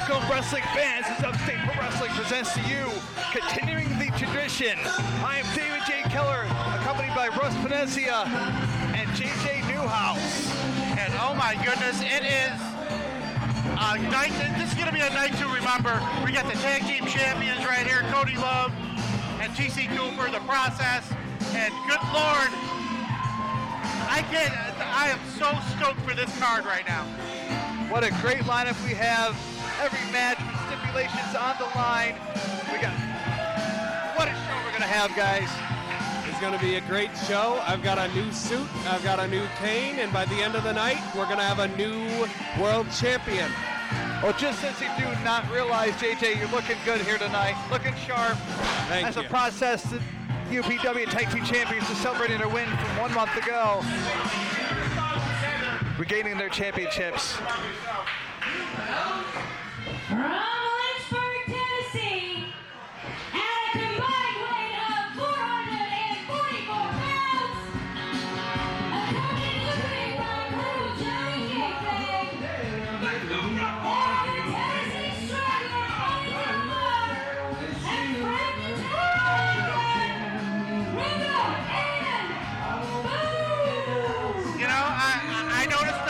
Welcome, wrestling fans, as Upstate Pro Wrestling presents to you, continuing the tradition. I am David J. Keller, accompanied by Russ Panezia and JJ Newhouse. And oh my goodness, it is a night. This is going to be a night to remember. We got the tag team champions right here, Cody Love and TC Cooper, The Process, and good Lord, I am so stoked for this card right now. What a great lineup we have. Every match with stipulations on the line. What a show we're going to have, guys. It's going to be a great show. I've got a new suit, I've got a new cane, and by the end of the night, we're going to have a new world champion. Well, just since you do not realize, JJ, you're looking good here tonight. Looking sharp. Thank As you. a process, the UPW Tag Team Champions are celebrating their win from 1 month ago, regaining their championships. From Lynchburg, Tennessee, at a combined weight of 444 pounds, accompanied listening by Colonel Johnny Kayfabe, and the Tennessee Struggler, Cody Love, and Frank the Tiger, Ringo Aiden Booth. You know, I noticed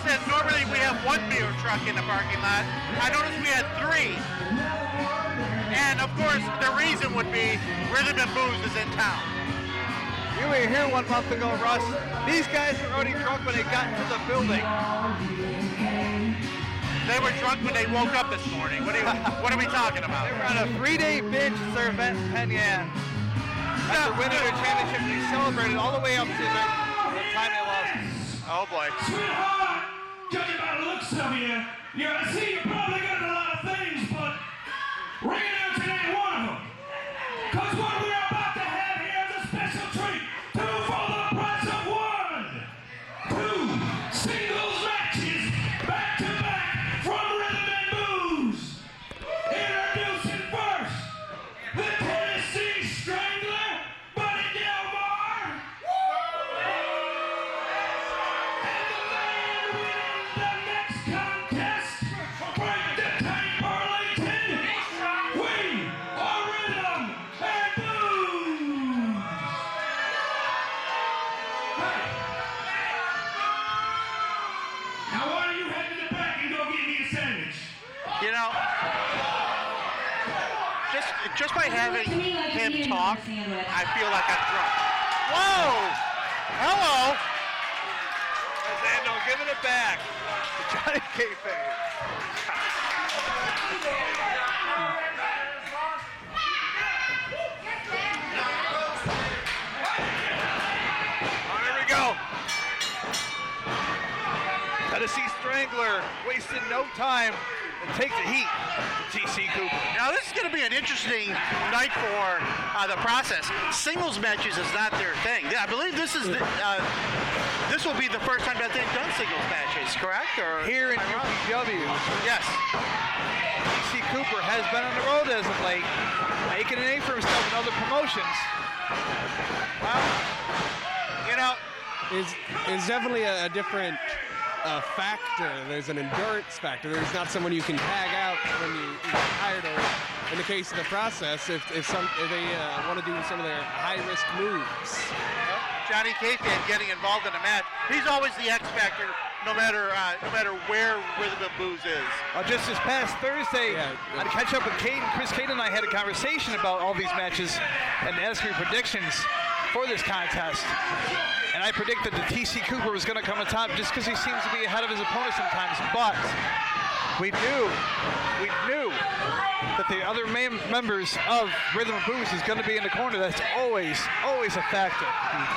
that normally we have one beer truck in the parking lot. I noticed we had 3. And of course, the reason would be Rhythm and Booze is in town. You were here 1 month ago, Russ. These guys were already drunk when they got into the building. They were drunk when they woke up this morning. What are we talking about? They were on a 3-day binge at their event in Penn. After winning their championship, they celebrated all the way up to the time they lost. Oh boy. Sweetheart, judging by the looks of you, I see you probably got a lot of things, but ring announcing ain't one of them. Cause what we're about to have here is a special treat. 2 for the price of 1. 2 singles matches, back to back, from Rhythm and Booze. Introducing first, the Tennessee Strangler, Buddy Delmar. And the man winning the next contest, Frank the Tank Burlington. We are Rhythm and Booze. Hey. Now why don't you head to the back and go get me a sandwich? You know, just by having him talk, I feel like I'm drunk. Whoa! Hello! Zando giving it back to Johnny Kayfabe. Oh, here we go. Tennessee Strangler wasted no time to take the heat to TC Cooper. Now this is going to be an interesting night for the process. Singles matches is not their thing. I believe this is this will be the first time that they've done singles matches, correct? Or Here in UPW, yes. TC Cooper has been on the road as of late, making a name for himself in other promotions. Well, you know, It's definitely a different factor. There's an endurance factor. There's not someone you can tag out when you get tired, or in the case of the process, if they want to do some of their high-risk moves. Johnny Kayfabe getting involved in a match. He's always the X factor, no matter where Rhythm and Booze is. Just this past Thursday, I'd catch up with Caden. Chris Caden and I had a conversation about all these matches and asked me predictions for this contest. And I predicted that TC Cooper was going to come to top just because he seems to be ahead of his opponent sometimes. But we knew that the other members of Rhythm and Booze is going to be in the corner. That's always a factor.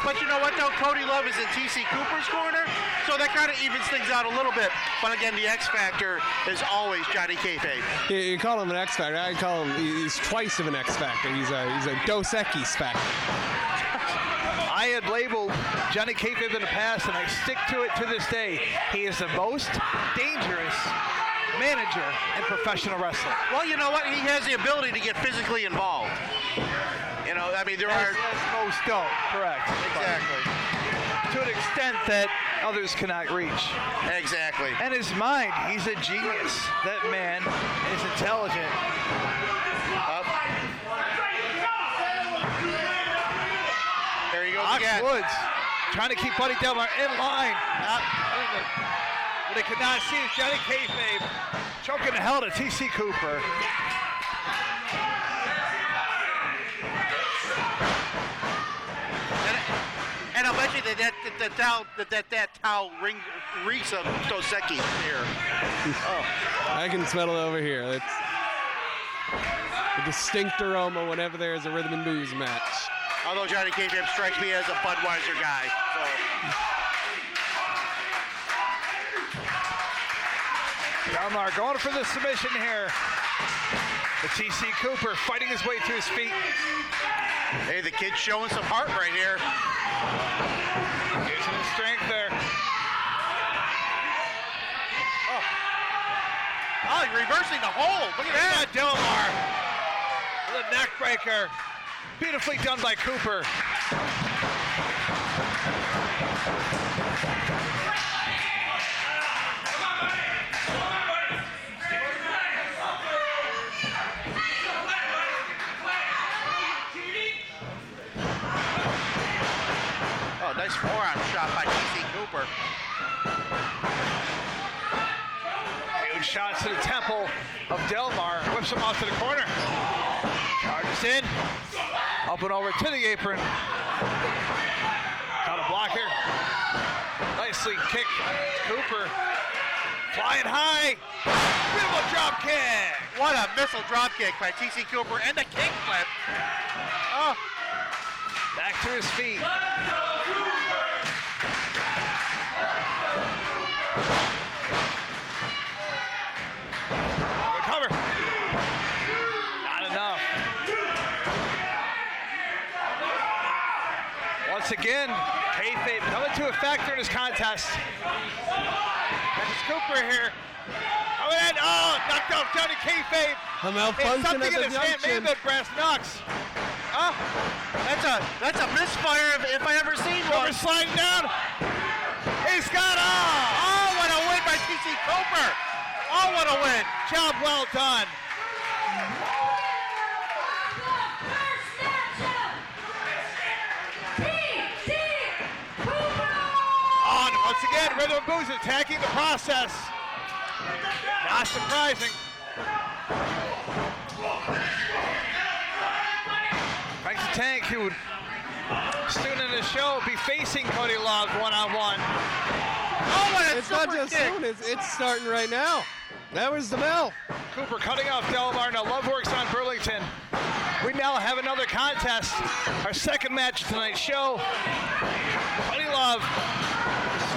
But you know what though? Cody Love is in TC Cooper's corner, so that kind of evens things out a little bit. But again, the X factor is always Johnny Kayfabe. You call him an X Factor. I call him, he's twice of an X Factor. He's a Dos Equis Factor. I had labeled Johnny Kayfabe in the past, and I stick to it to this day. He is the most dangerous manager in professional wrestling. Well, you know what? He has the ability to get physically involved. You know, I mean, there are... As most don't, correct. Exactly. to an extent that others cannot reach. Exactly. And his mind, he's a genius. That man is intelligent. Up. There he goes Ox again. Woods trying to keep Buddy Delmar in line. What they could not see is Johnny Kayfabe choking the hell out of T.C. Cooper. And I'll bet you that towel reeks of Dos Equis here. I can smell it over here. It's a distinct aroma whenever there is a rhythm and blues match. Although Johnny Kayfabe strikes me as a Budweiser guy. So. Delmar going for the submission here. But T.C. Cooper fighting his way to his feet. Hey, the kid's showing some heart right here. Using his strength there. Oh, he's reversing the hold. Look at that. Delmar with a neck breaker. Beautifully done by Cooper. Oh, nice forearm shot by T.C. Cooper. Huge shots to the temple of Delmar. Whips him off to the corner. Charges in. Up and over to the apron. Got a block here. Nicely kicked. Cooper flying high. Beautiful drop kick. What a missile drop kick by T.C. Cooper and the kick flip. Oh, Back to his feet. Recover. Not enough. Once again, Kayfabe coming to a factor in his contest. Catches Cooper here. Coming in. Oh, knocked off Johnny Kayfabe. A It's malfunction something at in the his hand. Maybe junction. that brass knucks. oh, that's a misfire if I ever seen one. Cooper sliding down. He's got off. Oh, what a win by T.C. Cooper. Oh, what a win. Job well done. On once again, Rhythm and Blues attacking the process. Not surprising. Frank the Tank, who would soon in the show be facing Cody Love one-on-one. Oh, what a It's not super just kick. soon, it's starting right now. That was the bell. Cooper cutting off Delmar. Now Love works on Burlington. We now have another contest. Our second match of tonight's show. Cody Love,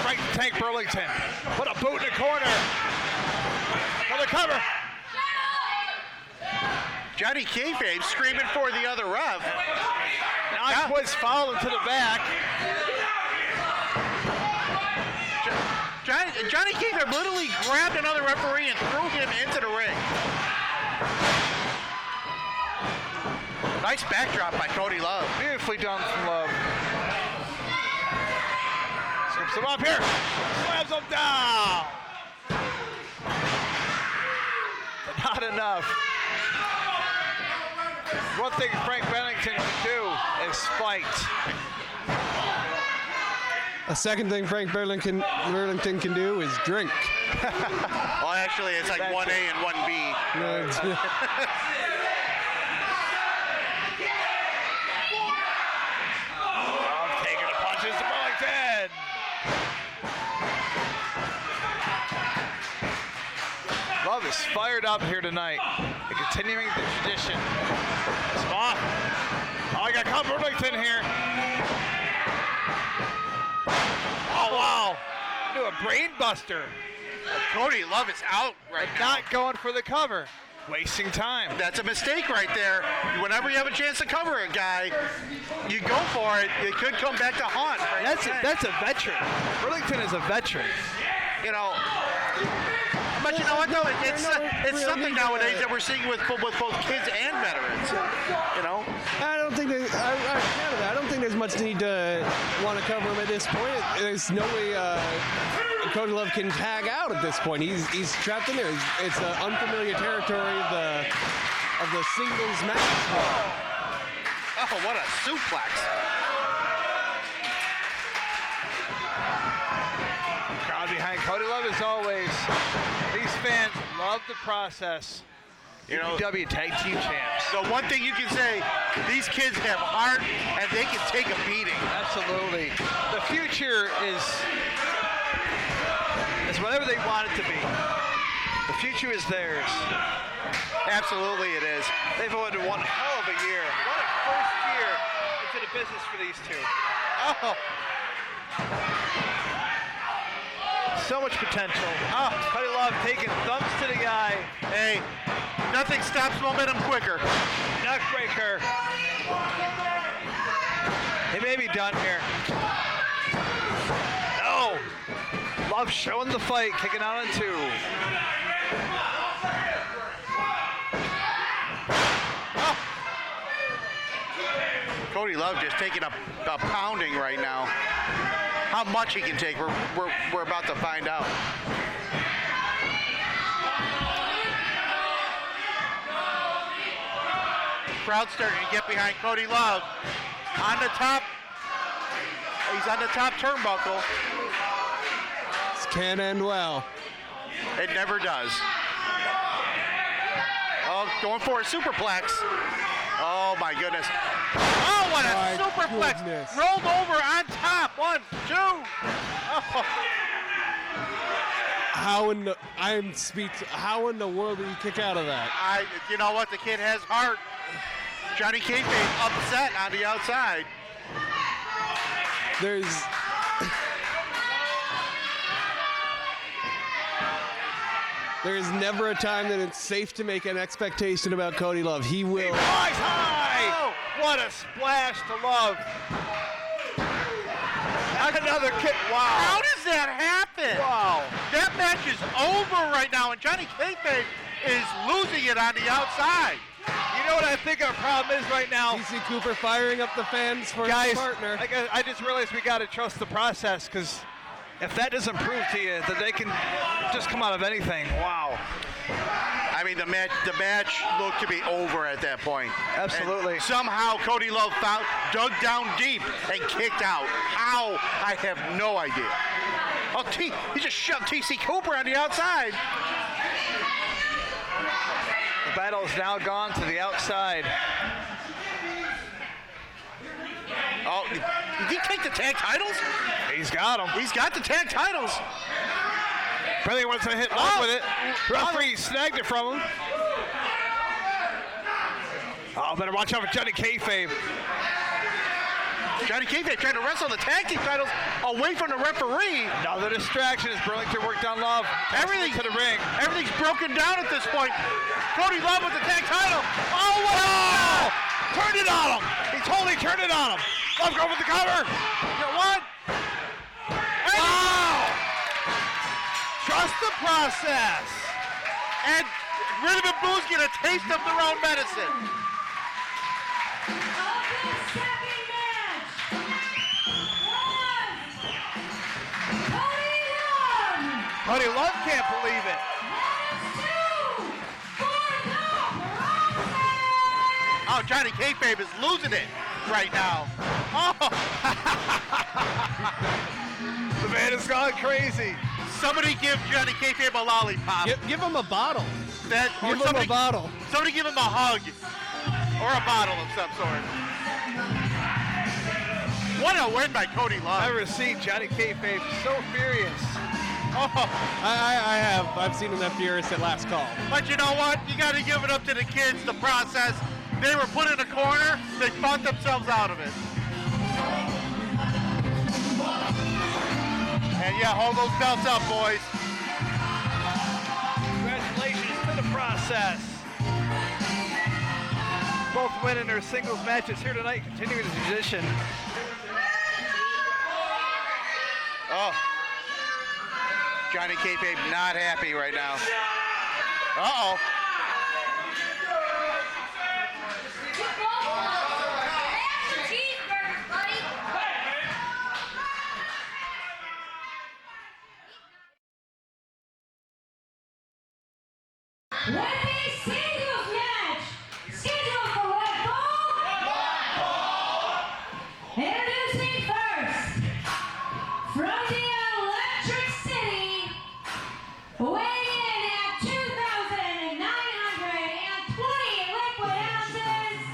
Frank the Tank Burlington. Put a boot in the corner. Another cover. Johnny Kayfabe screaming for the other ref. Knox Woods following to the back. Johnny Kayfabe literally grabbed another referee and threw him into the ring. Nice backdrop by Cody Love. Beautifully done from Love. Scoops him up here. Slams him down. Not enough. One thing Frank Bennington can do is fight. A second thing Frank Burlington can do is drink. Well, actually, it's like 1A and 1B. You know, it's- Love taking the punches to Burlington. Love is fired up here tonight. And continuing the tradition. Spot. Oh, I got caught Burlington here. Oh, wow. Do a brain buster. Cody Love is out right now. Not going for the cover. Wasting time. That's a mistake right there. Whenever you have a chance to cover a guy, you go for it. It could come back to haunt. Right? That's a veteran. Burlington is a veteran. You know. But you know what though? It's something nowadays that we're seeing with both kids and veterans. You know. I don't think they as much need to want to cover him at this point. There's no way Cody Love can tag out at this point. He's trapped in there. It's unfamiliar territory of the singles match. Oh, what a suplex. Crowd behind Cody Love as always. These fans love the process. You know, UPW Tag Team Champs. so one thing you can say, these kids have heart and they can take a beating. Absolutely. The future is whatever they want it to be. The future is theirs. Absolutely it is. They've had one hell of a year. What a first year into the business for these two. Oh, So much potential. Cody Love taking thumbs to the eye. hey, nothing stops momentum quicker. Neckbreaker. He may be done here. No. Love showing the fight, kicking out on two. Cody Love just taking a pounding right now. How much he can take, we're about to find out. Crowd starting to get behind Cody Love. On the top, he's on the top turnbuckle. This can end well. It never does. Oh, going for a superplex. Oh my goodness. Oh, what a My superplex. goodness. Rolled over on top. 1, 2. Oh. How in the world did he kick out of that? You know what? The kid has heart. Johnny Kayfabe upset on the outside. There's never a time that it's safe to make an expectation about Cody Love. He will. Rise high! Oh. What a splash to Love. Another kick. Wow. How does that happen? Wow. That match is over right now, and Johnny Kayfabe is losing it on the outside. You know what I think our problem is right now? DC Cooper firing up the fans for Guys, his partner. I just realized we got to trust the process, because if that doesn't prove to you that they can just come out of anything, wow. I mean, the match looked to be over at that point. Absolutely. And somehow Cody Love dug down deep and kicked out. How? I have no idea. Oh, he just shoved TC Cooper on the outside. The battle is now gone to the outside. Oh, did he take the tag titles? He's got him. He's got the tag titles. Really wants to hit Love with it. Referee snagged it from him. Oh, better watch out for Johnny Kayfabe. Johnny Kayfabe trying to wrestle the tag team titles away from the referee. Another distraction as Burlington worked on Love. Everything to the ring. Everything's broken down at this point. Cody Love with the tag title. Oh, what? Oh! Turned it on him. He totally turned it on him. Love going for the cover. You know what? Wow! Trust the process. And Rhythm and Blues get a taste of their own medicine. Open second match. Cody Love. Cody Love can't believe it. Match 2 for the process. Oh, Johnny Kayfabe is losing it right now. Oh, The man has gone crazy. somebody give Johnny Kayfabe a lollipop. Give him a bottle. Or Give him a bottle. Somebody give him a hug. Or a bottle of some sort. What a win by Cody Love. I've never seen Johnny Kayfabe so furious. Oh, I have. I've seen him that furious at last call. but you know what? You got to give it up to the kids, the process. They were put in a corner. They fought themselves out of it. And yeah, hold those belts up, boys. Congratulations to the process. Both winning their singles matches here tonight, continuing the tradition. Oh. Johnny Kayfabe not happy right now. Uh-oh. Cheeseburgers, buddy. with a singles match scheduled for Red Bull. Introducing first, from the Electric City, weighing in at 2,920 liquid ounces,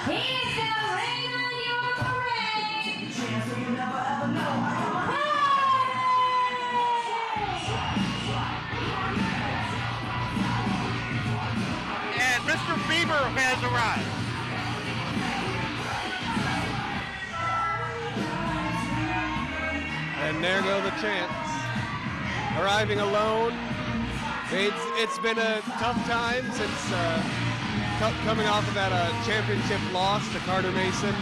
he is the rain on your parade. And Mr. Bieber has arrived. And there go the chants. Arriving alone. It's been a tough time since coming off of that championship loss to Carter Mason.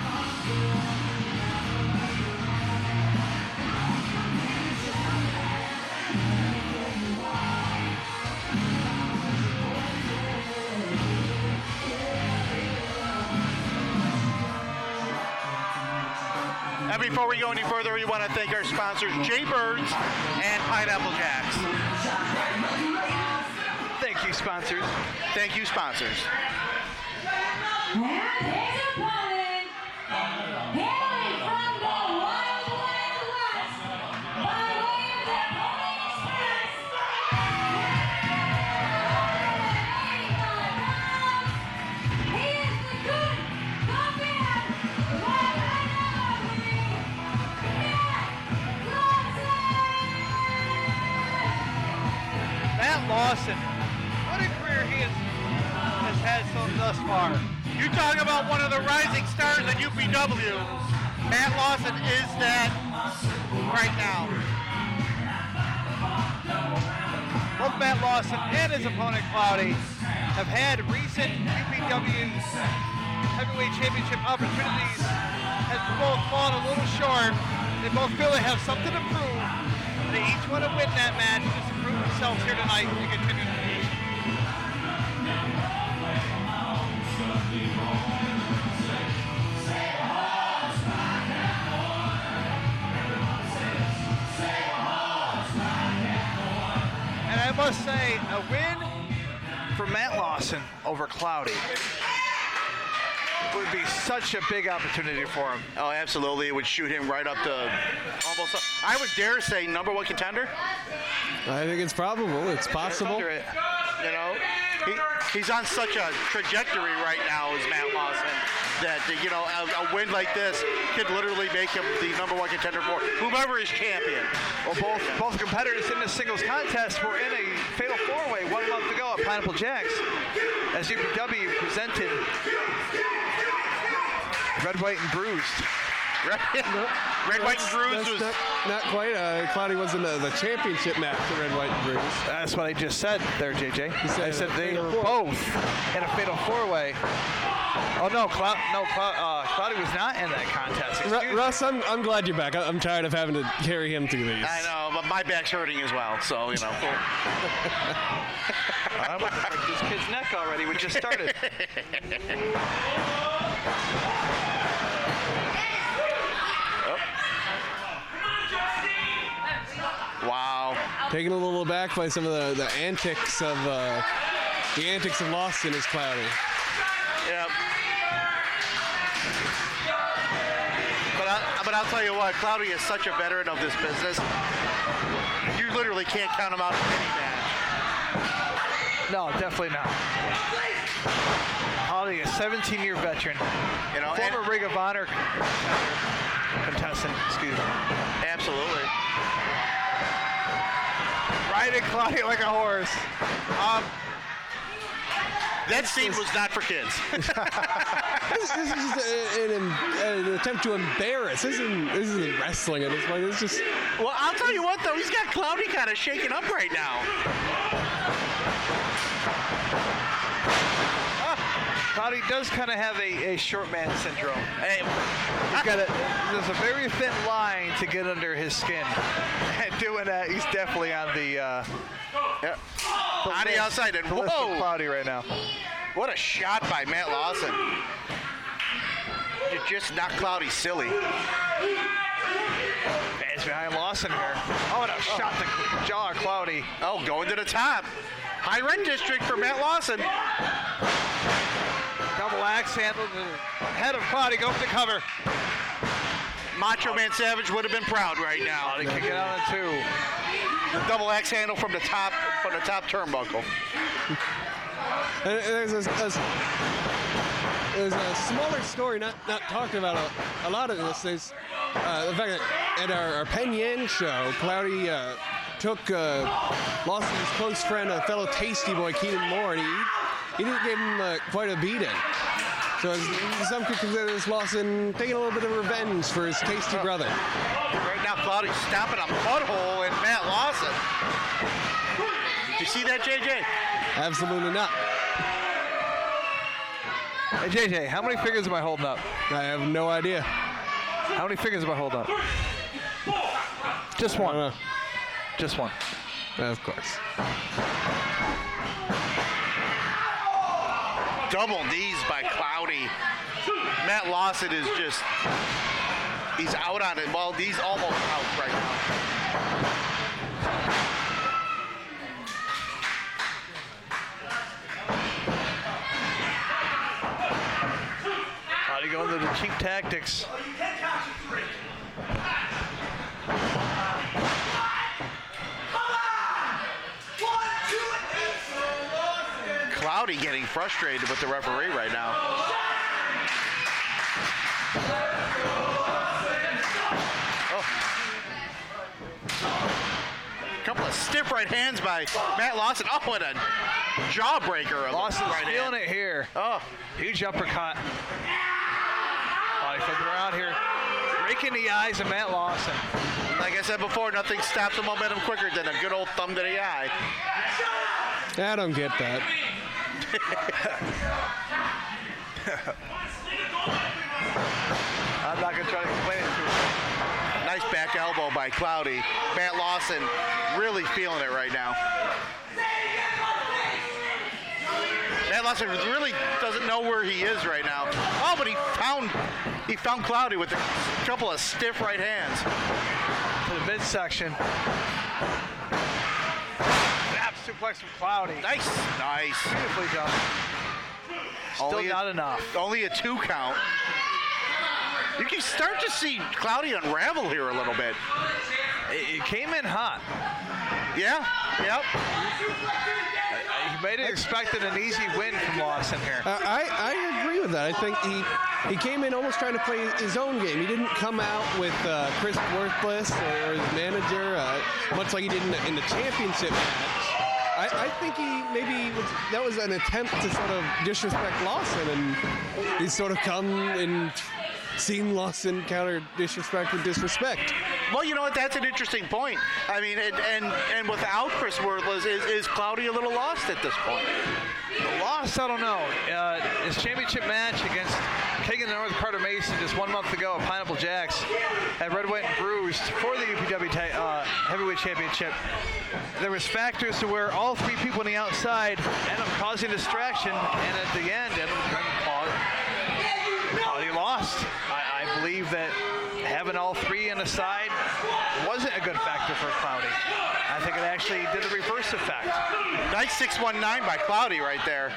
And before we go any further, we want to thank our sponsors, Jay Birds and Pineapple Jacks. Thank you, sponsors. Thank you, sponsors. And his opponent, hailing from the Wild Wild West, by way of the Pony Express, he is the good, the bad, Matt Lawson, what a career he has had thus far. You talk about one of the rising stars at UPW. Matt Lawson is that right now. Both Matt Lawson and his opponent Cloudy have had recent UPW heavyweight championship opportunities, have both fallen a little short. They both feel they have something to prove. They each want to win that match just to prove themselves here tonight and continue the lead. And I must say, a win for Matt Lawson over Cloudy would be such a big opportunity for him. Oh, absolutely. It would shoot him right up to almost, I would dare say, #1 contender. I think it's probable. It's possible. You know, he's on such a trajectory right now as Matt Lawson that, you know, a win like this could literally make him the #1 contender for whomever is champion. Well, both competitors in the singles contest were in a fatal four-way 1 month ago at Pineapple Jacks as UPW presented Red, White, and Bruised. Red, White, and Bruised was... Not quite. Cloudy was in the championship match for Red, White, and Bruised. That's what I just said there, JJ. said I said a they fatal were four. both in a fatal four-way. Oh no, Cloudy was not in that contest. Excuse me. Russ, I'm glad you're back. I'm tired of having to carry him through these. I know, but my back's hurting as well, so, you know. I'm about to break this kid's neck already. We just started. Wow. Taken a little aback by some of the antics of Lawson is Cloudy. Yep. But I'll tell you what, Cloudy is such a veteran of this business. You literally can't count him out of any match. No, definitely not. Cloudy, a 17-year veteran. You know, Former Ring of Honor contestant, excuse me. Absolutely. Riding Cloudy like a horse. That scene was not for kids. This is just an attempt to embarrass. This isn't wrestling at this point. It's just. Well, I'll tell you what, though, he's got Cloudy kind of shaken up right now. Cloudy does kind of have a short man syndrome. Hey, There's a very thin line to get under his skin. And doing that, he's definitely on the on the outside, and list of whoa! Cloudy right now. What a shot by Matt Lawson. You just knocked Cloudy silly. Fans behind Lawson here. Oh, and a shot to jaw Cloudy. Oh, going to the top. High rent district for Matt Lawson. Double axe handle to the head of Cloudy, go for the cover. Macho Man Savage would have been proud right now. Cloudy kick it out on 2. The double axe handle from the top turnbuckle. And there's a smaller story not talking about a lot of this. There's the fact that at our Penn Yan show, Cloudy took Lawson's close friend, a fellow Tasty Boy, Keenan Moore, and he didn't give him quite a beating. So some could consider this Lawson taking a little bit of revenge for his tasty brother. Right now, Cloudy's stopping a butthole in Matt Lawson. Did you see that, JJ? Absolutely not. Hey, JJ, how many fingers am I holding up? I have no idea. How many fingers am I holding up? Just one. Just one. Of course. Double knees by Cloudy. Matt Lawson is just, he's out on it. Well, he's almost out right now. Cloudy going to the cheap tactics. Cloudy getting frustrated with the referee right now. Oh. Couple of stiff right hands by Matt Lawson. Oh, and a jawbreaker. Lawson's right feeling hand. it here. Oh, Huge uppercut. Cloudy flipping around here. Raking the eyes of Matt Lawson. like I said before, nothing stops the momentum quicker than a good old thumb to the eye. I don't get that. I'm not going to try to explain it to him. Nice back elbow by Cloudy. Matt Lawson really feeling it right now. Matt Lawson really doesn't know where he is right now. Oh, but he found Cloudy with a couple of stiff right hands. To the midsection. Snap suplex from Cloudy. Nice. Beautifully done. Still not enough. Only a 2 count. You can start to see Cloudy unravel here a little bit. It came in hot. Yeah, yep. You may have expected an easy win from Lawson here. I agree with that. I think he came in almost trying to play his own game. He didn't come out with Chris Worthless or his manager, much like he did in the championship match. I think that was an attempt to sort of disrespect Lawson, and he's sort of come and seen Lawson counter disrespect with disrespect. Well, you know what? That's an interesting point. I mean, and without Chris Worthless, is Cloudy a little lost at this point? Lost, I don't know. His championship match against Kagan and North Carter Mason just 1 month ago at Pineapple Jacks at Red, White, and Bruised for the UPW Heavyweight Championship. There was factors to where all 3 people on the outside ended up causing distraction, and at the end, Cloudy lost. I believe that having all 3 on the side wasn't a good factor for Cloudy. I think it actually did the reverse effect. Nice 619 by Cloudy right there.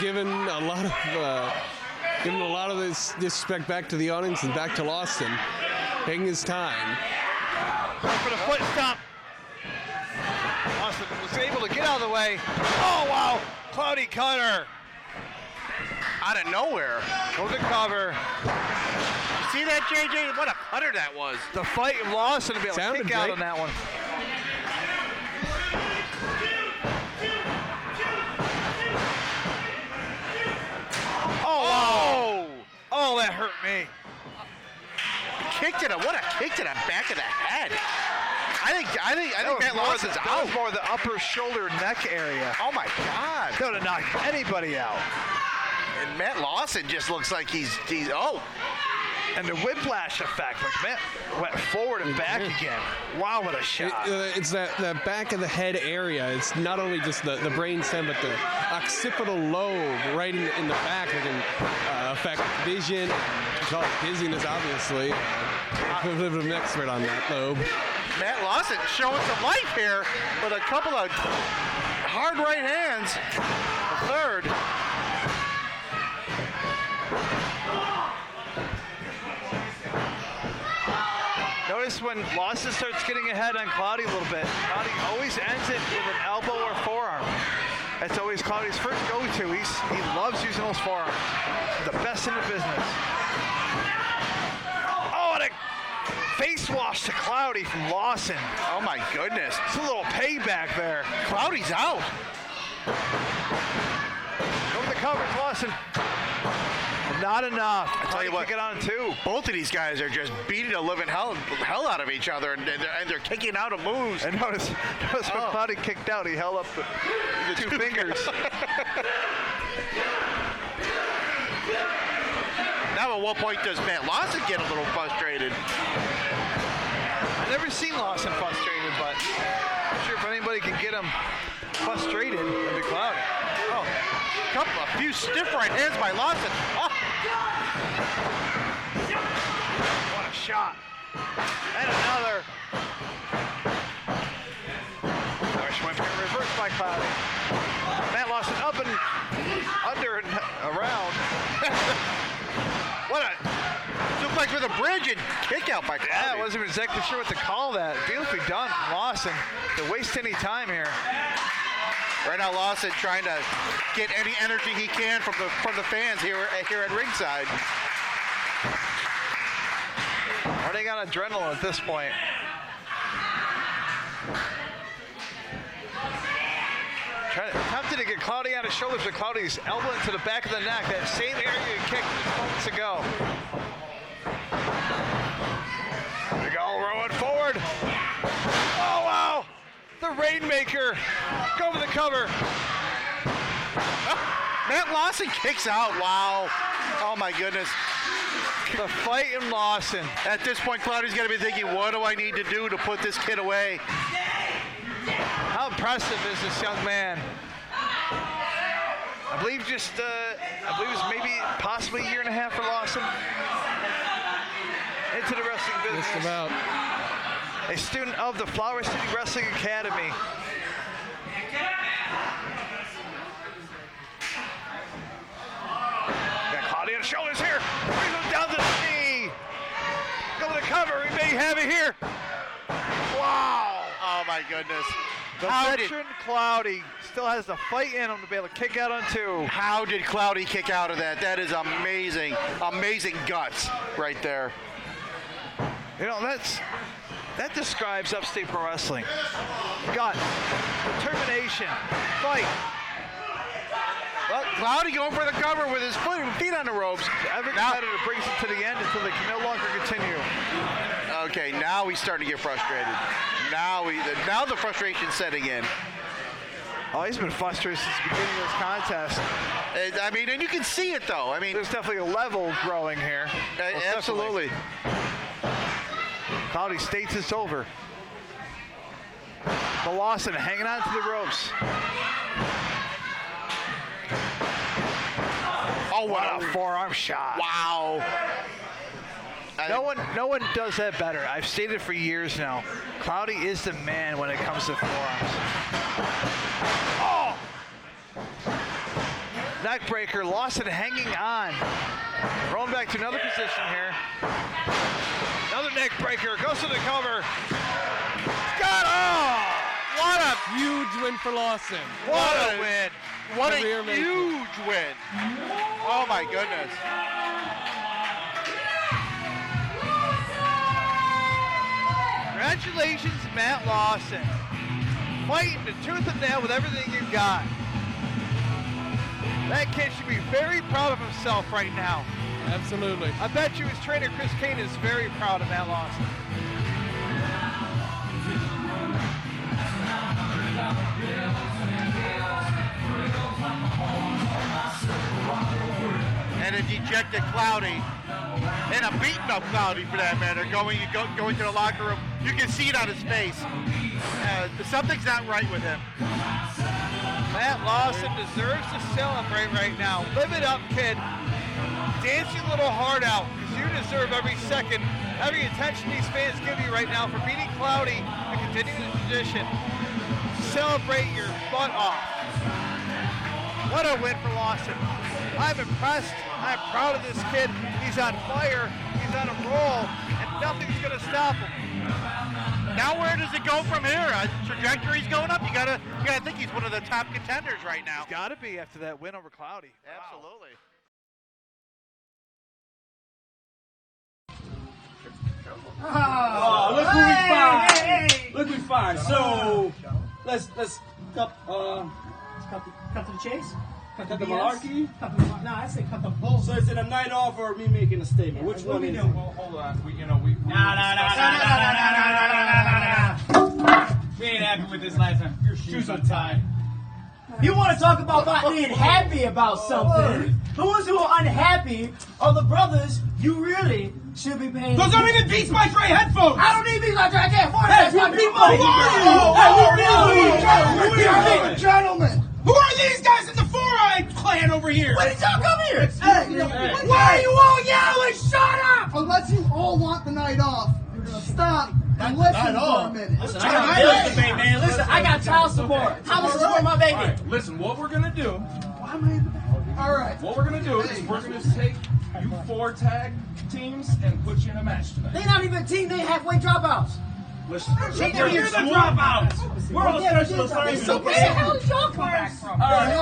Given a lot of this disrespect back to the audience and back to Lawson, taking his time. For the foot stomp. Lawson was able to get out of the way. Oh, wow. Cloudy cutter. Out of nowhere. Go to cover. See that, JJ? What a cutter that was. The fight of Lawson to be able to kick out on that one. Oh, wow. Oh, that hurt me. Kicked it. What a kick to the back of the head. I think Matt Lawson's That out. was more the upper shoulder neck area. Oh my God. That would have knocked anybody out. And Matt Lawson just looks like he's And the whiplash effect, like Matt went forward and back again. Wow, what a shot. It's that back of the head area. It's not only just the brain stem, but the occipital lobe right in the back that can affect vision. You call it dizziness, obviously. I'm a bit of an expert on that lobe. Matt Lawson showing some life here with a couple of hard right hands. The third. Notice when Lawson starts getting ahead on Cloudy a little bit, Cloudy always ends it with an elbow or forearm. That's always Cloudy's first go-to. He loves using those forearms. The best in the business. Oh, and a face wash to Cloudy from Lawson. Oh my goodness. It's a little payback there. Cloudy's out. Over the covers, Lawson. Not enough. I tell you what, get on two. both of these guys are just beating the living hell out of each other, and they're kicking out of moves. And notice when Cloudy kicked out, he held up the two fingers. Now, at what point does Matt Lawson get a little frustrated? I've never seen Lawson frustrated, but I'm sure if anybody can get him frustrated, it'd be Cloudy. Oh, a few stiff right hands by Lawson. Oh. What a shot. And another. Irish whip reversed by Cloudy. Matt Lawson up and under and around. What a suplex with a bridge and kick out by Cloudy. Yeah, I wasn't exactly sure what to call that. Beautifully done from Lawson. To waste any time here. Right now, Lawson trying to get any energy he can from the fans here at ringside. Running on adrenaline at this point. Attempted to get Cloudy on his shoulders, but Cloudy's elbow into the back of the neck. That same area he kicked just moments ago. Big Al rolling forward. Oh, wow. The Rainmaker. Go for the cover. Matt Lawson kicks out. Wow. Oh, my goodness. The fight in Lawson. At this point, Cloudy's got to be thinking, what do I need to do to put this kid away? How impressive is this young man? I believe it was maybe possibly a year and a half for Lawson into the wrestling business. Just about. A student of the Flower City Wrestling Academy. Got Cloudy on the shoulders here. Brings him down to the knee. Go to the cover. He may have it here. Wow. Oh, my goodness. The veteran Cloudy still has the fight in him to be able to kick out on two. How did Cloudy kick out of that? That is amazing. Amazing guts right there. You know, that describes Upstate Pro Wrestling. Guts, determination, fight. Well, Cloudy going for the cover with his feet on the ropes. Every competitor brings it to the end until they can no longer continue. Okay, now he's starting to get frustrated. Now the frustration's setting in. Oh, he's been frustrated since the beginning of this contest. I mean, and you can see it though. I mean, There's definitely a level growing here. Most absolutely. definitely. Cloudy states it's over. But Lawson hanging on to the ropes. Oh, What a forearm shot. wow. No one does that better. I've stated for years now. Cloudy is the man when it comes to forearms. Oh! Neck breaker. Lawson hanging on. Rolling back to another position here. Another neck breaker. Goes to the cover. Got What a Huge win for Lawson. What a win. what a Career maker. huge win. Oh my goodness. Congratulations, Matt Lawson. Fighting the tooth and nail with everything you've got. That kid should be very proud of himself right now. Absolutely. I bet you his trainer, Chris Kane, is very proud of Matt Lawson. And a dejected Cloudy, and a beaten up Cloudy for that matter, going to the locker room. You can see it on his face. Something's not right with him. Matt Lawson deserves to celebrate right now. Live it up, kid. Dance your little heart out, because you deserve every second, every attention these fans give you right now for beating Cloudy and continuing the tradition. celebrate your butt off. What a win for Lawson. I'm impressed. I'm proud of this kid. He's on fire. He's on a roll, and nothing's going to stop him. Now where does it go from here? Trajectory's going up. You gotta think he's one of the top contenders right now. Got to be after that win over Cloudy. Absolutely. Oh, look who we find! Look who we find. So let's cut Cut to the chase? cut the malarkey. Cut the, no, I say cut the bull. So is it a night off or me making a statement? Which one is it? Well, hold on. We No. We ain't happy with this last time. Your shoes untied. You want to talk about being happy about something? The ones who are unhappy are the brothers you really should be paying. Those aren't even Beats by Dre headphones. I don't need these like I can't afford it. That's my people. Who are you? Gentlemen. Who are these guys in the Four-Eyed clan over here? When did y'all come here? Why are you all yelling? Shut up! Unless you all want the night off, you're gonna stop and listen for a minute. Listen, I got bills to pay, man. Listen, I got child support. How much support my baby? All right, listen, what we're gonna do, Why am I in the back? All right. what we're gonna do is we're gonna take you 4 tag teams and put you in a match tonight. They not even a team. They halfway dropouts. Listen, You're you're the dropouts. We're all special assignments. So where the hell is your class? All right.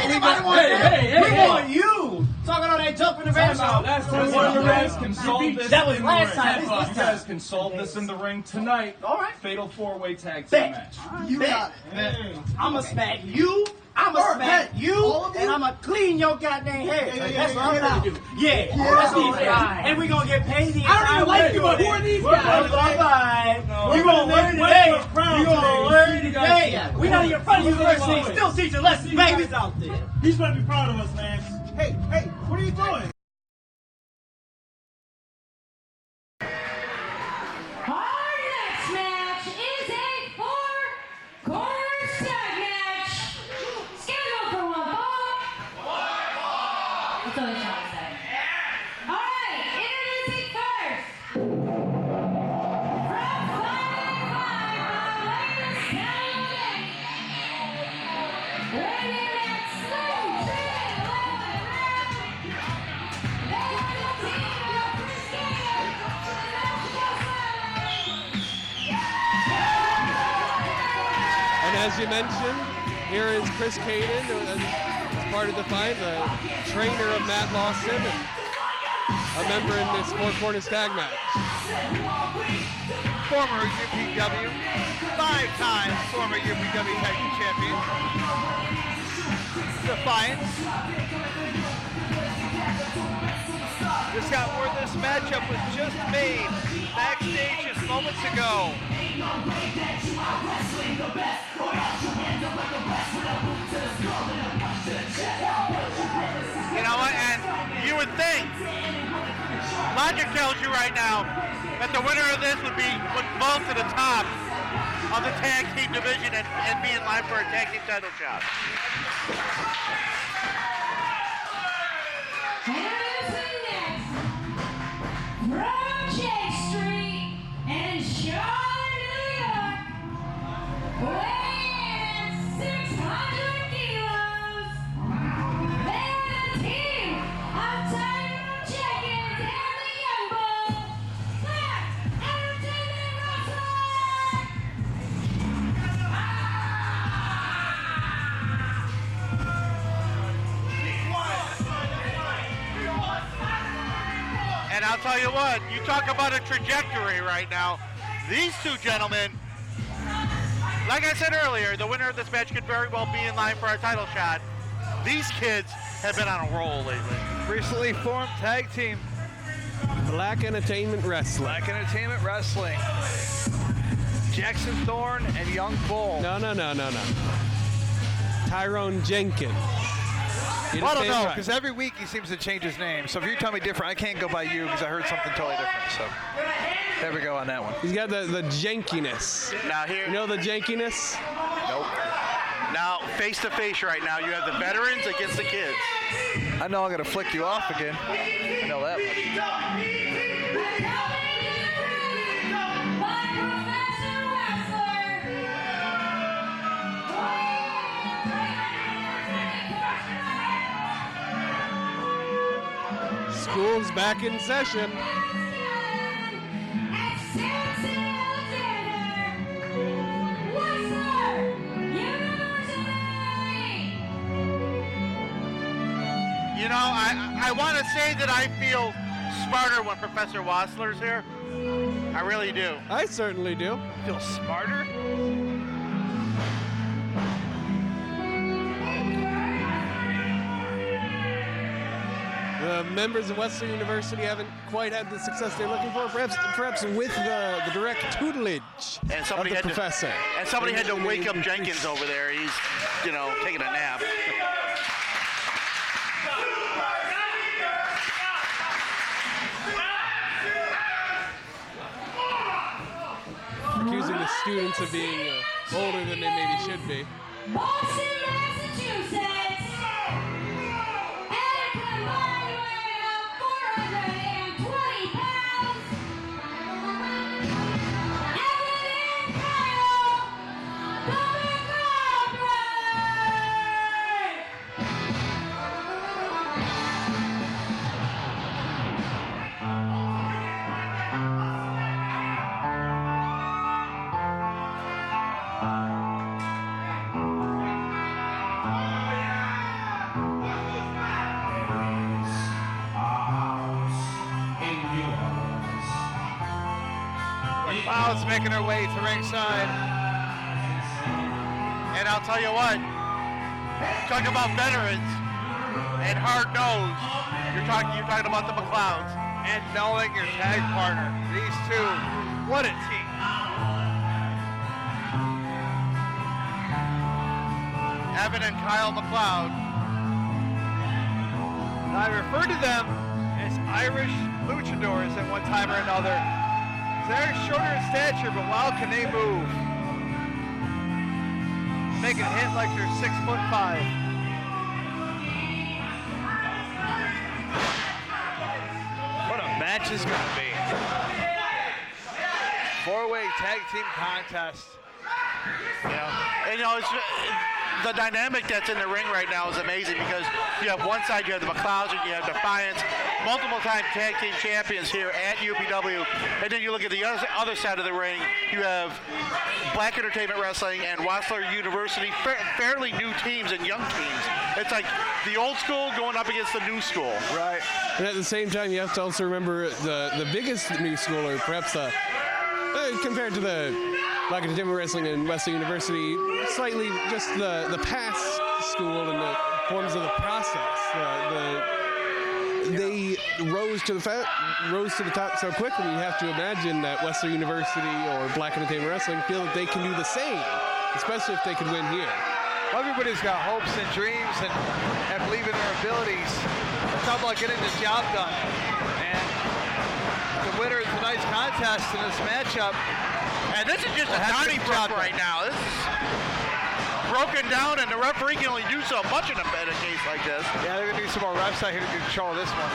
Anybody want Hey. We want you. Talking all that jumping around. Last time one of you guys can solve this. That was in the last ring. time. This You time. guys can solve this in the ring tonight. All right. Fatal 4-way tag team Bet. match. You got it. I'ma smack you. I'ma smack you, all of you? and I'ma clean your goddamn head. That's what I'm get gonna out. do. Yeah, that's easy. And we gonna get paid the I don't even like you, but who are these guys? Bye. You gonna learn today. You gonna learn today. We not even in front of university, still teaching lessons, babies out there. He's gonna be proud of us, man. Hey, what are you doing? Our next match is a four-corner tag match. Scheduled for one fall. That's all they're trying to say. All right, introducing first. From Fighting Five by Latest Talent. Weighing at Smooth Jim They are the team of Chris Gator And as you mentioned, here is Chris Caden, as part of the fight, the trainer of Matt Lawson, and a member in this Four Corners tag match. Former UPW, 5-time former UPW Tag Team Champion. Defiance. Just got word this matchup was just made backstage just moments ago. You know what? And you would think, logic tells you right now, that the winner of this would fall to the top of the tag team division and be in line for a tag team title shot. Introducing next, from J Street in Charlotte, New York, weighing 600 kilos. They are the team of Tiger Jenkins and the Young Bull, Black Entertainment Wrestling. And I'll tell you what, you talk about a trajectory right now. These two gentlemen, like I said earlier, the winner of this match could very well be in line for our title shot. These kids have been on a roll lately. Recently formed tag team, Black Entertainment Wrestling. Black Entertainment Wrestling. Jackson Thorne and Young Bull. No. Tyrone Jenkins. Well, I don't know, because every week he seems to change his name. So if you tell me different, I can't go by you because I heard something totally different. So there we go on that one. He's got the jankiness. Now here, You know the jankiness? nope. Now face to face right now, you have the veterans against the kids. I know I'm going to flick you off again. I know that much. By professional wrestler School's back in session. At Samson Alexander, Whistler University. You know, I want to say that I feel smarter when Professor Wassler's here. I really do. I certainly do. Feel smarter? The members of Whistler University haven't quite had the success they're looking for, perhaps with the direct tutelage And somebody of the had professor. And somebody had to And- wake up and- Jenkins over there. He's, you know, taking a nap. accusing the students of being older than they maybe should be. Boston, Massachusetts. At a combined weight of 420 pounds. Evan and Kyle, the Clouds making her way to ringside. And I'll tell you what, talk about veterans and hard-nosed. You're talking about the McLeods. And knowing your tag partner. These two, what a team. Evan and Kyle McLeod. I refer to them as Irish luchadors at one time or another. They're shorter in stature, but wow, can they move. Making a hit like they're 6'5". What a match is going to be. Four-way tag team contest. And you know, the dynamic that's in the ring right now is amazing because you have one side, you have the McLeods, and you have Defiance, multiple-time tag team champions here at UPW. And then you look at the other side of the ring, you have Black Entertainment Wrestling and Whistler University, fairly new teams and young teams. It's like the old school going up against the new school. Right. And at the same time, you have to also remember the biggest new school, or perhaps compared to the Black Entertainment Wrestling and Whistler University, slightly just the past school and the forms of the process. They rose to the top so quickly. You have to imagine that Whistler University or Black Entertainment Wrestling feel that they can do the same, especially if they could win here. Everybody's got hopes and dreams and believe in their abilities. It's all about getting the job done. And the winner of tonight's contest in this matchup. And this is just a Donnybrook right now. This is broken down, and the referee can only do so much in a case like this. Yeah, they're going to need some more refs out here to control this one.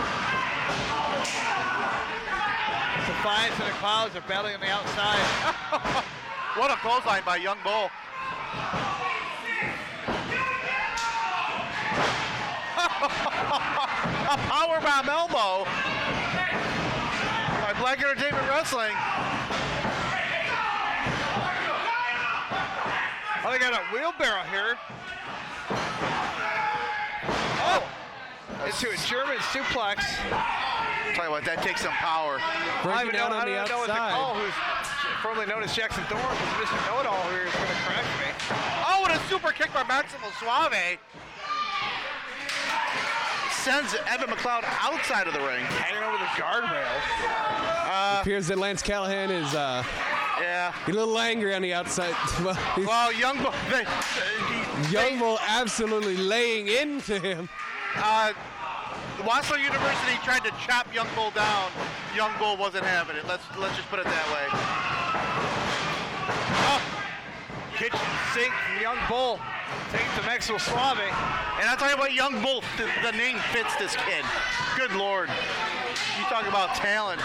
Defiance and the Clouds are battling on the outside. What a clothesline by Young Bull. A powerbomb elbow by Black Entertainment Wrestling. Oh, they got a wheelbarrow here. Oh! Into a German suplex. Tell you what, that takes some power. Breaking down on the I don't know what to outside. call who's formerly known as Jackson Thorne, because Mr. Know-It-All here is going to correct me. Oh, and a super kick by Maximo Suave. Sends Evan McLeod outside of the ring. Hanging over the guardrail. It appears that Lance Callahan is Yeah. a little angry on the outside. Well, Young Bull, Young Bull absolutely laying into him. Whistler University tried to chop Young Bull down. Young Bull wasn't having it. Let's just put it that way. Oh! Kitchen sink from Young Bull. Takes to Maxwell Suave. And I'll tell you what, Young Bull, the name fits this kid. Good Lord. You talk about talent.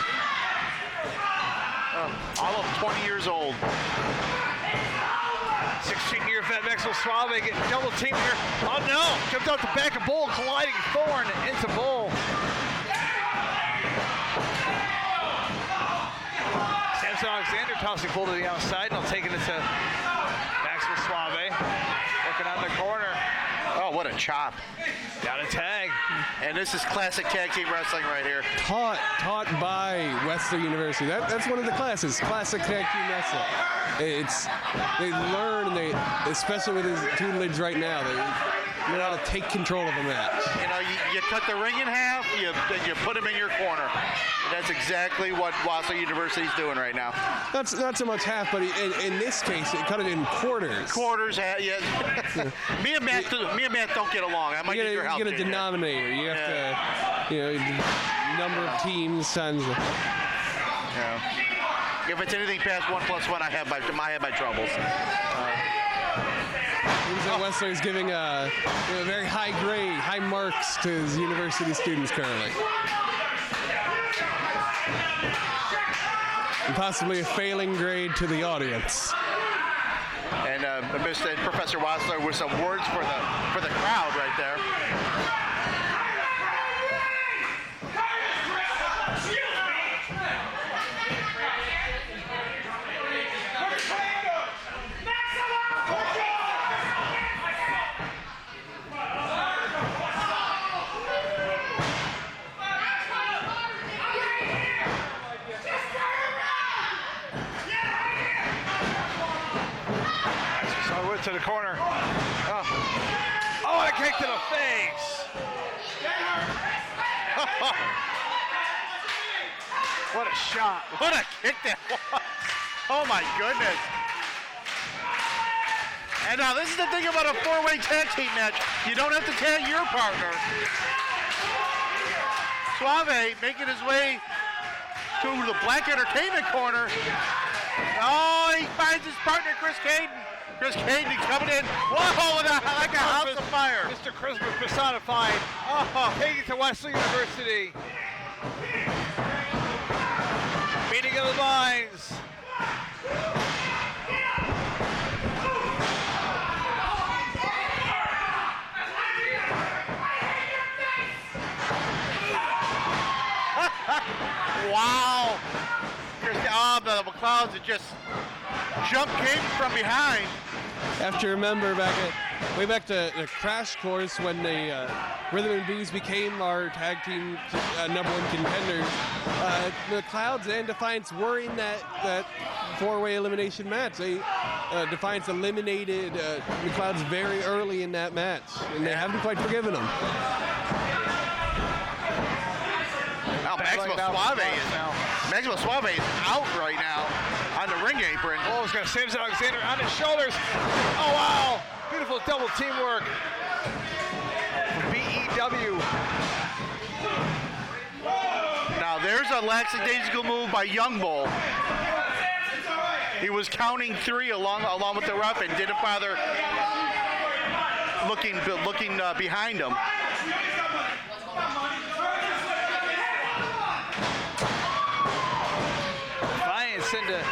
All of 20 years old. 16-year vet Maxwell Suave getting double teamed here. Oh no! Jumped out the back of Bull, colliding Thorne into Bull. Alexander tossing full to the outside, and I'll take it to Maxwell Suave. Working on the corner. Oh, what a chop. Got a tag. And this is classic tag team wrestling right here. Taught by Wesley University. That's one of the classes, classic tag team wrestling. They learn, and they, especially with his tutelage right now, they learn how to take control of a match. You know, you cut the ring in half, you put him in your corner. And that's exactly what Wesley University is doing right now. That's not so much half, but in this case, it cut it in quarters. Quarters, yeah. me and Matt don't get along. I might need your help. You get a denominator. You have to, number of teams times. If it's anything past 1 + 1, I have my troubles. Seems that Wesley is giving very high grade, high marks to his university students currently. And possibly a failing grade to the audience. And Professor Wassler with some words for the crowd right there. To the corner. Oh, and a kick to the face. What a shot. What a kick that was. Oh my goodness. And now this is the thing about a 4-way tag team match. You don't have to tag your partner. Suave making his way to the Black Entertainment corner. Oh, he finds his partner, Chris Caden. Chris Caden coming in. Whoa, like a house of fire. Mr. Christmas personified. Oh, taking to Wesley University. Meeting of the minds. Wow. The McLeods had just jumped Caden from behind. Have to remember way back to the Crash Course when the Rhythm and Blues became our tag team #1 contenders. The Clouds and Defiance were in that 4-way elimination match. Defiance eliminated the Clouds very early in that match, and they haven't quite forgiven them. Now Maxwell Suave is out right now on the ring apron. Oh, he's got Samson Alexander on his shoulders. Oh, wow. Beautiful double teamwork from BEW. Now there's a lackadaisical move by Young Bull. He was counting 3 along with the ref and didn't bother looking behind him. To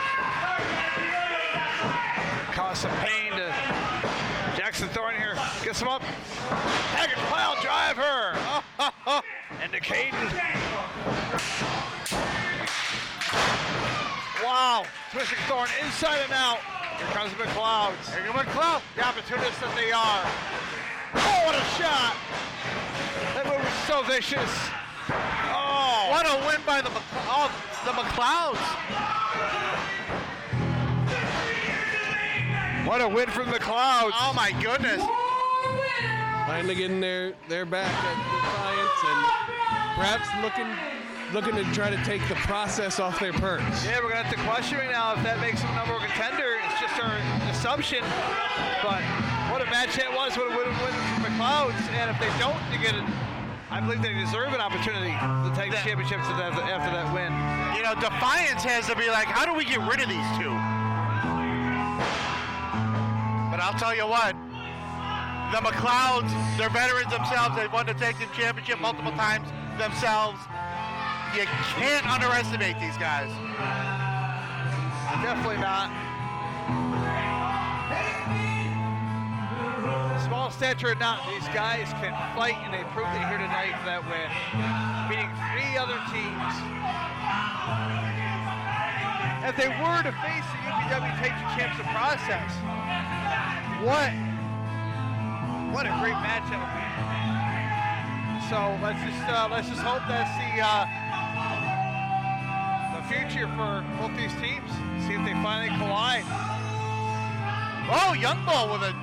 cause some pain to Jackson Thorne here. Gets him up. Package pile driver. And to Caden. Wow. Twisting Thorne inside and out. Here comes the McLeods. Here comes McLeod. The opportunists that they are. Oh, what a shot. That move was so vicious. Oh. What a win by the McLeods. What a win from the Clouds. Oh my goodness. Finally getting their back at Defiance and perhaps looking to try to take the process off their perch. Yeah, we're going to have to question right now if that makes them a #1 contender. It's just our assumption. But what a match that was. What a win from the Clouds. And if they don't get it, I believe they deserve an opportunity to take the championship after that win. You know, Defiance has to be like, how do we get rid of these two? But I'll tell you what, the McLeods, they're veterans themselves. They've won the tag team championship multiple times themselves. You can't underestimate these guys. Definitely not. Small stature or not, these guys can fight, and they proved it here tonight for that win, beating 3 other teams. if they were to face the UPW Tag Team Champs in process, what a great match that would be. So let's just hope that's the future for both these teams. See if they finally collide. Oh, Young Bull with a.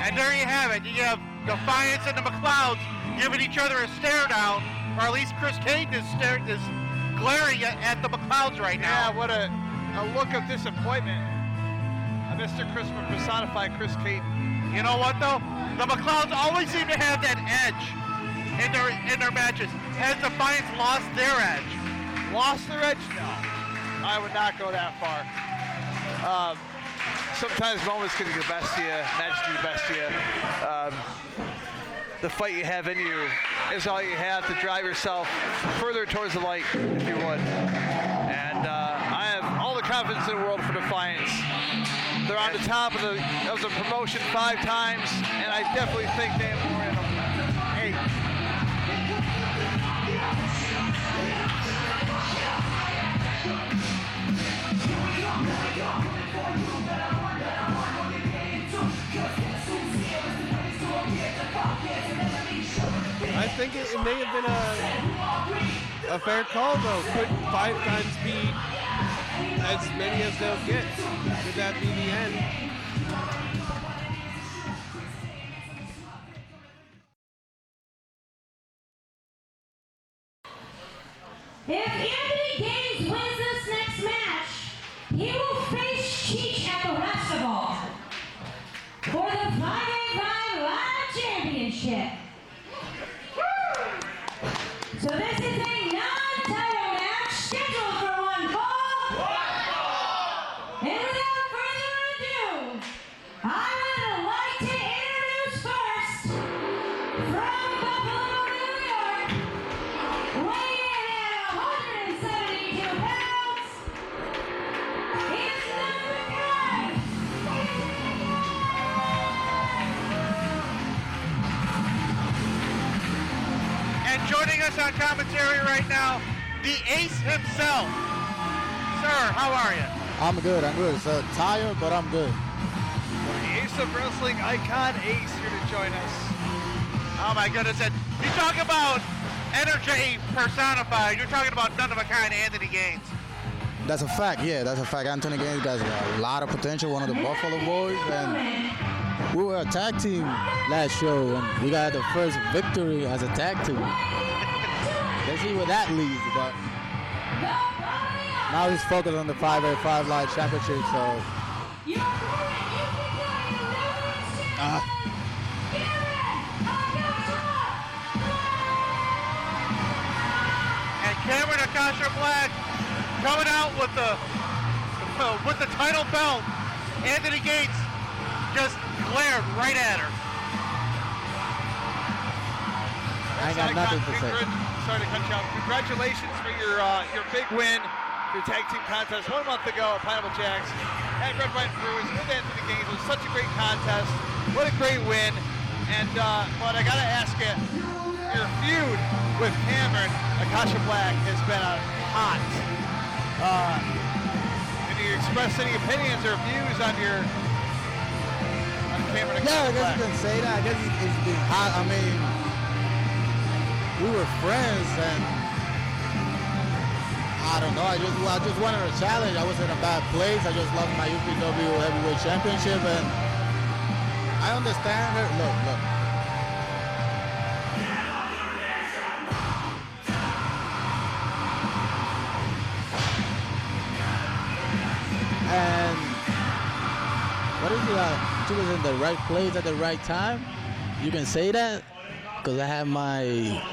And there you have it. You have Defiance and the McLeods giving each other a stare down, or at least Chris Caden is glaring at the McLeods right now. Yeah, what a look of disappointment. Mr. Christmas personified Chris Caden. You know what though? The McLeods always seem to have that edge in their matches. Has Defiance lost their edge? Lost their edge? No. I would not go that far. Sometimes moments can get the best of you, matches get the best of you. The fight you have in you is all you have to drive yourself further towards the light, if you would. And I have all the confidence in the world for Defiance. They're on the top of the promotion 5 times, and I definitely think they have more in them. Hey. I think it may have been a fair call, though. Could 5 times be as many as they'll get? Could that be the end? If Anthony Gaines wins this next match, he will face Cheech at the festival for the 585 Live Championship. So this is a non-title match scheduled for 1 fall. And without further ado, I would like to introduce first, from Buffalo, New York, weighing in at 172 pounds, is number 9. And joining us on commentary right now, the Ace himself. Sir, how are you? I'm good. So tired, but I'm good. The Ace of Wrestling icon Ace here to join us. Oh my goodness, and you talk about energy personified. You're talking about none of a kind Anthony Gaines. That's a fact. Yeah, that's a fact. Anthony Gaines has a lot of potential. One of the Buffalo Boys, and we were a tag team last show, and we got the first victory as a tag team. Let's see where that leads, but now he's focused on the 585 Live Championship. So. And Cameron Akasha Black coming out with the title belt. Anthony Gaines just glared right at her. I got nothing to say. Sorry to cut you off. Congratulations for your big win, your tag team contest 1 month ago at Pineapple Jacks at Red White Brewers with Anthony Gaines. It was such a great contest. What a great win. And but I gotta ask you, your feud with Cameron Akasha Black has been hot. Can you express any opinions or views on Cameron Akasha Yeah, I guess Black? you can say that. I guess it's been hot. I mean, we were friends, and I don't know. I just wanted a challenge. I was in a bad place. I just lost my UPW Heavyweight Championship, and I understand her. Look. And what is it? She was in the right place at the right time. You can say that because I had my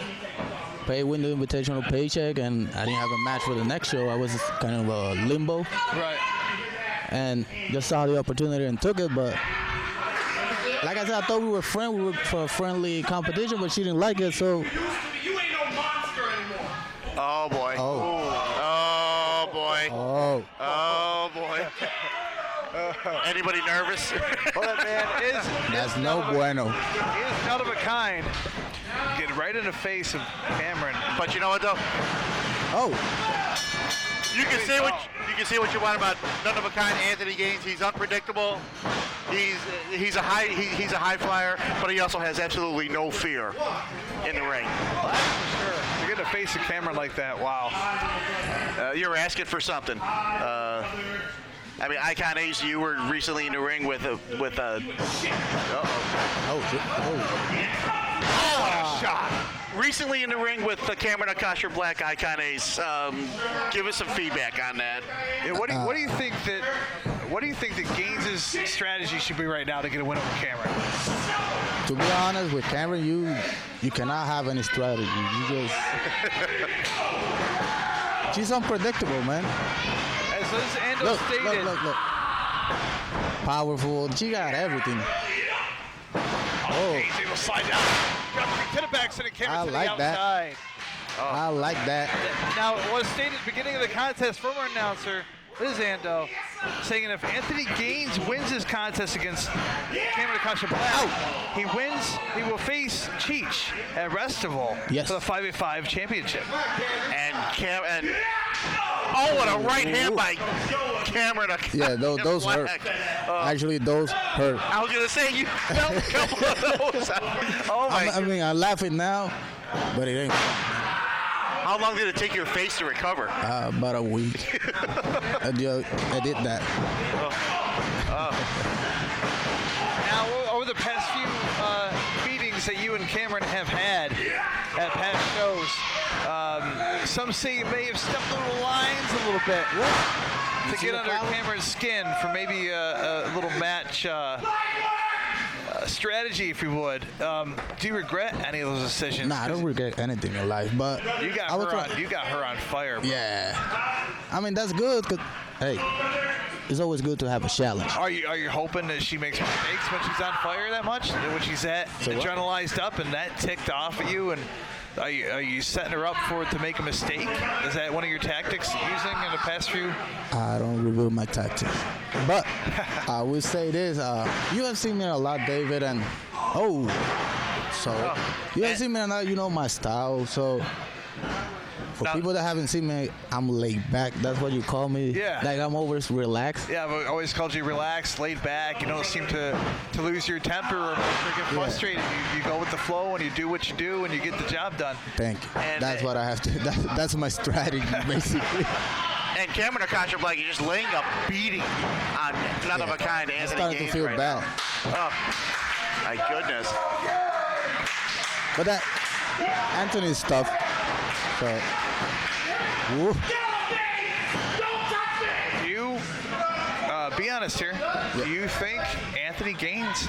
pay window invitational paycheck, and I didn't have a match for the next show. I was kind of a limbo. Right. And just saw the opportunity and took it. But like I said, I thought we were friends. We were for a friendly competition, but she didn't like it. So. You ain't no monster anymore. Oh boy. Oh. Oh boy. Oh. Oh boy. Anybody nervous? nervous. Well, that man is That's no bueno. He is none of a kind. Get right in the face of Cameron. But you know what though? Oh, You can say what you want about none of a kind Anthony Gaines. He's unpredictable. He's a high flyer, but he also has absolutely no fear in the ring. That's for sure. To get in the face of Cameron like that, wow. You're asking for something. I mean, Icon Ace, you were recently in the ring with a shot. Recently in the ring with Cameron Akasha Black, Icon Ace. Give us some feedback on that. Yeah, what do you think that Gaines' strategy should be right now to get a win over Cameron? to be honest, with Cameron, you cannot have any strategy. You just she's unpredictable, man. As Liz Ando stated, Look. Powerful. She got everything. Gaines able to slide down. To the back, sending Cameron to the outside. I like that. Now, it was stated at the beginning of the contest from our announcer, Liz Ando, saying if Anthony Gaines wins his contest against Cameron Akasha Black, he wins, he will face Cheech at Restival for the 5v5 championship. What a right hand by Cameron. Yeah, those hurt. Actually, those hurt. I was going to say, you felt a couple of those. I'm laughing now, but it ain't. How long did it take your face to recover? About a week. I did that. Now, over the past few meetings that you and Cameron have had at past shows, some say you may have stepped over the lines a little bit to get under Cameron's skin for maybe a little match strategy, if you would. Do you regret any of those decisions? Nah, I don't regret anything in life, but you got her on fire. Bro. Yeah, I mean that's good. Cause hey, it's always good to have a challenge. Are you hoping that she makes mistakes when she's on fire that much? When she's adrenalized up and that ticked off at you? And are you setting her up to make a mistake? Is that one of your tactics using in the past few? I don't reveal my tactics, but I will say this: you have seen me a lot, David, and you have seen me a lot. You know my style, so. For people that haven't seen me, I'm laid back. That's what you call me. Yeah. Like I'm always relaxed. Yeah, I've always called you relaxed, laid back. You don't seem to lose your temper or get frustrated. You go with the flow and you do what you do and you get the job done. Thank you. That's what I have to. That's my strategy, basically. And Cameron Akasha Black, you're just laying a beating on none of a kind Anthony Gaines. I'm starting to feel bad. Oh, my goodness. But that Anthony's stuff. So. Woo. You be honest here. Do you think Anthony Gaines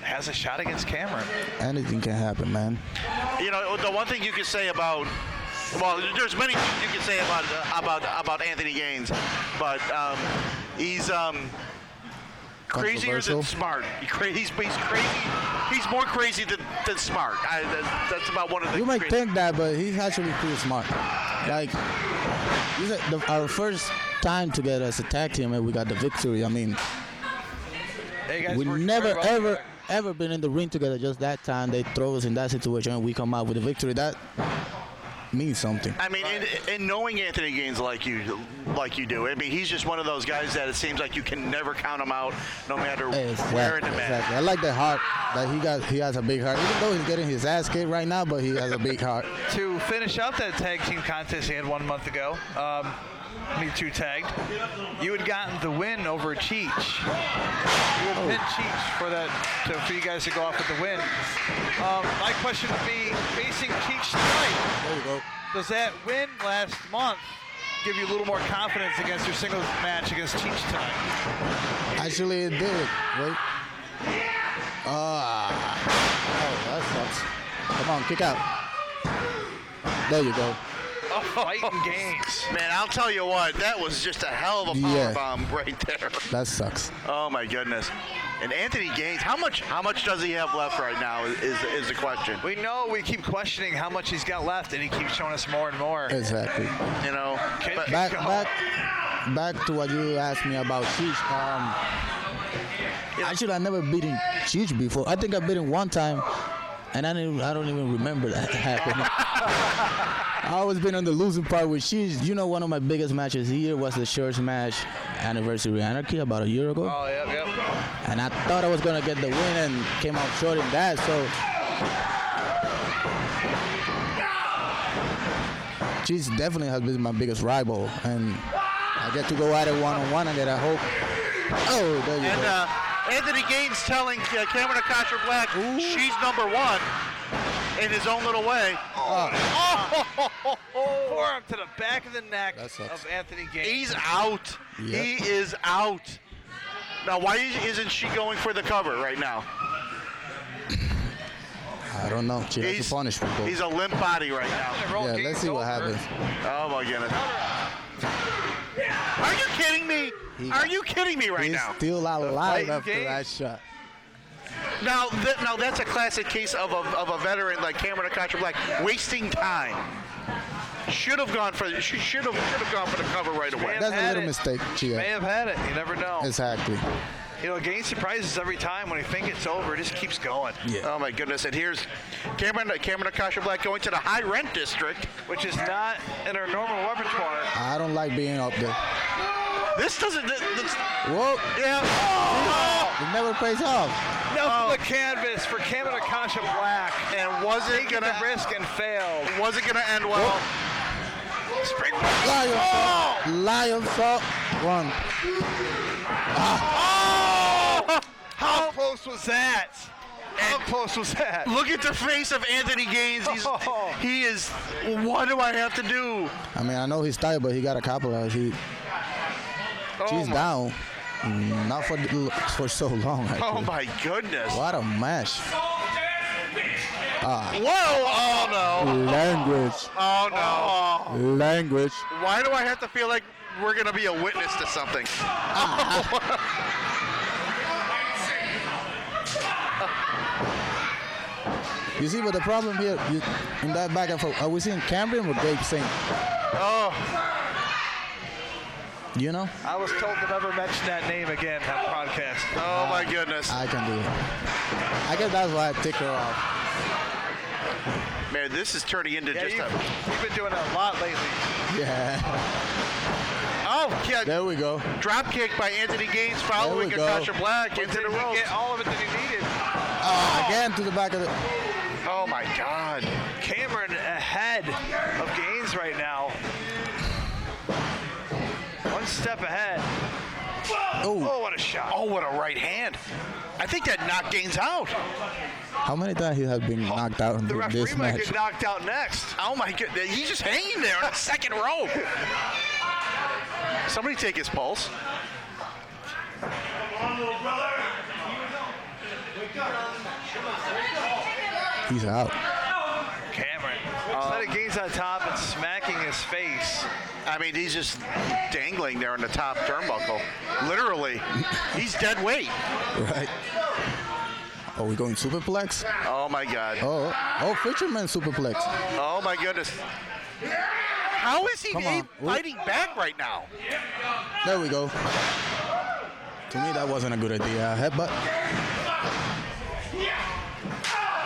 has a shot against Cameron? Anything can happen, man. You know, the one thing you can say about, well, there's many things you can say about Anthony Gaines, but he's crazier than smart. He's crazy. He's more crazy than smart. That's about one of the. You might think that, but he's actually pretty smart. Like, our first time together as a tag team, and we got the victory. I mean, we never ever been in the ring together. Just that time, they throw us in that situation, and we come out with a victory. That means something. I mean, in knowing Anthony Gaines like you do, I mean, he's just one of those guys that it seems like you can never count him out, no matter where in the match. Exactly. I like the heart that he has a big heart, even though he's getting his ass kicked right now, but he has a big heart. To finish out that tag team contest he had 1 month ago, me two tagged. You had gotten the win over Cheech. You had pinned Cheech for you guys to go off with the win. My question would be, facing Cheech tonight, there you go. Does that win last month give you a little more confidence against your singles match against Cheech tonight? Actually, it did. Wait. That sucks. Come on, kick out. There you go. Fighting Gaines. Man, I'll tell you what, that was just a hell of a power bomb right there. That sucks. Oh my goodness. And Anthony Gaines, how much does he have left right now is the question. We keep questioning how much he's got left, and he keeps showing us more and more. Exactly. You know, back to what you asked me about Cheech. Actually, I never beaten Cheech before. I think I beat him one time, and I don't even remember that happening. I always been on the losing part with Cheech. You know, one of my biggest matches here was the Church match, Anniversary Anarchy, about a year ago. Oh, yep. And I thought I was gonna get the win and came out short in that. So Cheech definitely has been my biggest rival, and I get to go at it one-on-one, and I hope. Oh, there you go. Anthony Gaines telling Cameron Akasha Black she's number one in his own little way. Forearm to the back of the neck That sucks. of Anthony Gaines. He's out. Yep. He is out. Now, why isn't she going for the cover right now? I don't know. She has to punish people. He's a limp body right now. Yeah, let's see what happens. Oh my goodness. Are you kidding me? Are you kidding me right He's now? still alive fighting after Gaines. that shot. Now that's a classic case of a veteran like Cameron Akasha Black wasting time. Should have gone for she should have gone for the cover right away. That's a had little it. mistake, Chia. May have had it. You never know. Exactly. You know, Gaines surprises every time. When he thinks it's over, it just keeps going. Yeah. Oh my goodness! And here's Cameron Akasha Black going to the high rent district. Which is not in our normal repertoire. I don't like being up there. This doesn't. Whoa! Yeah. It never pays off. No, the canvas for Cameron Akasha Black. And was it Taking gonna the risk and failed. Was it gonna end well? Lion salt. Lion salt. One. How close was that? How close was that? Look at the face of Anthony Gaines. He is. What do I have to do? I mean, I know he's tired, but he got a couple of. She's down. Not for so long. Actually. Oh my goodness. What a match. Whoa! Oh no! Language. Oh no! Language. Why do I have to feel like we're gonna be a witness to something? You see, but the problem here, in that back and forth, are we seeing Cameron or Gabe Singh? Oh, You know? I was told to never mention that name again on the podcast. oh my goodness! I can do it. I guess that's why I tick her off. Man, this is turning into Yeah, just a. you've been doing that a lot lately. Yeah. Oh yeah! There we go. Drop kick by Anthony Gaines following There we go. Akasha Black But into did the he ropes. get all of it that he needed? Again to the back of the. Oh my God! Cameron ahead of Gaines right now. One step ahead. Oh. Oh, what a shot. Oh, what a right hand! I think that knocked Gaines out. How many times he has been knocked out in The this referee might match? get knocked out next. Oh my goodness! He's just hanging there in the second row. Somebody take his pulse. He's out. Cameron. Instead of Gaines on top and smacking his face. I mean, he's just dangling there on the top turnbuckle. Literally, he's dead weight. Right. Are we going superplex? Oh my God! Oh, Fisherman superplex. Oh my goodness! How is he Come on. fighting back right now? There we go. To me, that wasn't a good idea. Headbutt.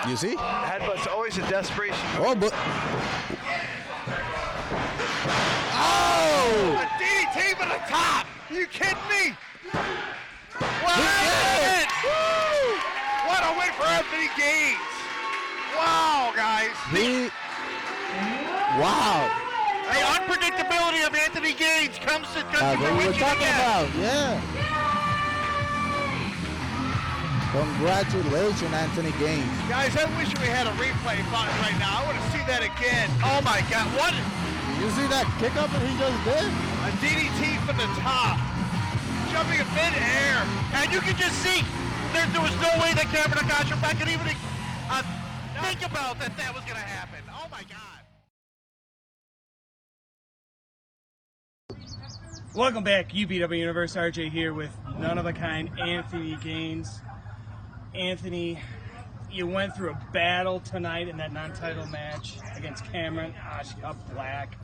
You see? Headbutt's always a desperation. Oh, but. Oh! A DDT from the top. You kidding me? What Yeah. What a win for Anthony Gaines. Wow, guys. Wow. The unpredictability of Anthony Gaines comes to That's what we were fruition talking again. about. Yeah. Congratulations, Anthony Gaines. Guys, I wish we had a replay button right now. I want to see that again. Oh my God! What? You see that kick up that he just did? A DDT from the top. Jumping in mid-air. And you can just see there was no way that Cameron Akasha Black could even think about that was going to happen. Oh my God! Welcome back, UPW Universe. RJ here with none of a kind Anthony Gaines. Anthony, you went through a battle tonight in that non-title match against Cameron Akasha Black.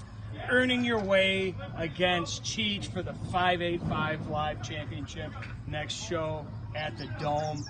earning your way against Cheech for the 585 Live Championship next show at the Dome.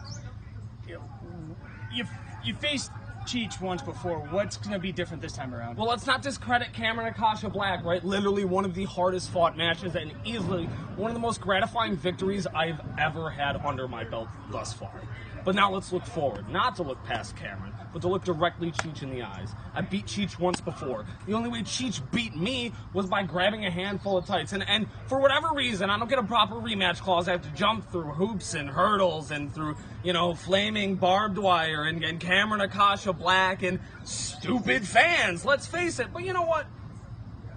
You faced Cheech once before. What's going to be different this time around? Well, let's not discredit Cameron Akasha Black, right? Literally one of the hardest fought matches and easily one of the most gratifying victories I've ever had under my belt thus far. But now let's look forward, not to look past Cameron, but to look directly Cheech in the eyes. I beat Cheech once before. The only way Cheech beat me was by grabbing a handful of tights. And for whatever reason, I don't get a proper rematch clause. I have to jump through hoops and hurdles and through, flaming barbed wire and Cameron Akasha Black and stupid fans. Let's face it. But you know what?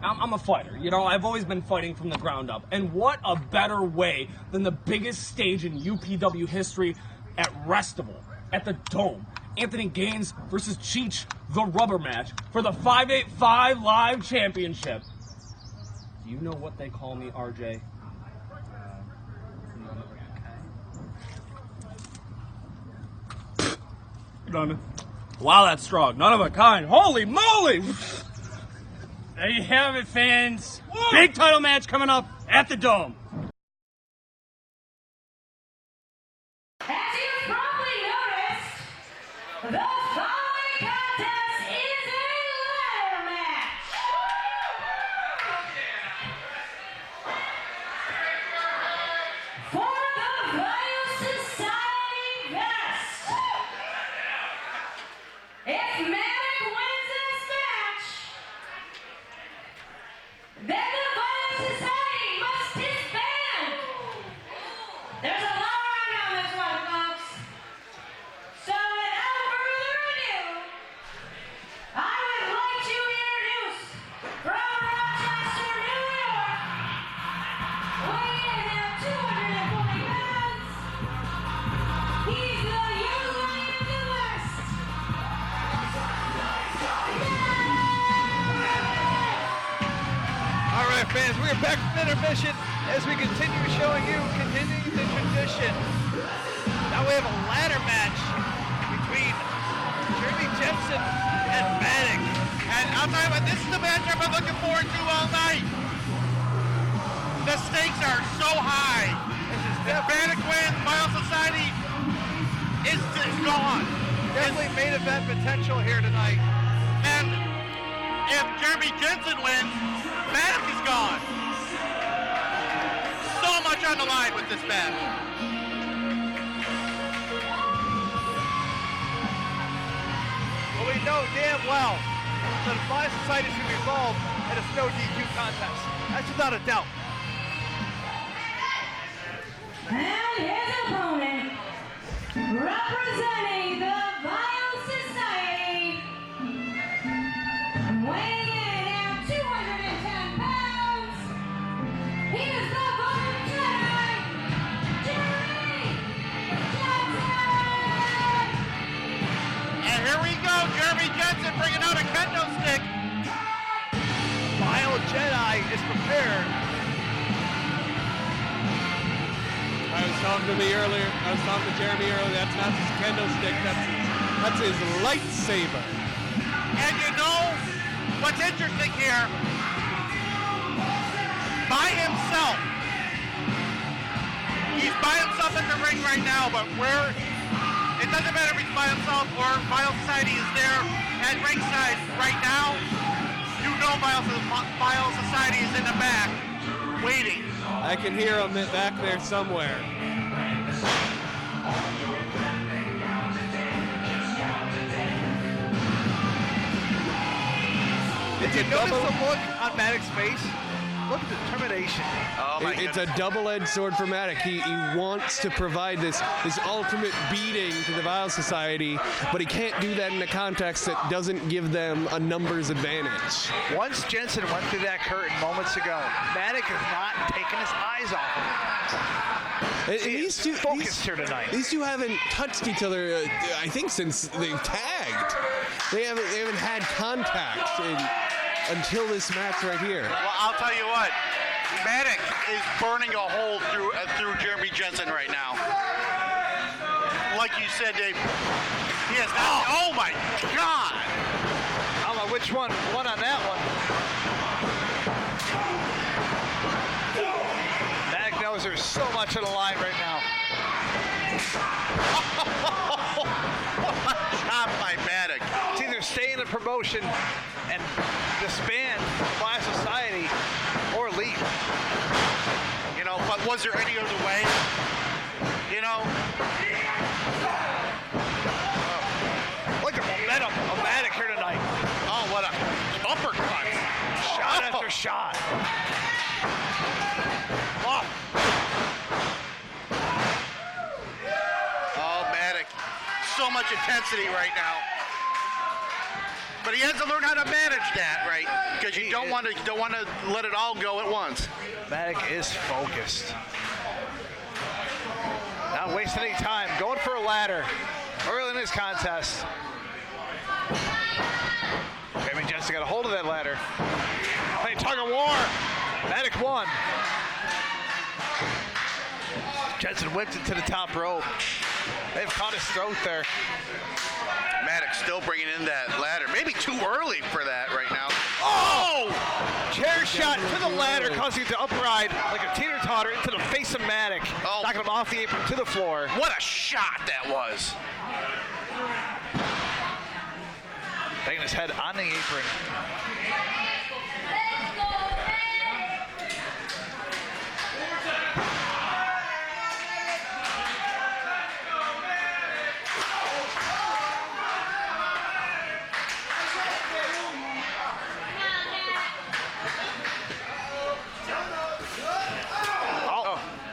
I'm a fighter. I've always been fighting from the ground up. And what a better way than the biggest stage in UPW history at Restival, at the Dome. Anthony Gaines versus Cheech, the rubber match for the 585 Live Championship. Do you know what they call me, RJ? None. Wow, that's strong. None of a kind. Holy moly! There you have it, fans. Big title match coming up at the Dome. As you probably noticed, the following contest is a ladder match. For the Bio Society vest. If Manic wins this match, then the Bio Society must disband. There's a lot on this one, folks. So without further ado, I would like to introduce from Rochester, New York, weighing in at 240 pounds, he's the young lion of the West. All right, fans, we are back from intermission as we continuing the tradition. Now we have a ladder match between Jeremy Jensen and Manic. And I'll tell you what, this is the match I've been looking forward to all night. The stakes are so high. If Manic wins, Bio Society is gone. Definitely main event potential here tonight. And if Jeremy Jensen wins, Manic is gone. So much on the line with this match. But we know damn well that the Bio Society is going to be involved in a no DQ contest. That's without a doubt. And his opponent, representing the Bio Society, weighing in at 210 pounds, he is the Golden Jedi, Jeremy Jensen! And here we go, Jeremy Jensen bringing out a kendo stick. Bio Jedi is prepared. I was talking to Jeremy earlier. That's not his kendo stick. That's his lightsaber. And you know what's interesting here? By himself. He's by himself in the ring right now, but it doesn't matter if he's by himself or Bio Society is there at ringside right now. You know Bio Society is in the back, waiting. I can hear him back there somewhere. Did you notice the look on Manic's face? Look at the determination. Oh my It's a double-edged sword for Manic. He wants to provide this ultimate beating to the Bio Society, but he can't do that in a context that doesn't give them a numbers advantage. Once Jensen went through that curtain moments ago, Manic has not taken his eyes off of him. These two haven't touched each other, I think, since they've tagged. They haven't had contact until this match right here. Well, I'll tell you what, Manic is burning a hole through Jeremy Jensen right now. Like you said, Dave, he has not. Oh my God! I don't know which one won on that one. by Maddox. It's either stay in the promotion and disband Flash Society or leave. You know, but was there any other way? You know? Look at the momentum of Maddox here tonight. Oh, what a uppercut. Shot after shot. Oh. Oh, Maddox. So much intensity right now. But he has to learn how to manage that, right? Because you don't want to let it all go at once. Maddox is focused. Not wasting any time. Going for a ladder early in this contest. Jeremy Jensen got a hold of that ladder. Hey, tug of war. Maddox won. Jensen whipped it to the top rope. They've caught his throat there. Maddox still bringing in that ladder. Maybe too early for that right now. Oh! Chair shot to the ladder, causing it to upride like a teeter-totter into the face of Maddox. Oh. Knocking him off the apron to the floor. What a shot that was. Taking his head on the apron.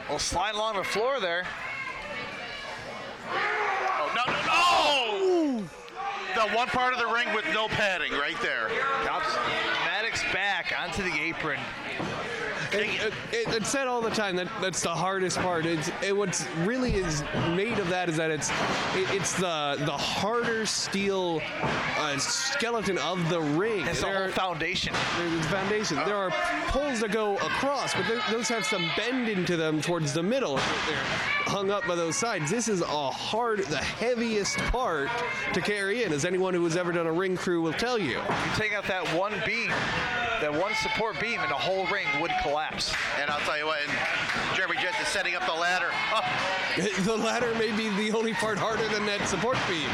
Well, slide along the floor there. Oh, no, no, no! Ooh. The one part of the ring with no padding right there. Drops Maddox back onto the apron. It's said all the time that that's the hardest part. What's really is made of that is that it's the harder steel skeleton of the ring. It's the whole foundation. There's the foundation. There are poles that go across, but those have some bend into them towards the middle. They're hung up by those sides. This is the heaviest part to carry in, as anyone who has ever done a ring crew will tell you. You take out that one beam, that one support beam, and the whole ring would collapse. And I'll tell you what, and Jeremy Jensen setting up the ladder. Oh. The ladder may be the only part harder than that support beam.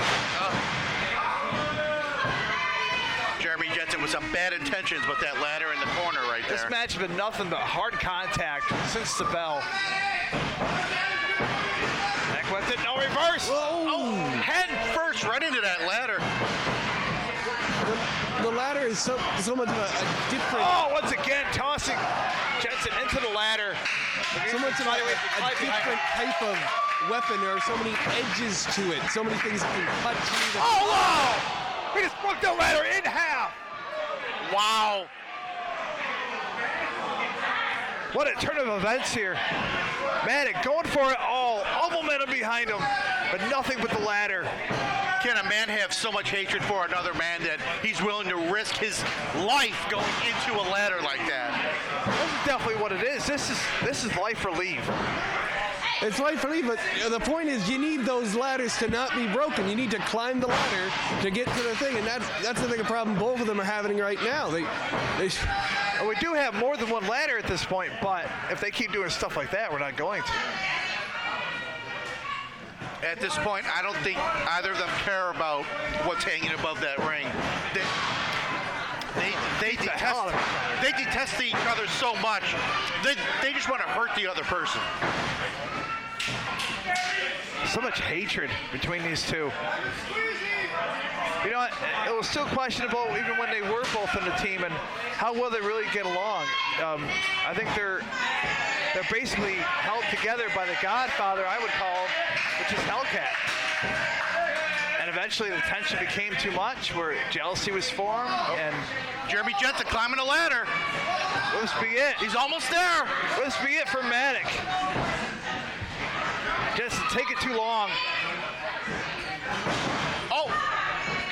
Jeremy Jensen with some bad intentions, but that ladder in the corner right there. This match has been nothing but hard contact since the bell. Back with it, no reverse. Oh, head first right into that ladder. The ladder is so much of a different. Oh, once again, tossing Jensen into the ladder. So much of a different type of weapon. There are so many edges to it. So many things that can cut you. Oh, wow! He just broke the ladder in half. Wow. What a turn of events here. Maddox going for it all momentum behind him, but nothing but the ladder. Can a man have so much hatred for another man that he's willing to risk his life going into a ladder like that? That's definitely what it is. This is life or leave. It's life or leave, but the point is you need those ladders to not be broken. You need to climb the ladder to get to the thing, and that's the big problem both of them are having right now. We do have more than one ladder at this point, but if they keep doing stuff like that, we're not going to. At this point, I don't think either of them care about what's hanging above that ring. They detest each other so much. They just want to hurt the other person. So much hatred between these two. You know, it was still questionable even when they were both in the team and how well they really get along. I think they're basically held together by the Godfather, I would call him, which is Hellcat. And eventually the tension became too much where jealousy was formed and Jeremy Jensen climbing the ladder. Will this be it? He's almost there. Will this be it for Maddox? Jensen, take it too long. Oh,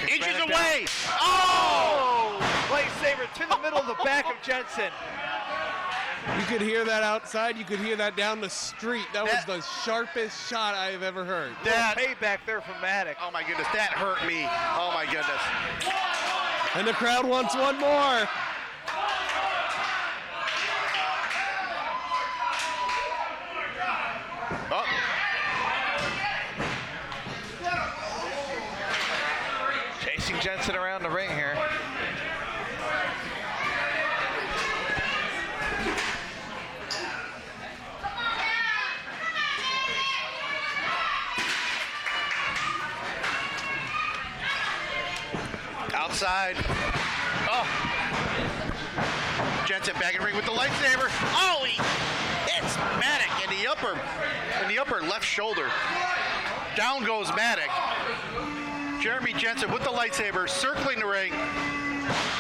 inches away. Down. Oh! Lightsaber to the middle of the back of Jensen. You could hear that outside. You could hear that down the street. That was the sharpest shot I have ever heard. That payback there from Maddox. Oh my goodness, that hurt me. Oh my goodness. And the crowd wants one more. Oh. chasing Jensen around the ring here. Outside. Oh. Jensen back in the ring with the lightsaber. Oh, he hits Maddock in the upper left shoulder. Down goes Maddock. Jeremy Jensen with the lightsaber circling the ring.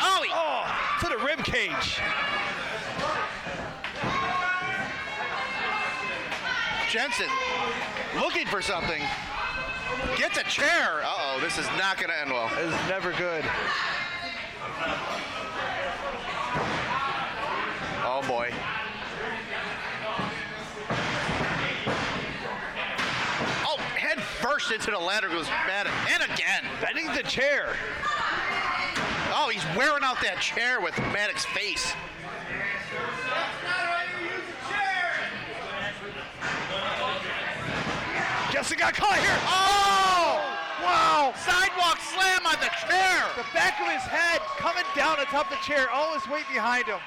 Oh, to the rib cage. Jensen looking for something. Gets a chair. Uh-oh, this is not going to end well. This is never good. Oh, boy. Oh, head first into the ladder goes Maddock. And again. Bending the chair. Oh, he's wearing out that chair with Maddock's face. Jensen got caught here. Oh! Wow! Sidewalk slam on the chair. The back of his head coming down atop the chair, all his weight behind him.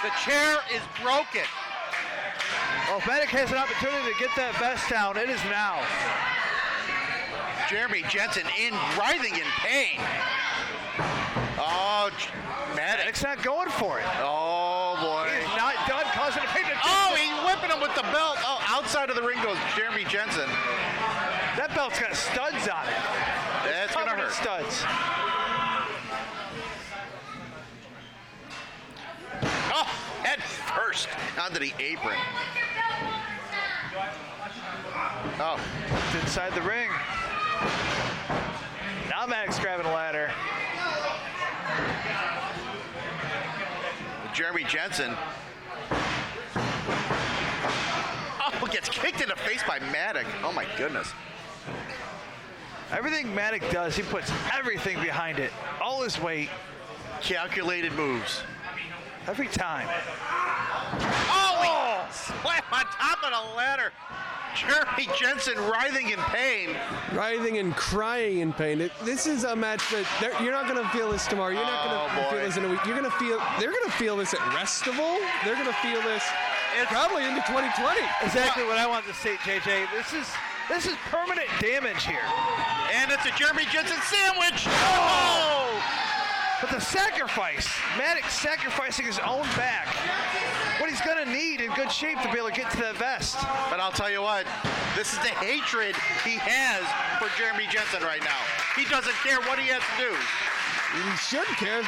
The chair is broken. Well, if Maddock has an opportunity to get that vest down, it is now. Jeremy Jensen writhing in pain. Oh, Maddock's not going for it. Oh, boy. He's not done causing a pain to Jensen. Oh, he's whipping him with the belt. Oh, outside of the ring goes Jeremy Jensen. That belt's got studs on it. That's going to hurt. Studs. Oh, head first onto the apron. Oh. It's inside the ring. Now Maddock's grabbing a ladder. Jeremy Jensen. Oh, gets kicked in the face by Maddock. Oh, my goodness. Everything Maddock does, he puts everything behind it. All his weight. Calculated moves. Every time. Oh! Slam on top of the ladder. Jeremy Jensen writhing in pain. Writhing and crying in pain. This is a match that you're not going to feel this tomorrow. You're not going to feel this in a week. You're going to feel. They're going to feel this at Restival. They're going to feel this probably into 2020. Exactly what I wanted to say, JJ. This is permanent damage here. And it's a Jeremy Jensen sandwich. Oh! But the sacrifice, Maddox sacrificing his own back, what he's going to need in good shape to be able to get to that vest. But I'll tell you what, this is the hatred he has for Jeremy Jensen right now. He doesn't care what he has to do. He should care. If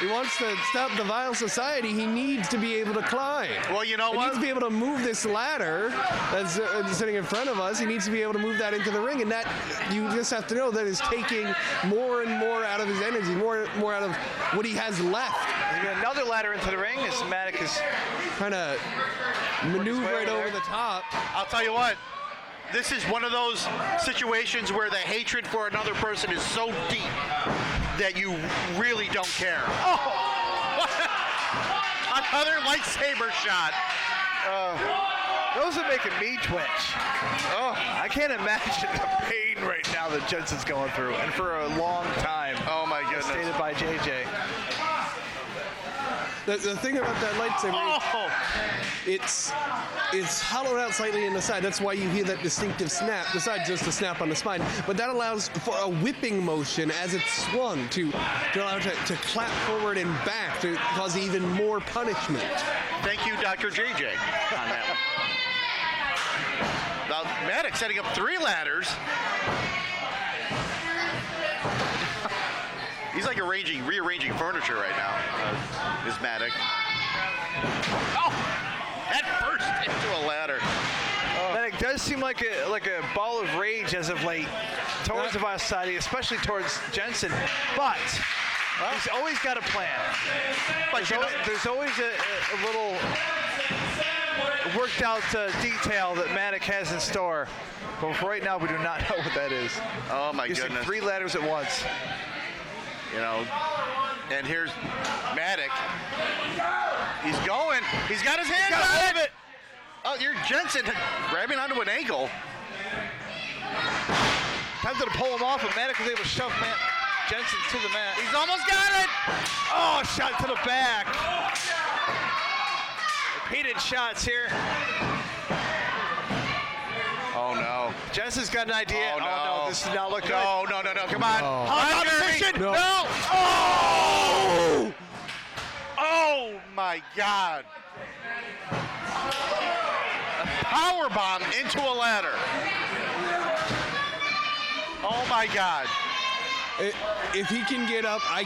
he wants to stop the vile society, he needs to be able to climb. Well, you know what? He needs to be able to move this ladder that's sitting in front of us. He needs to be able to move that into the ring, and that you just have to know that is taking more and more out of his energy, more out of what he has left. There's gonna be another ladder into the ring as Maddox is trying to maneuver it over the top. I'll tell you what. This is one of those situations where the hatred for another person is so deep that you really don't care. Oh! Another lightsaber shot. Those are making me twitch. Oh, I can't imagine the pain right now that Jensen's going through, and for a long time. Oh my goodness. Stated by JJ. The thing about that lightsaber, it's hollowed out slightly in the side. That's why you hear that distinctive snap, besides just the snap on the spine. But that allows for a whipping motion as it's swung to allow it to clap forward and back to cause even more punishment. Thank you, Dr. JJ, on that one. Now, Maddox setting up 3 ladders. He's like rearranging furniture right now, is Maddox. Oh! Head first into a ladder. Maddox does seem like a ball of rage as of late towards the Vile Society, especially towards Jensen. But he's always got a plan. But there's always a little worked out detail that Maddox has in store. But for right now, we do not know what that is. Oh my Using goodness. 3 ladders at once. You know, and here's Maddox. He's going. He's got his hands on it. Oh, you're Jensen grabbing onto an ankle. attempted to pull him off, but Maddox was able to shove Jensen to the mat. He's almost got it. Oh, shot to the back. Repeated shots here. Oh no. Jensen's got an idea. Oh no. This does not look good. No. Come on. Hot position. No. Oh! Oh my God. A power bomb into a ladder. Oh my God. If he can get up, I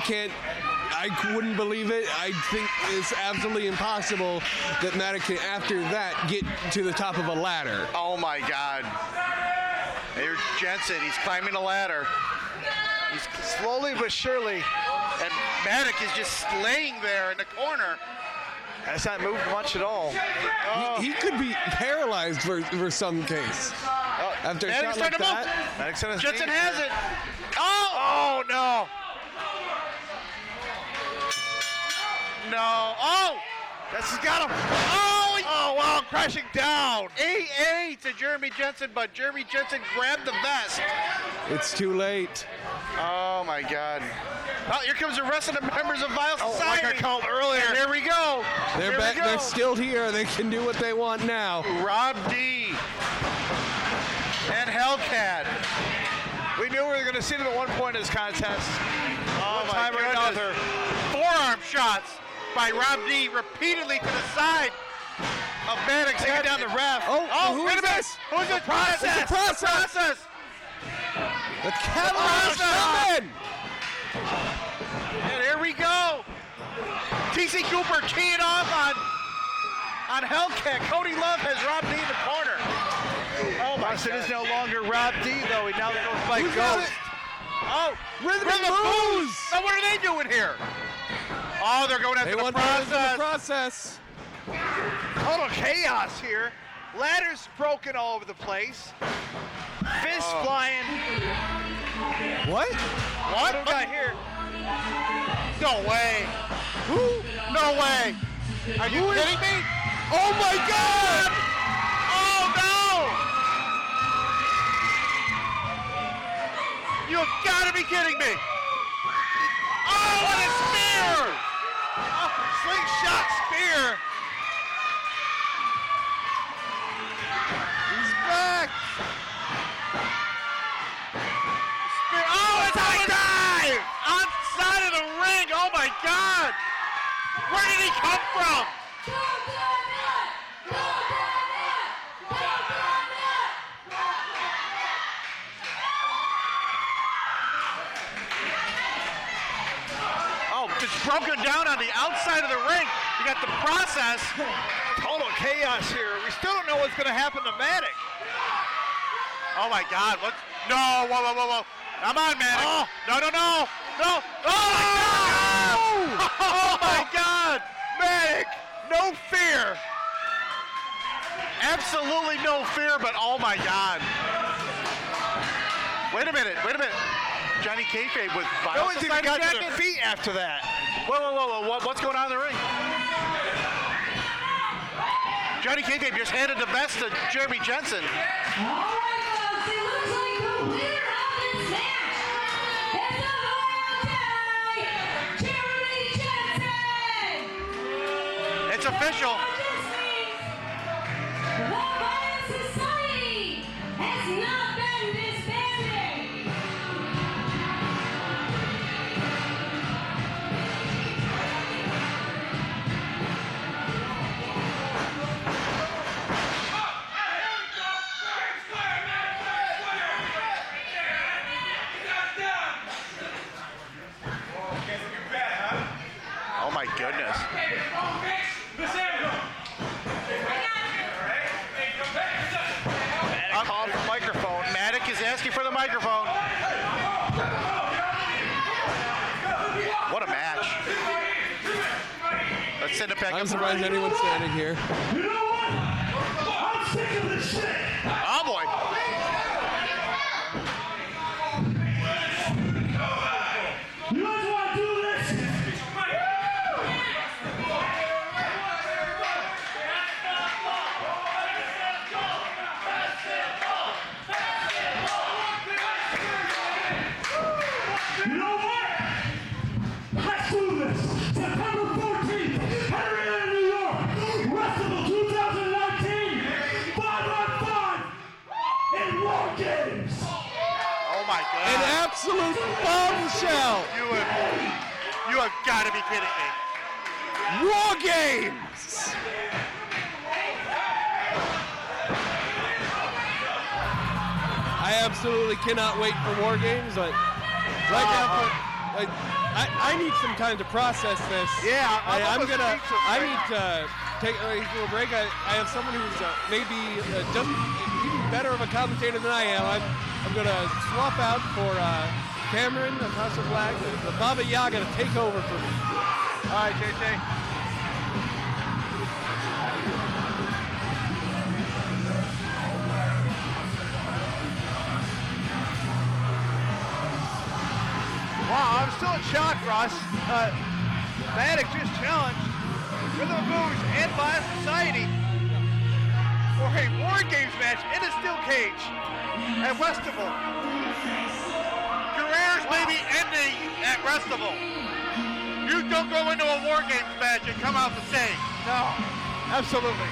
wouldn't believe it. I think it's absolutely impossible that Maddox can, after that, get to the top of a ladder. Oh my God. There's Jensen. He's climbing a ladder. He's slowly but surely. And Maddox is just laying there in the corner. Has not moved much at all. He could be paralyzed for some case. After a Maddox shot like starting to that. Maddox on his Jensen knees has here. it. Oh no. No. Oh! Jensen's got him. Oh, wow, crashing down. AA to Jeremy Jensen, but Jeremy Jensen grabbed the vest. It's too late. Oh my God. Oh, here comes the rest of the members of Vile Society. Like I called earlier. And here we go. They're Here we go. they're still here. They can do what they want now. Rob D. And Hellcat. We knew we were going to see them at one point in this contest. Oh One my time or goodness. another. Forearm shots by Rob D repeatedly to the side of Maddox. Taking down the ref. Who wait is a minute. this? Who's the process? It's the process. The Cadillac Shaman. And here we go. TC Cooper teeing off on Hellcat. Cody Love has Rob D in the corner. Oh my It is God. no longer Rob D, though. He now goes by Who's got Ghost. it? Oh, Rhythm Rhythm and Blues. Blues. Now what are they doing here? Oh, they're going after They the want to the process. process. Total chaos here. Ladders broken all over the place. Fists flying. What? What do we got here? No way. Who? No way. Are you kidding me? Oh my God! Oh no! You've got to be kidding me! Oh, what a spear! Slingshot spear. He's back. Spear. Oh, it's a dive! Outside of the ring! Oh my God! Where did he come from? Oh, it's broken down on the outside of the ring. You got the process. Total chaos here. We still don't know what's going to happen to Maddox. Oh my God! What? No! Whoa! Come on, Maddox! Oh. No! Oh my God! Maddox, no fear. Absolutely no fear, but oh my God! Wait a minute! Johnny Kayfabe with No Vile one's even Society got to jacket? their feet after that. Whoa! What's going on in the ring? Johnny Kayfabe just handed the vest to Jeremy Jensen. All right, folks, it looks like the winner of this match is the Royal Tie, Jeremy Jensen. It's official. This means the Vile Society has not been disbanded. Oh my goodness! Maddox called for the microphone. Maddox is asking for the microphone. What a match! Let's send it back I'm up to the surprised ring. anyone's standing here. You know what? I'm sick of this shit. Oh boy! You guys want to do this? my God. An absolute bombshell. You have got to be kidding me. War Games. I absolutely cannot wait for War Games, but right now, I need some time to process this. Yeah, I need to take a little break. I have someone who's maybe just even better of a commentator than I am. I'm going to swap out for Cameron, Natasha Black, the Baba Yaga to take over for me. All right, JJ. Wow, I'm still in shock, Ross. Maddox just challenged Rhythm Moves and Violent Society for a War Games match in a steel cage at Westival. Careers may be ending at Westival. You don't go into a War Games match and come out the same. No, absolutely.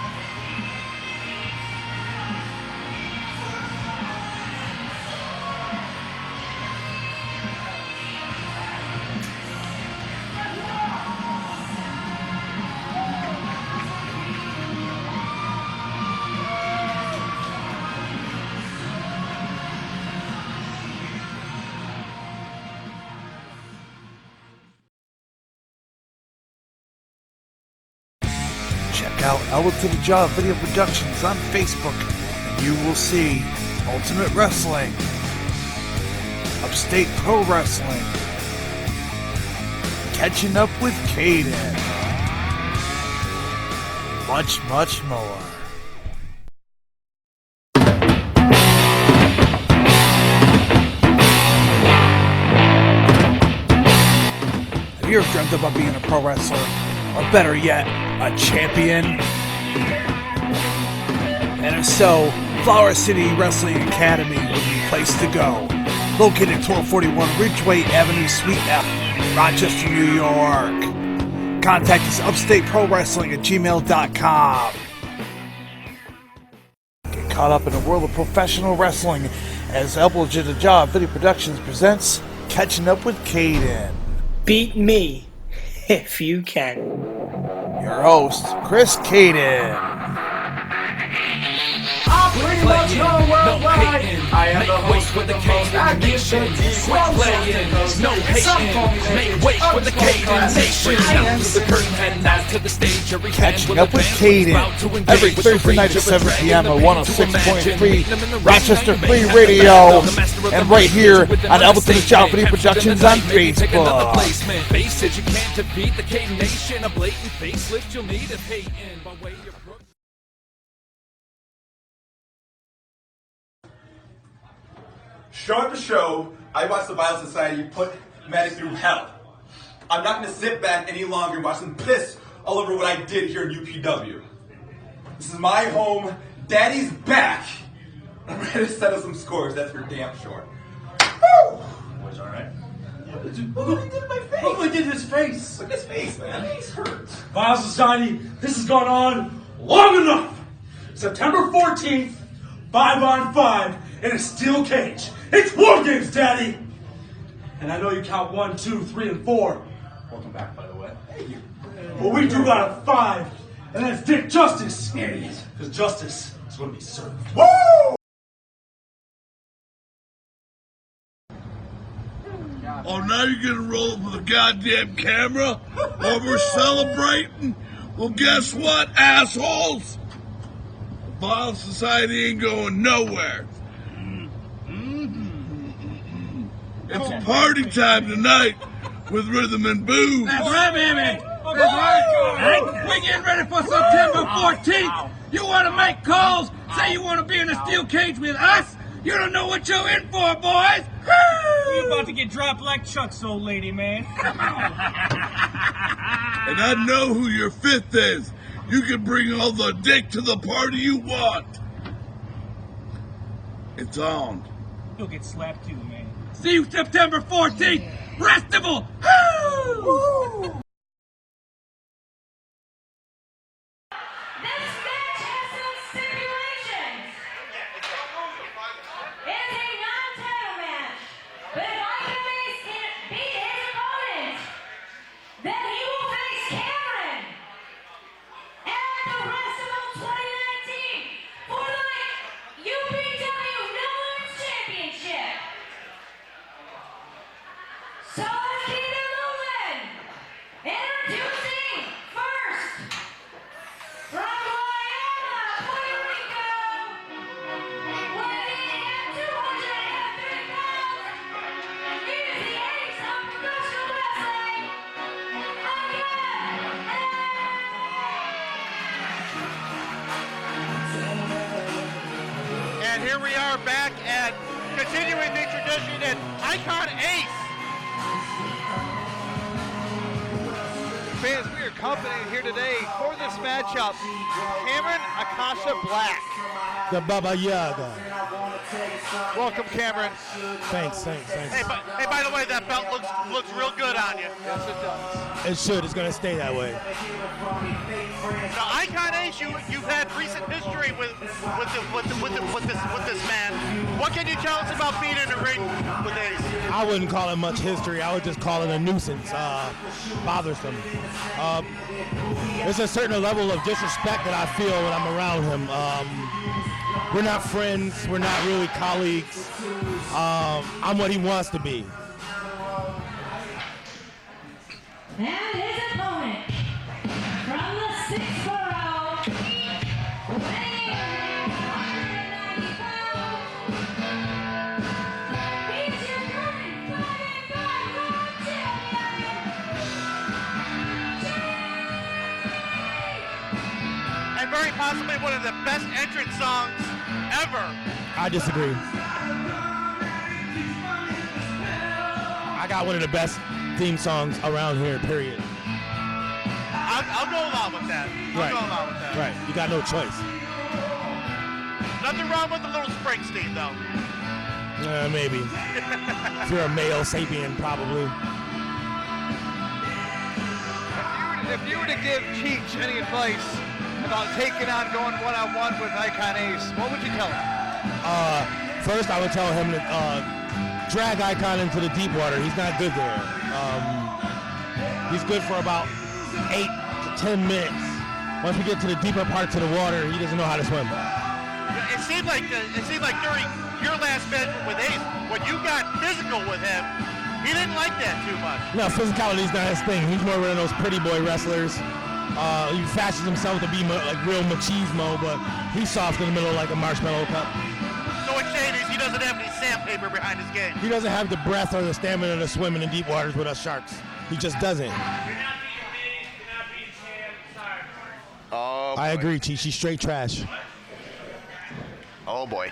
Check out Elbow to the Jaw Video Productions on Facebook, and you will see Ultimate Wrestling, Upstate Pro Wrestling, Catching Up with Caden, much, much more. Have you ever dreamt about being a pro wrestler? Or better yet, a champion? And if so, Flower City Wrestling Academy would be the place to go. Located at 1241 Ridgeway Avenue, Suite F, Rochester, New York. Contact us upstateprowrestling@gmail.com. Get caught up in the world of professional wrestling as Elbow to the Jaw Video Productions presents Catching Up with Caden. Beat me if you can. Your host, Chris Caden. I'm pretty much known worldwide. I am the host with the most. I give the quit playing. No hating. Make way for the Caden Nation. Down to the curtain and out to the stage. Catching Up with Caden every Thursday night at 7 p.m. at 106.3 Rochester Free Radio, and right here on Elbow to the Jaw Video Productions on Facebook. Face it, you can't defeat the Caden Nation. A blatant facelift you'll need if hating by way of Show after show, I watched the Violent Society put Maddox through hell. I'm not going to sit back any longer and watch them piss all over what I did here in UPW. This is my home. Daddy's back. I'm ready to settle some scores. That's for damn sure. Woo! Boys, all right? Look what he did to my face. Look what he did to his face. Look at his face, man. His face hurts. Violent Society, this has gone on long enough. September 14th, 5-on-5 in a steel cage. It's War Games, Daddy! And I know you count 1, 2, 3, and 4. Welcome back, by the way. Thank you. But we do got a 5, and that's Dick Justice. There he is. Because justice is going to be served. Woo! Oh, now you're gonna roll up with a goddamn camera while we're celebrating? Well, guess what, assholes? The Violent Society ain't going nowhere. It's party time tonight with Rhythm and Booze. That's right, baby. That's right. We're getting ready for September 14th. You want to make calls? Say you want to be in a steel cage with us? You don't know what you're in for, boys. You're about to get dropped like Chuck's old lady, man. And I know who your fifth is. You can bring all the dick to the party you want. It's on. You'll get slapped too, man. See you September 14th. Festival. Woo! This match has some stipulations. It's a non-title match. So let's keep it moving. Introducing first, from Guayana, Puerto Rico, weighing at 203 pounds, he is the ace of professional wrestling, And here we are back at continuing the tradition at Icon Ace. Fans, we are accompanied here today for this matchup, Cameron Akasha Black. The Baba Yaga. Welcome, Cameron. Thanks. Hey, by the way, that belt looks real good on you. Yes, it does. It should. It's going to stay that way. Now, Icon Ace, you've had recent history with this man. What can you tell us about being in the ring with Ace? I wouldn't call it much history. I would just call it a nuisance, bothersome. There's a certain level of disrespect that I feel when I'm around him. We're not friends. We're not really colleagues. I'm what he wants to be. And his opponent, from the 6th borough, weighing 190 pounds, he's your current 5-5 world champion, And very possibly one of the best entrance songs ever. I disagree. I got one of the best theme songs around here, period. I'll go along with that. I'll go along with that. Right. You got no choice. Nothing wrong with a little Springsteen, though. Maybe. If you're a male sapien, probably. If you were to give Cheech any advice about taking on going one-on-one with Icon Ace, what would you tell him? First, I would tell him to drag Icon into the deep water. He's not good there. He's good for about 8 to 10 minutes. Once we get to the deeper parts of the water, he doesn't know how to swim. It seemed like during your last match with Ace, when you got physical with him, he didn't like that too much. No, physicality's not his thing. He's more one of those pretty boy wrestlers. He fashions himself to be like real machismo, but he's soft in the middle like a marshmallow cup. So what you're saying is he doesn't have any sandpaper behind his game. He doesn't have the breath or the stamina to swim in the deep waters with us sharks. He just doesn't. Oh, I agree, Chi. She's straight trash. Oh boy.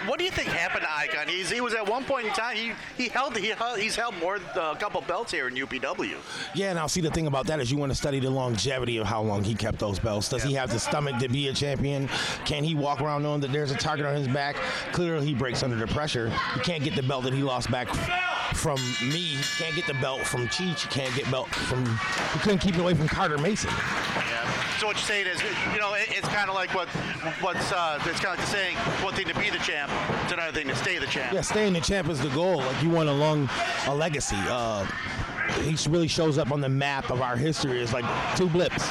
What do you think happened to Icon? He was at one point in time he's held more a couple belts here in UPW. Yeah, now see the thing about that is you want to study the longevity of how long he kept those belts. Does he have the stomach to be a champion? Can he walk around knowing that there's a target on his back? Clearly he breaks under the pressure. He can't get the belt that he lost back from me. He can't get the belt from Cheech. He can't get belt from. He couldn't keep it away from Carter Mason. Yeah. So what you're saying is, it's kind of like it's kind of like the saying, one thing to be the champ, it's another thing to stay the champ. Yeah, staying the champ is the goal. Like you want a legacy. He really shows up on the map of our history as like 2 blips.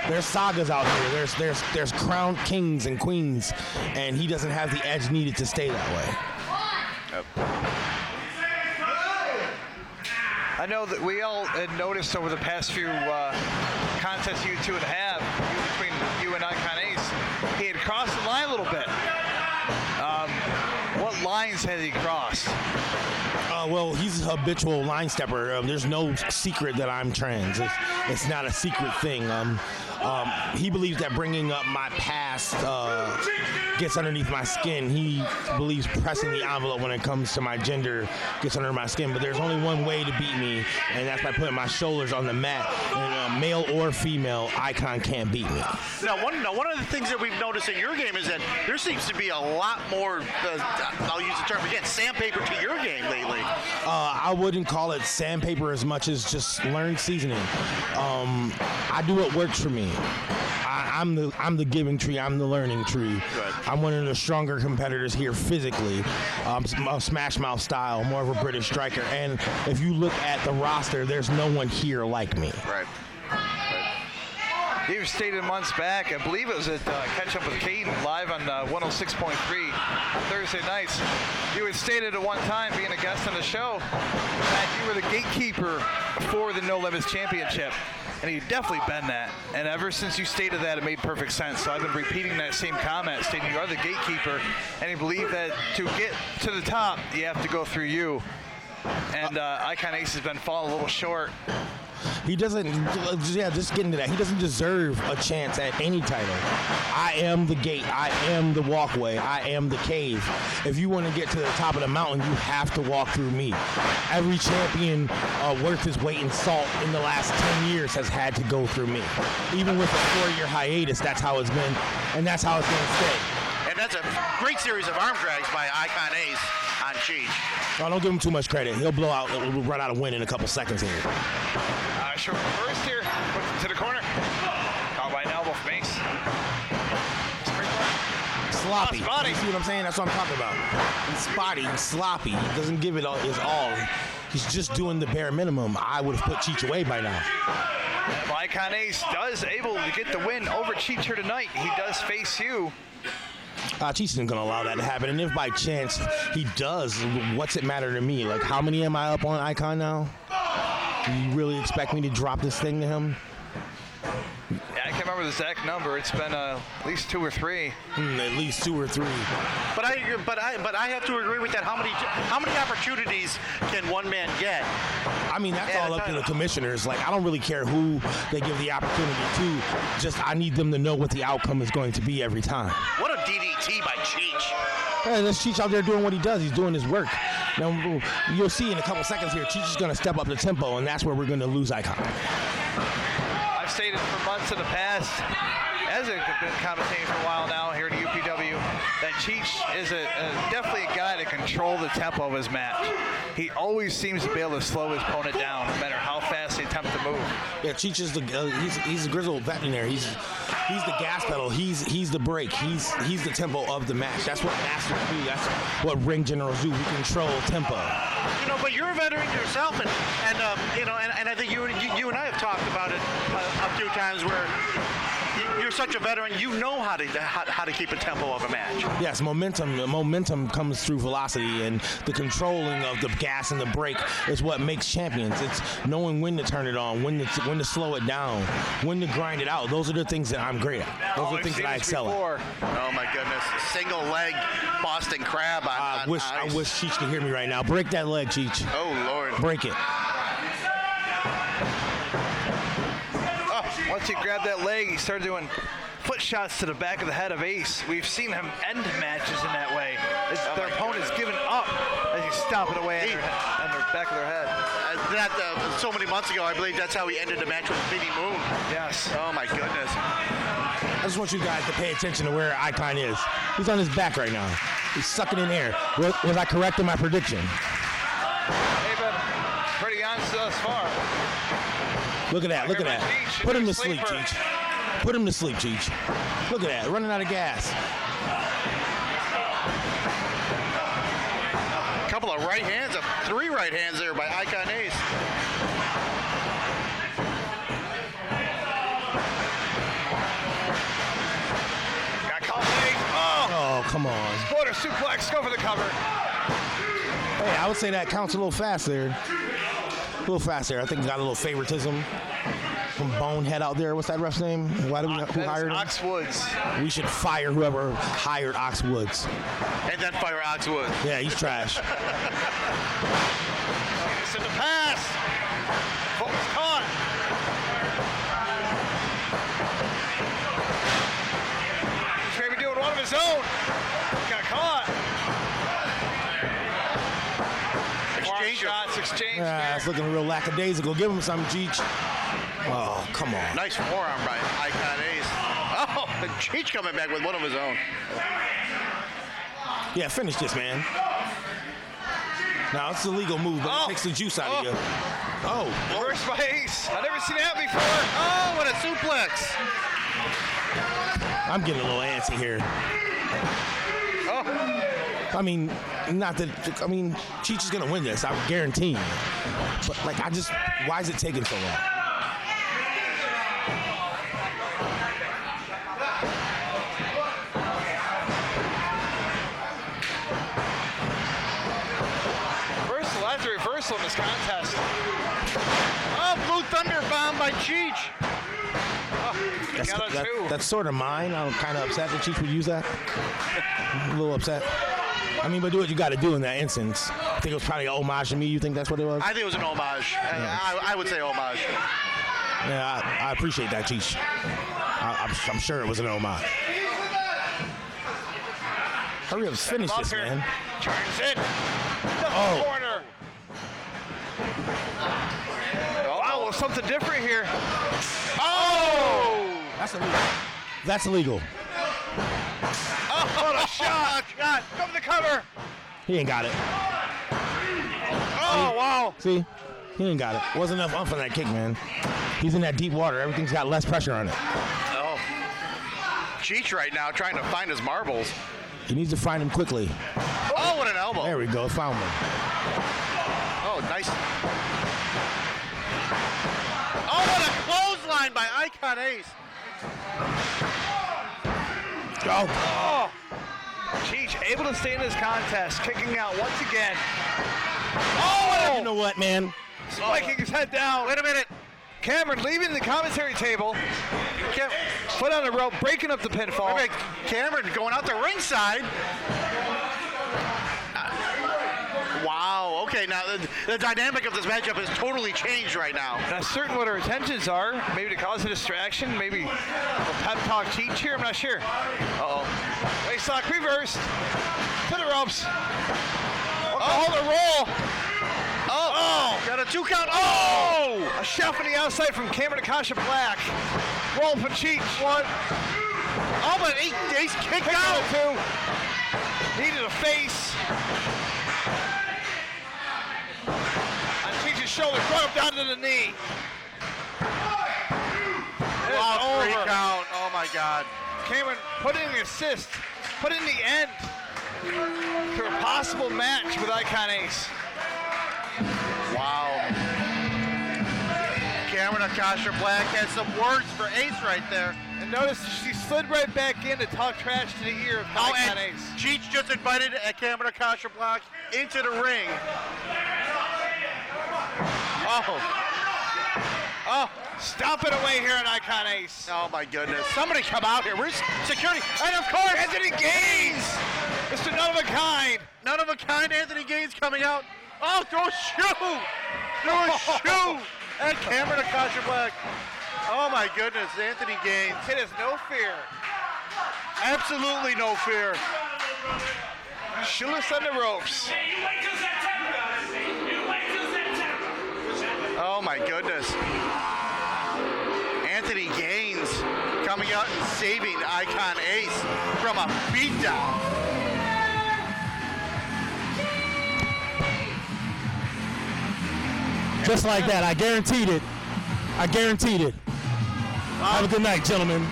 There's sagas out here. There's crowned kings and queens, and he doesn't have the edge needed to stay that way. Yep. I know that we all had noticed over the past few contests you two would have between you and Icon Ace, he had crossed the line a little bit. What lines had he crossed? Well, he's a habitual line stepper. There's no secret that I'm trans. It's not a secret thing. He believes that bringing up my past gets underneath my skin. He believes pressing the envelope when it comes to my gender gets under my skin. But there's only one way to beat me, and that's by putting my shoulders on the mat. And male or female, Icon can't beat me. Now, one of the things that we've noticed in your game is that there seems to be a lot more, I'll use the term again, sandpaper to your game lately. I wouldn't call it sandpaper as much as just learned seasoning. I do what works for me. I'm the giving tree. I'm the learning tree. Good. I'm one of the stronger competitors here physically. Smash Mouth style, more of a British striker. And if you look at the roster, there's no one here like me. Right. You even stated months back, I believe it was at Catch Up with Caden live on 106.3 Thursday nights. You had stated at one time, being a guest on the show, that you were the gatekeeper for the No Limits Championship. And you've definitely been that. And ever since you stated that, it made perfect sense. So I've been repeating that same comment, stating you are the gatekeeper, and you believe that to get to the top, you have to go through you. And Icon Ace has been falling a little short. He doesn't, just getting to that. He doesn't deserve a chance at any title. I am the gate. I am the walkway. I am the cave. If you want to get to the top of the mountain, you have to walk through me. Every champion worth his weight in salt in the last 10 years has had to go through me. Even with a 4-year hiatus, that's how it's been, and that's how it's going to stay. And that's a great series of arm drags by Icon Ace on Cheech. I don't give him too much credit. He'll blow out, we'll run out a win in a couple seconds here. Short first here, puts it to the corner. Caught by an elbow from Ace. Sloppy. Spotty. You see what I'm saying? That's what I'm talking about. He's spotty, he's sloppy. He doesn't give it his all. He's just doing the bare minimum. I would have put Cheech away by now. If Icon Ace does able to get the win over Cheech here tonight, he does face you. Cheech isn't going to allow that to happen. And if by chance he does, what's it matter to me? Like, how many am I up on Icon now? Do you really expect me to drop this thing to him? Yeah, I can't remember the exact number. It's been at least 2 or 3. At least 2 or 3. But I have to agree with that. How many opportunities can one man get? I mean, that's all up to the commissioners. Like, I don't really care who they give the opportunity to. Just I need them to know what the outcome is going to be every time. What a DDT by Cheech. Hey, that's Cheech out there doing what he does. He's doing his work. Now, you'll see in a couple seconds here, Cheech is going to step up the tempo, and that's where we're going to lose Icon. I've stated for months in the past, as I've been commentating for a while now here at UPW, that Cheech is definitely a guy to control the tempo of his match. He always seems to be able to slow his opponent down, no matter how fast they attempt to move. Yeah, Cheech is he's a grizzled veterinary. He's the gas pedal. He's the brake. He's the tempo of the match. That's what masters do. That's what ring generals do. We control tempo. You know, but you're a veteran yourself, and I think you and I have talked about it a few times where you're such a veteran, you know how to keep a tempo of a match. Yes, momentum comes through velocity, and the controlling of the gas and the brake is what makes champions. It's knowing when to turn it on, when to slow it down, when to grind it out. Those are the things that I'm great at. Those are the things that I excel at. Oh my goodness, single leg Boston Crab on I wish Cheech could hear me right now. Break that leg, Cheech. Oh Lord. Break it. Once he grabbed that leg, he started doing foot shots to the back of the head of Ace. We've seen him end matches in that way. Their opponent's given up as he's stomping away on the back of their head. So many months ago, I believe that's how he ended the match with Vinny Moon. Yes. Oh my goodness. I just want you guys to pay attention to where Icon is. He's on his back right now. He's sucking in air. Was I correct in my prediction? They've been pretty honest thus far. Look at that, look at that. Put him to sleep, Cheech. Put him to sleep, Cheech. Look at that, running out of gas. A couple of right hands, 3 right hands there by Icon Ace. Got caught. Oh, come on. Spoiler suplex, go for the cover. Hey, I would say that counts a little fast there. A little fast there. I think he got a little favoritism from Bonehead out there. What's that ref's name? Who hired him? Ox Woods. We should fire whoever hired Ox Woods. And then fire Ox Woods. Yeah, he's trash. It's in the pass. Folks caught. He's maybe doing one of his own. Got caught. Exchange. It's looking real lackadaisical. Give him some, Cheech. Oh, come on. Nice forearm by Icon Ace. Oh, and Cheech coming back with one of his own. Yeah, finish this, man. Now, it's a legal move, but it takes the juice out of you. Oh. Reversed by Ace. I've never seen that before. Oh, what a suplex. I'm getting a little antsy here. Oh. I mean, Cheech is going to win this. I'm guaranteeing. But, why is it taking so long? wrestle in this contest. Oh, Blue Thunder bomb by Cheech. That's sort of mine. I'm kind of upset that Cheech would use that. I'm a little upset. I mean, but do what you got to do in that instance. I think it was probably an homage to me. You think that's what it was? I think it was an homage. Yeah. I would say homage. Yeah, I appreciate that, Cheech. I'm sure it was an homage. Hurry up, finish this, man. Turns it. Oh. Corner. Wow, well, something different here. Oh! That's illegal. Oh, what a shot! Come to cover. He ain't got it. Oh, wow. See? He ain't got it. Wasn't enough umph on that kick, man. He's in that deep water. Everything's got less pressure on it. Oh. Cheech right now trying to find his marbles. He needs to find him quickly. Oh, what an elbow. There we go. Found him. Oh, nice. Oh, what a clothesline by Icon Ace. Oh. Cheech able to stay in this contest, kicking out once again. Oh! You know what, man? Spiking his head down. Wait a minute. Cameron leaving the commentary table. Foot on the rope, breaking up the pinfall. Wait, Cameron going out the ringside. Wow. Okay, now the dynamic of this matchup has totally changed right now. Not certain what her intentions are. Maybe to cause a distraction. Maybe a pep talk Cheech here. I'm not sure. Uh-oh. Waistlock reversed. To the ropes. Hold the roll. Oh. Got a 2 count. Oh! A shove on the outside from Cameron Akasha Black. Roll for Cheech. One. Oh, but Ace kicked out. Two. Needed a face. On Cheech's shoulder, brought him down to the knee. Wow, 3 count. Oh my God. Cameron put in the assist. Put in the end to a possible match with Icon Ace. Wow. Cameron Akasha Black has some words for Ace right there. And notice she slid right back in to talk trash to the ear of Icon Ace. Cheech just invited Cameron Akasha Black into the ring. Oh, stop it away here on Icon Ace. Oh my goodness. Somebody come out here. Where's security? And of course, Anthony Gaines. Mr. None of a Kind. None of a Kind Anthony Gaines coming out. Oh, throw a shoe. Throw a shoe. And Cameron Akasha Black. Oh my goodness, Anthony Gaines. It has no fear. Absolutely no fear. Shoeless on the ropes. Oh my goodness. Anthony Gaines coming out and saving Icon Ace from a beatdown. Just like that. I guaranteed it. I guaranteed it. Have a good night, gentlemen.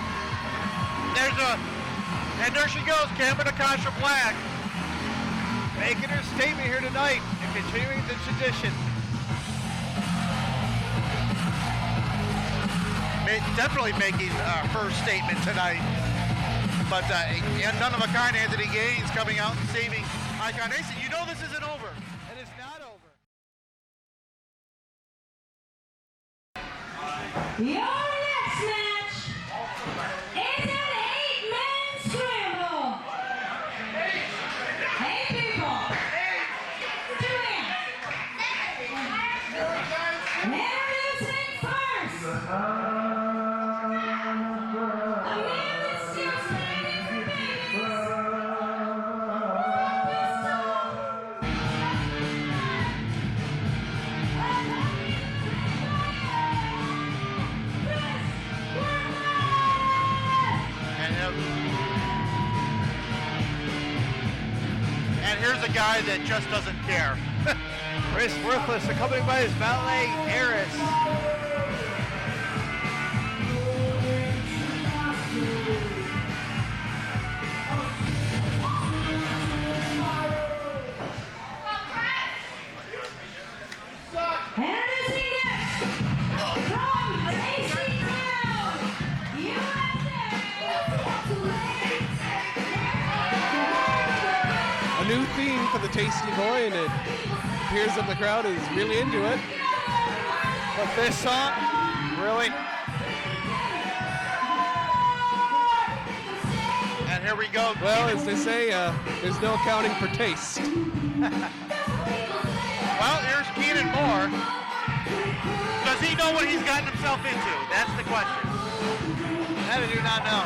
And there she goes, Cameron Akasha Black. Making her statement here tonight and continuing the tradition. Definitely making her statement tonight. But None of a Kind Anthony Gaines coming out and saving Icon Ace. And you know this isn't over. And it's not over. Your next match is an 8-man scramble. 8 people. 2 in. Introducing first. A man that steals babies for babies. And here's a guy that just doesn't care. Chris Worthless, accompanied by his valet, Eris. Introducing next, from Tasty Town, A new theme for the Tasty Boy, and it appears that the crowd is really into it. But this song, really? And here we go. Well, as they say, there's no accounting for taste. Well, here's Keenan Moore. Does he know what he's gotten himself into? That's the question. That I do not know.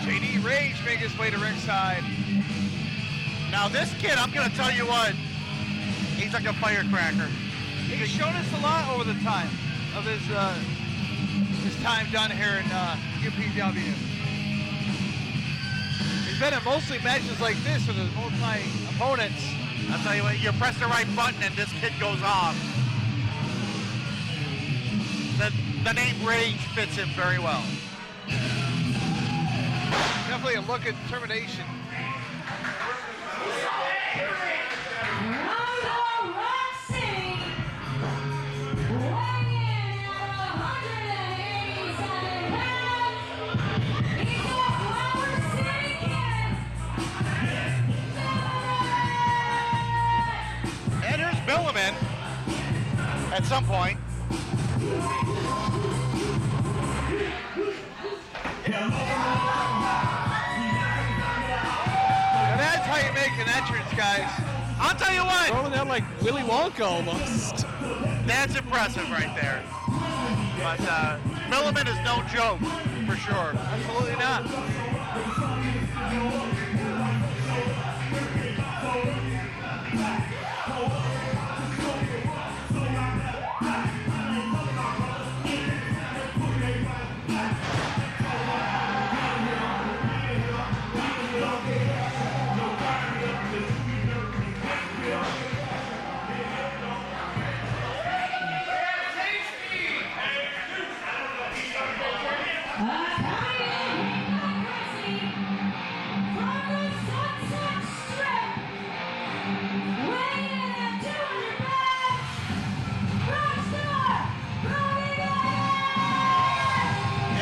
JD Rage make his way to ringside. Now this kid, I'm going to tell you what, he's like a firecracker. He's shown us a lot over the time of his time down here in UPW. He's been in mostly matches like this with his multi-opponents. I'll tell you what, you press the right button and this kid goes off. The name Rage fits him very well. Definitely a look at determination. And here's Milliman at some point. And that's how you make an entrance, guys. I'll tell you what. Rolling out like Willy Wonka almost. That's impressive right there. But Milliman is no joke, for sure. Absolutely not.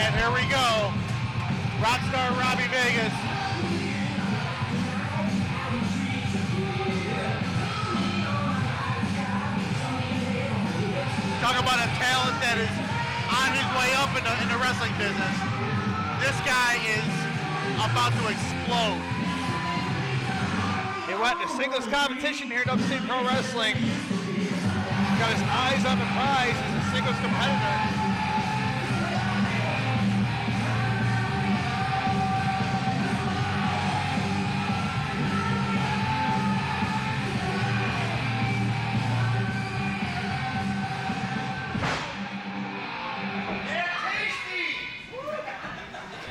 And here we go. Rockstar Robbie Vegas. Talk about a talent that is on his way up in the wrestling business. This guy is about to explode. He went to singles competition here at Upstate Pro Wrestling. Got his eyes on the prize as a singles competitor.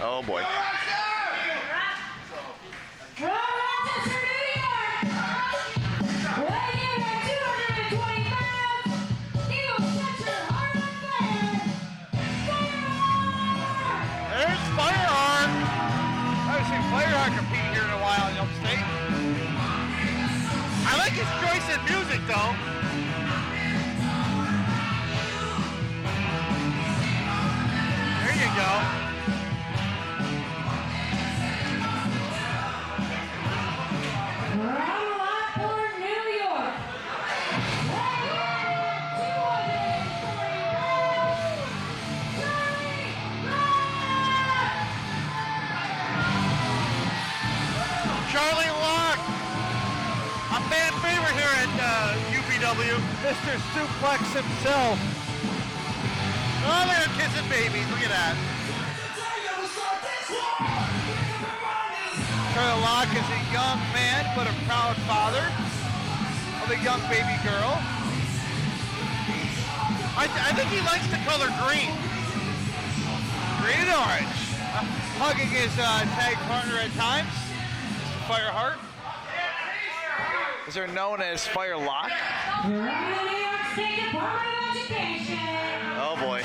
Oh boy. From Rochester, New York, weighing in at 220 pounds, he will set your heart on fire. There's Firearm. I haven't seen Firearm compete here in a while in Upstate. I like his choice in music, though. There you go. From Lockport, New York, weighing in at 240 pounds, Charlie Locke. A fan favorite here at UPW. Mr. Suplex himself. Oh, they're kissing babies. Look at that. Charlie Locke is a young man, but a proud father of a young baby girl. I think he likes the color green. Green and orange. Hugging his tag partner at times, Mr. Fireheart. as they're known as Fire Lock. From the New York State Department of Education. Oh boy.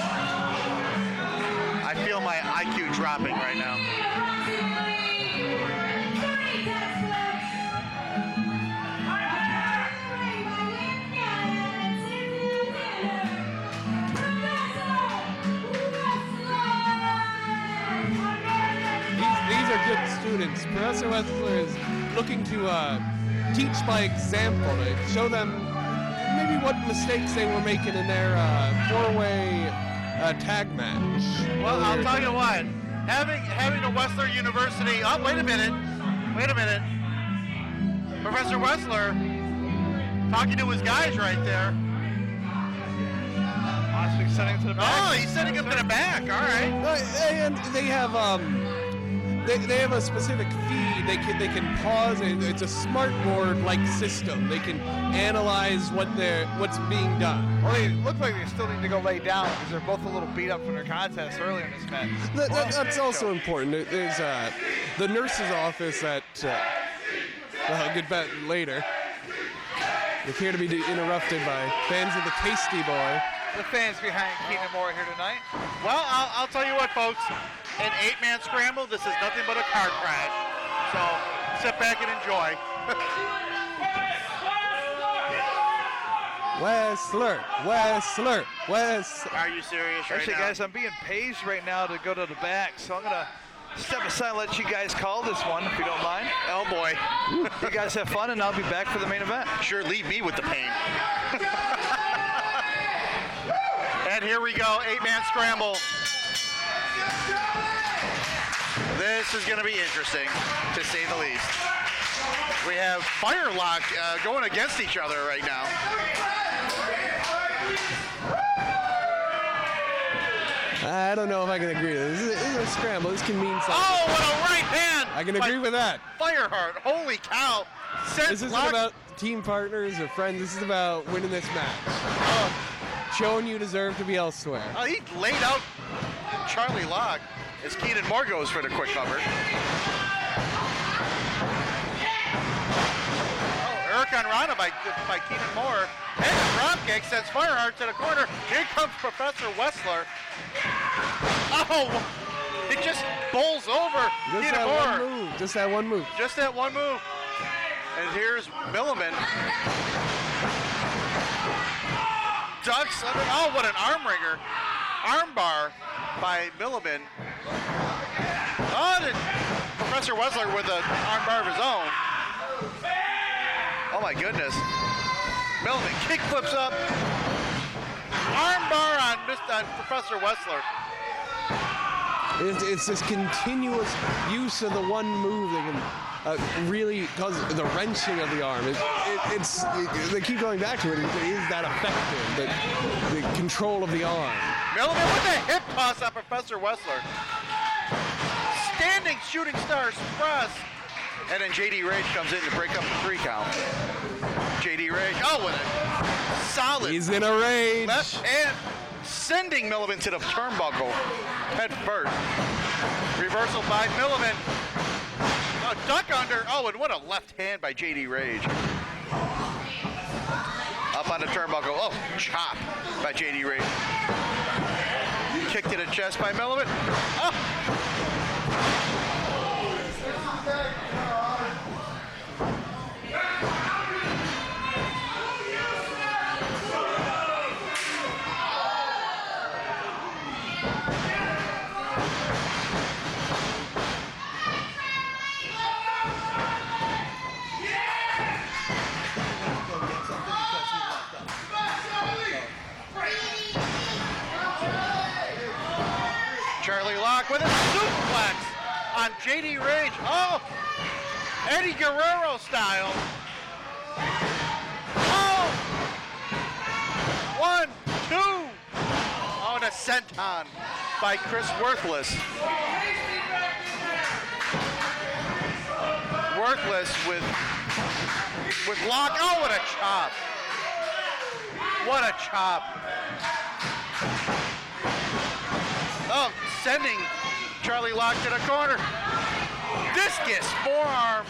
I feel my IQ dropping right now. These are good students. Professor Wessler is looking to teach by example, to show them maybe what mistakes they were making in their four-way tag match. Well, I'll tell you what. Having a Wessler University. Oh, wait a minute. Professor Wessler talking to his guys right there. Possibly setting to the back. Oh, he's setting him to the back. All right. And they have they have a specific feed. They can pause. It's a smart board-like system. They can analyze what's being done. Well, they look like they still need to go lay down because they're both a little beat up from their contest earlier in this match. That's also important. There's the nurse's office at good bet later. We appear to be interrupted by fans of the Tasty Boy. The fans behind Keenan Moore here tonight. Well, I'll tell you what, folks. An 8-man scramble, this is nothing but a car crash. So sit back and enjoy. Wessler. Are you serious right Actually, now? guys, I'm being paged right now to go to the back, so I'm going to step aside and let you guys call this one, if you don't mind. Oh, boy. You guys have fun, and I'll be back for the main event. Sure, leave me with the pain. And here we go, 8-man scramble. This is going to be interesting, to say the least. We have Firelock going against each other right now. I don't know if I can agree with this. This is a scramble. This can mean something. Oh, what a right hand! I can agree with that. Fireheart, holy cow. This isn't about team partners or friends. This is about winning this match. Showing you deserve to be elsewhere. Oh, he laid out Charlie Locke as Keenan Moore goes for the quick cover. Oh, Eric on Rana by Keenan Moore. And the drop kick sends Fireheart to the corner. Here comes Professor Wessler. Oh, it just bowls over Keenan Moore. Just that one move. Just that one move. And here's Milliman. Ducks under. Oh, what an arm wringer. Arm bar by Milliman. Oh, and Professor Wessler with an arm bar of his own. Oh my goodness. Milliman kick flips up. Arm bar on Professor Wessler. It's this continuous use of the one move that can really cause the wrenching of the arm. They keep going back to it. Is that effective? The control of the arm. Milliman with a hip toss on Professor Wessler. Standing shooting stars press. And then JD Rage comes in to break up the 3 count. JD Rage, oh, what a solid. He's in a rage. Left hand, sending Milliman to the turnbuckle. Head first. Reversal by Milliman. Oh, duck under. Oh, and what a left hand by JD Rage. Up on the turnbuckle. Oh, chop by JD Rage. Kick to the chest by Milliman. Oh. Charlie Locke with a suplex on JD Rage. Oh, Eddie Guerrero style. Oh, 1, 2. Oh, and a senton by Chris Worthless. Worthless with Locke. Oh, what a chop. What a chop. Oh, sending Charlie Locke to the corner. Discus forearm.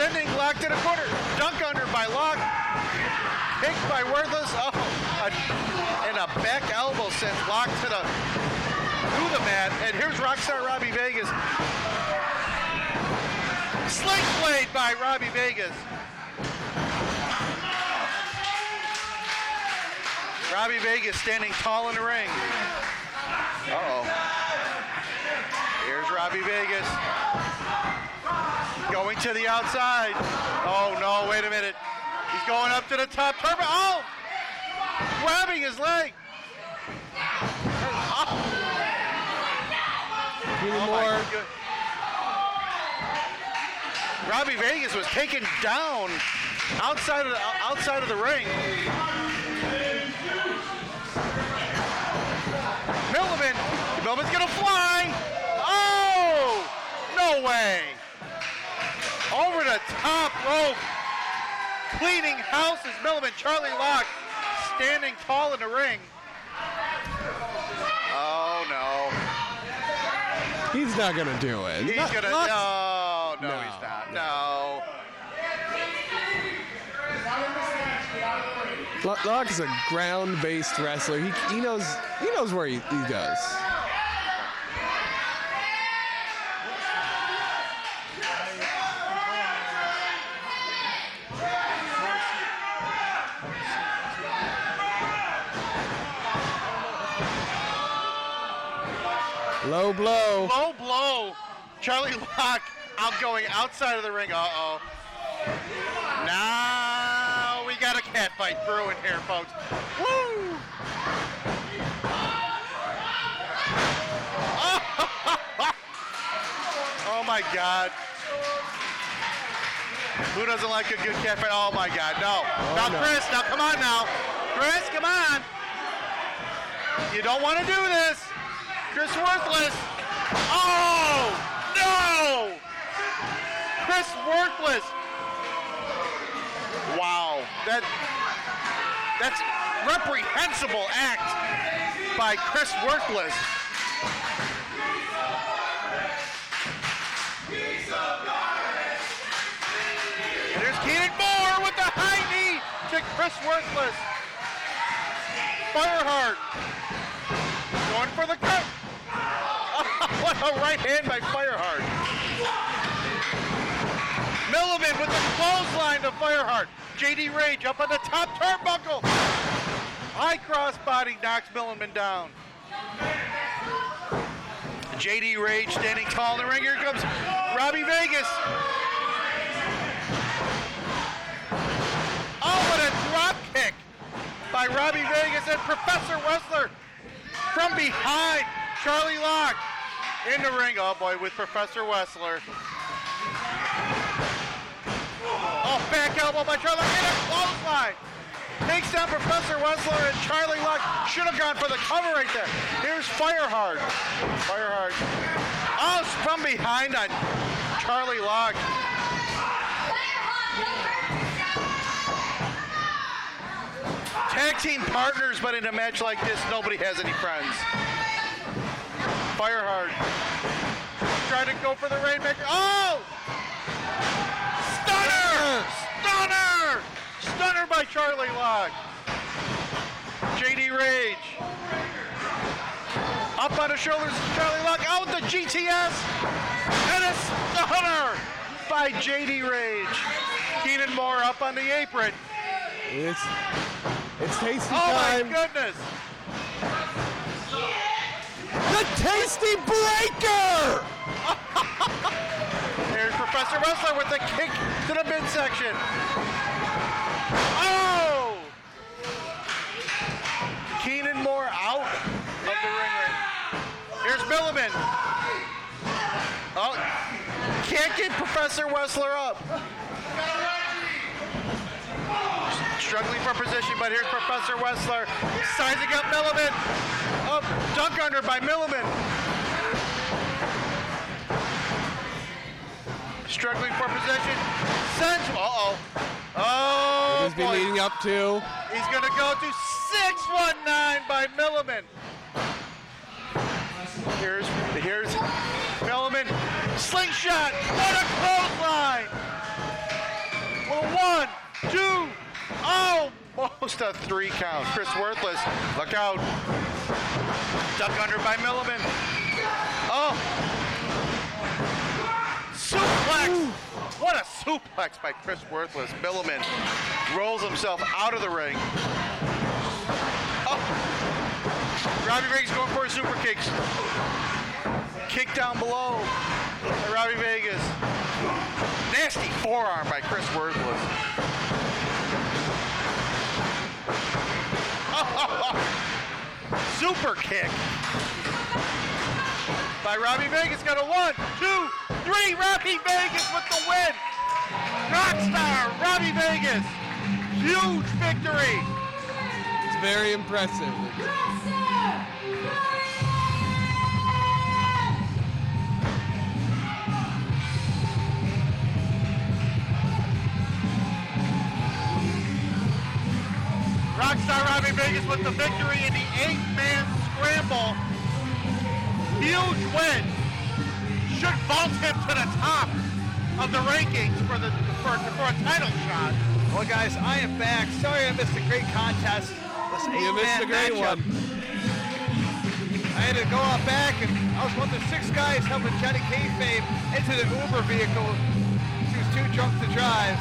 Sending Locke to the corner. Dunk under by Locke. Kick by Worthless. Oh, and a back elbow sends Locke to the mat. And here's Rockstar Robbie Vegas. Sling blade by Robbie Vegas. Robbie Vegas standing tall in the ring. Uh-oh. Here's Robbie Vegas. Going to the outside. Oh, no, wait a minute. He's going up to the top. Oh! Grabbing his leg. Oh. Robbie Vegas was taken down outside of the ring. Milliman's gonna fly. Oh! No way. Over the top rope. Cleaning house is Milliman. Charlie Locke standing tall in the ring. Oh no. He's not gonna do it. He's gonna. No, he's not. No. Locke is a ground-based wrestler. He knows where he goes. Low blow. Low blow. Charlie Locke going outside of the ring. Uh-oh. Now we got a cat fight brewing here, folks. Woo! Oh my God. Who doesn't like a good cat fight? Oh my God, no. Now Chris, now come on now. Chris, come on. You don't want to do this. Chris Worthless. Oh, no. Chris Worthless. Wow, that's reprehensible act by Chris Worthless. There's Keenan Moore with the high knee to Chris Worthless. Fireheart going for the cut. What a right hand by Fireheart. Milliman with the clothesline to Fireheart. JD Rage up on the top turnbuckle. High crossbody knocks Milliman down. JD Rage standing tall in the ring. Here comes Robbie Vegas. Oh, what a drop kick by Robbie Vegas and Professor Wrestler from behind. Charlie Locke in the ring. Oh boy, with Professor Wrestler. Oh, back elbow by Charlie Locke and a clothesline. Takes down Professor Wrestler, and Charlie Locke should have gone for the cover right there. Here's Fireheart. Fireheart. Oh, from behind on Charlie Locke. Tag team partners, but in a match like this, nobody has any friends. Fireheart. Trying to go for the Rainmaker. Oh! Stunner! Stunner! Stunner by Charlie Locke. JD Rage. Up on the shoulders of Charlie Locke. Out the GTS. And a stunner by JD Rage. Keenan Moore up on the apron. It's tasty time. Oh my goodness. The Tasty Breaker! There's Professor Wrestler with the kick to the midsection. Oh! Keenan Moore out of the ring. Here's Milliman. Oh, can't get Professor Wrestler up. Struggling for position, but here's Professor Wrestler sizing up Milliman. Oh, dunk under by Milliman. Struggling for position. Sends. Uh-oh. Oh, what has been leading up to? He's going to go to 619 by Milliman. Here's Milliman. Slingshot. What a clothesline. 1, 2, almost a 3 count. Chris Worthless, look out. Duck under by Milliman. Oh. Suplex. What a suplex by Chris Worthless. Milliman rolls himself out of the ring. Oh. Robbie Vegas going for a super kicks. Kick down below by Robbie Vegas. Nasty forearm by Chris Worthless. Super kick by Robbie Vegas. Got a 1, 2, 3. Robbie Vegas with the win. Rockstar Robbie Vegas. Huge victory. It's very impressive. Rockstar Robbie Vegas with the victory in the 8-man scramble. Huge win. Should vault him to the top of the rankings for a title shot. Well, guys, I am back. Sorry I missed a great contest. This You missed a great matchup. one. I had to go out back, and I was one of the 6 guys helping Johnny Kayfabe into the Uber vehicle. She was too drunk to drive.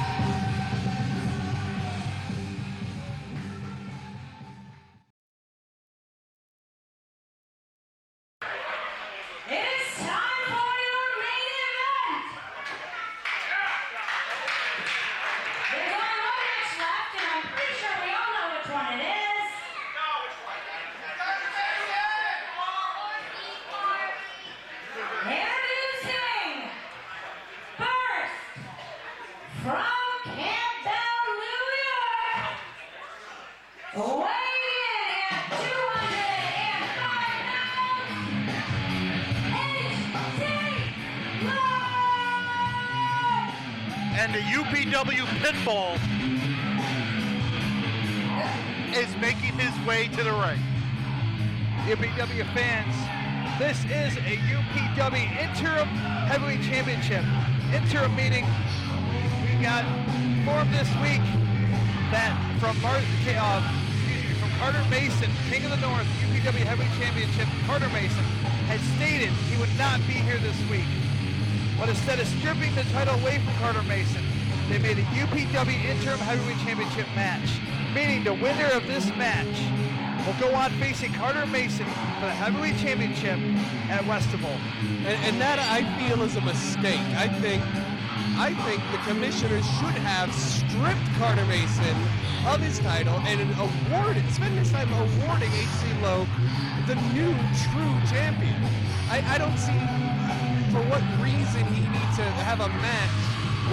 It's time for your main event. There's only one match left, and I'm pretty sure we all know which one it is. Introducing first from Campbell, New York, weighing in at 205 pounds. And the UPW Pitbull is making his way to the ring. UPW fans, this is a UPW Interim Heavyweight Championship interim meeting. We got formed this week that from Carter Mason, King of the North, UPW Heavyweight Championship, Carter Mason, had stated he would not be here this week. But instead of stripping the title away from Carter Mason, they made a UPW Interim Heavyweight Championship match, meaning the winner of this match will go on facing Carter Mason for the Heavyweight Championship at Westival. And that, I feel, is a mistake. I think the commissioners should have stripped Carter Mason of his title and spend his time awarding HC Loc the new true champion. I don't see for what reason he needs to have a match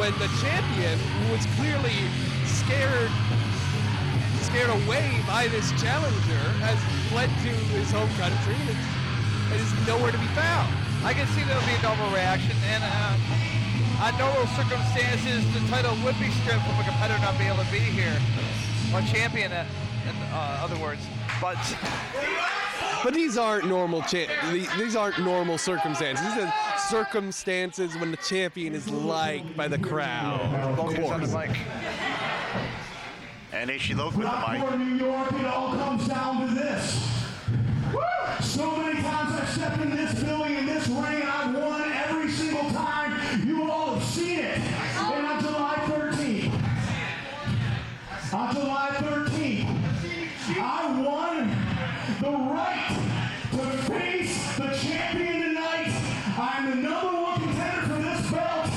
when the champion, who was clearly scared away by this challenger, has fled to his home country and is nowhere to be found. I can see there'll be a normal reaction, and on normal circumstances, the title would be stripped from a competitor not being able to be here, or champion, in other words. But these aren't normal these aren't normal circumstances. These are circumstances when the champion is liked by the crowd. Of course. And HC Loc with the mic. For New York, it all comes down to this. So many times I've stepped in this building, in this ring, and I've won every single time. You all have seen it. And on July 13th, I won the right to face the champion tonight. I'm the #1 contender for this belt.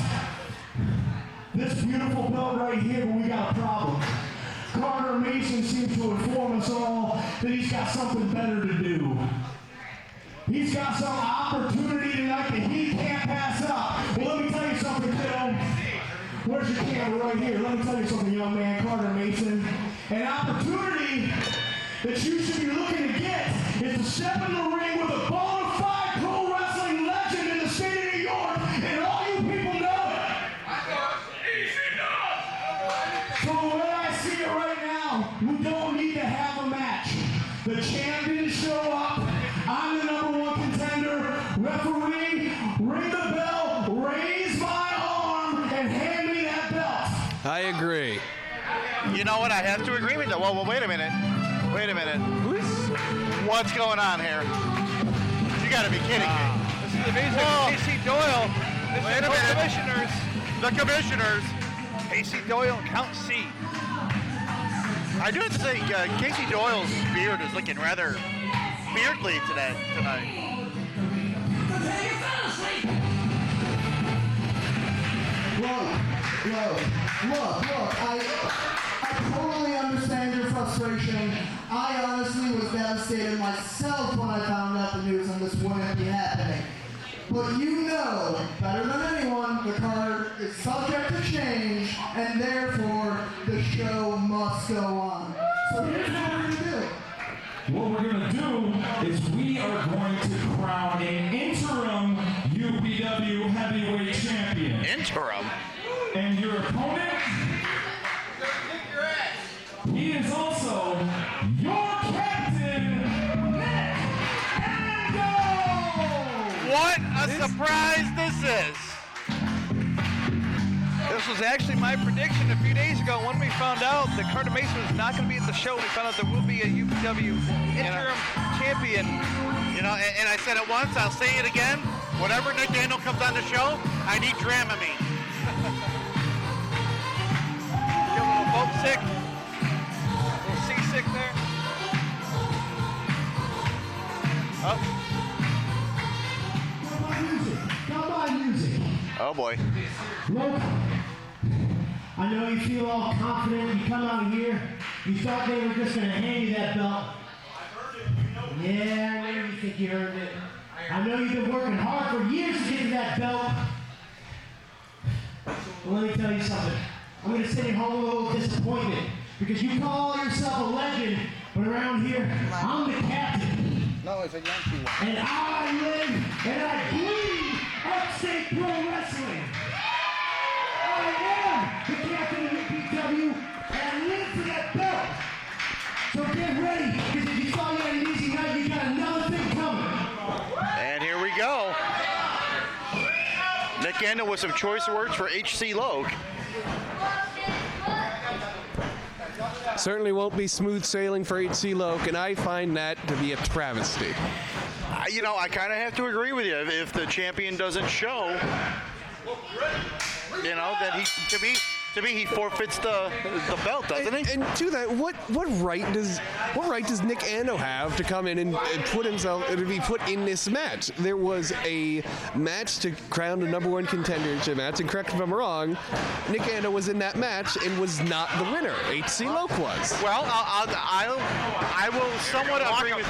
This beautiful belt right here, but we got a problem. Carter Mason seems to inform us all that he's got something better to do. He's got some opportunity tonight that he can't pass up. Well, let me tell you something, Phil. Where's your camera? Right here. Let me tell you something, young man, Carter Mason. An opportunity that you should be looking to get is to step in the ring with a bona fide pro wrestling legend in the state of New York, and all you people know it. So the way I see it right now, we don't need to have a match. The champions show up. I'm the #1 contender. Referee, ring the bell, raise my arm, and hand me that belt. I agree. You know what? I have to agree with you. Well, wait a minute. What's going on here? You got to be kidding me. This is the music of Casey Doyle. This is the commissioners. The commissioners. Casey Doyle and Count C. I do have to say, Casey Doyle's beard is looking rather beardly tonight. Look, I totally understand your frustration. I honestly was devastated myself when I found out the news and this wouldn't be happening. But you know, better than anyone, the card is subject to change, and therefore, the show must go on. So here's what we're going to do. What we're going to do is we are going to crown an interim UPW heavyweight champion. Interim? And your opponent, he is also your captain, Nick Ando! What a surprise this is! This was actually my prediction a few days ago when we found out that Carter Mason was not going to be at the show. We found out there will be a UPW interim champion. You know, and I said it once, I'll say it again. Whenever Nick Ando comes on the show, I need Dramamine. Get a little boat sick, a little seasick there. Oh. Come on, music. Oh boy. Look, I know you feel all confident. You come out here, you thought they were just going to hand you that belt. Yeah, I know you think you earned it. I know you've been working hard for years to get to that belt. But let me tell you something. I'm going to send you home with a little disappointment because you call yourself a legend, but around here, I'm the captain. No, it's a Yankee one. And I live and I bleed Upstate Pro Wrestling. I am the captain of the UPW and I live for that belt. So get ready, because if you thought you had an easy night, you got another thing coming. And here we go. Nick Ando with some choice words for H.C. Logue. Certainly won't be smooth sailing for H.C. Logue, and I find that to be a travesty. You know, I kind of have to agree with you. If the champion doesn't show, you know, then to me, he forfeits the belt, doesn't he? And to that, what right does Nick Ando have to come in and put himself to be put in this match? There was a match to crown the #1 contendership match, and correct me if I'm wrong, Nick Ando was in that match and was not the winner. H.C. Logue was. Well, I will somewhat agree with.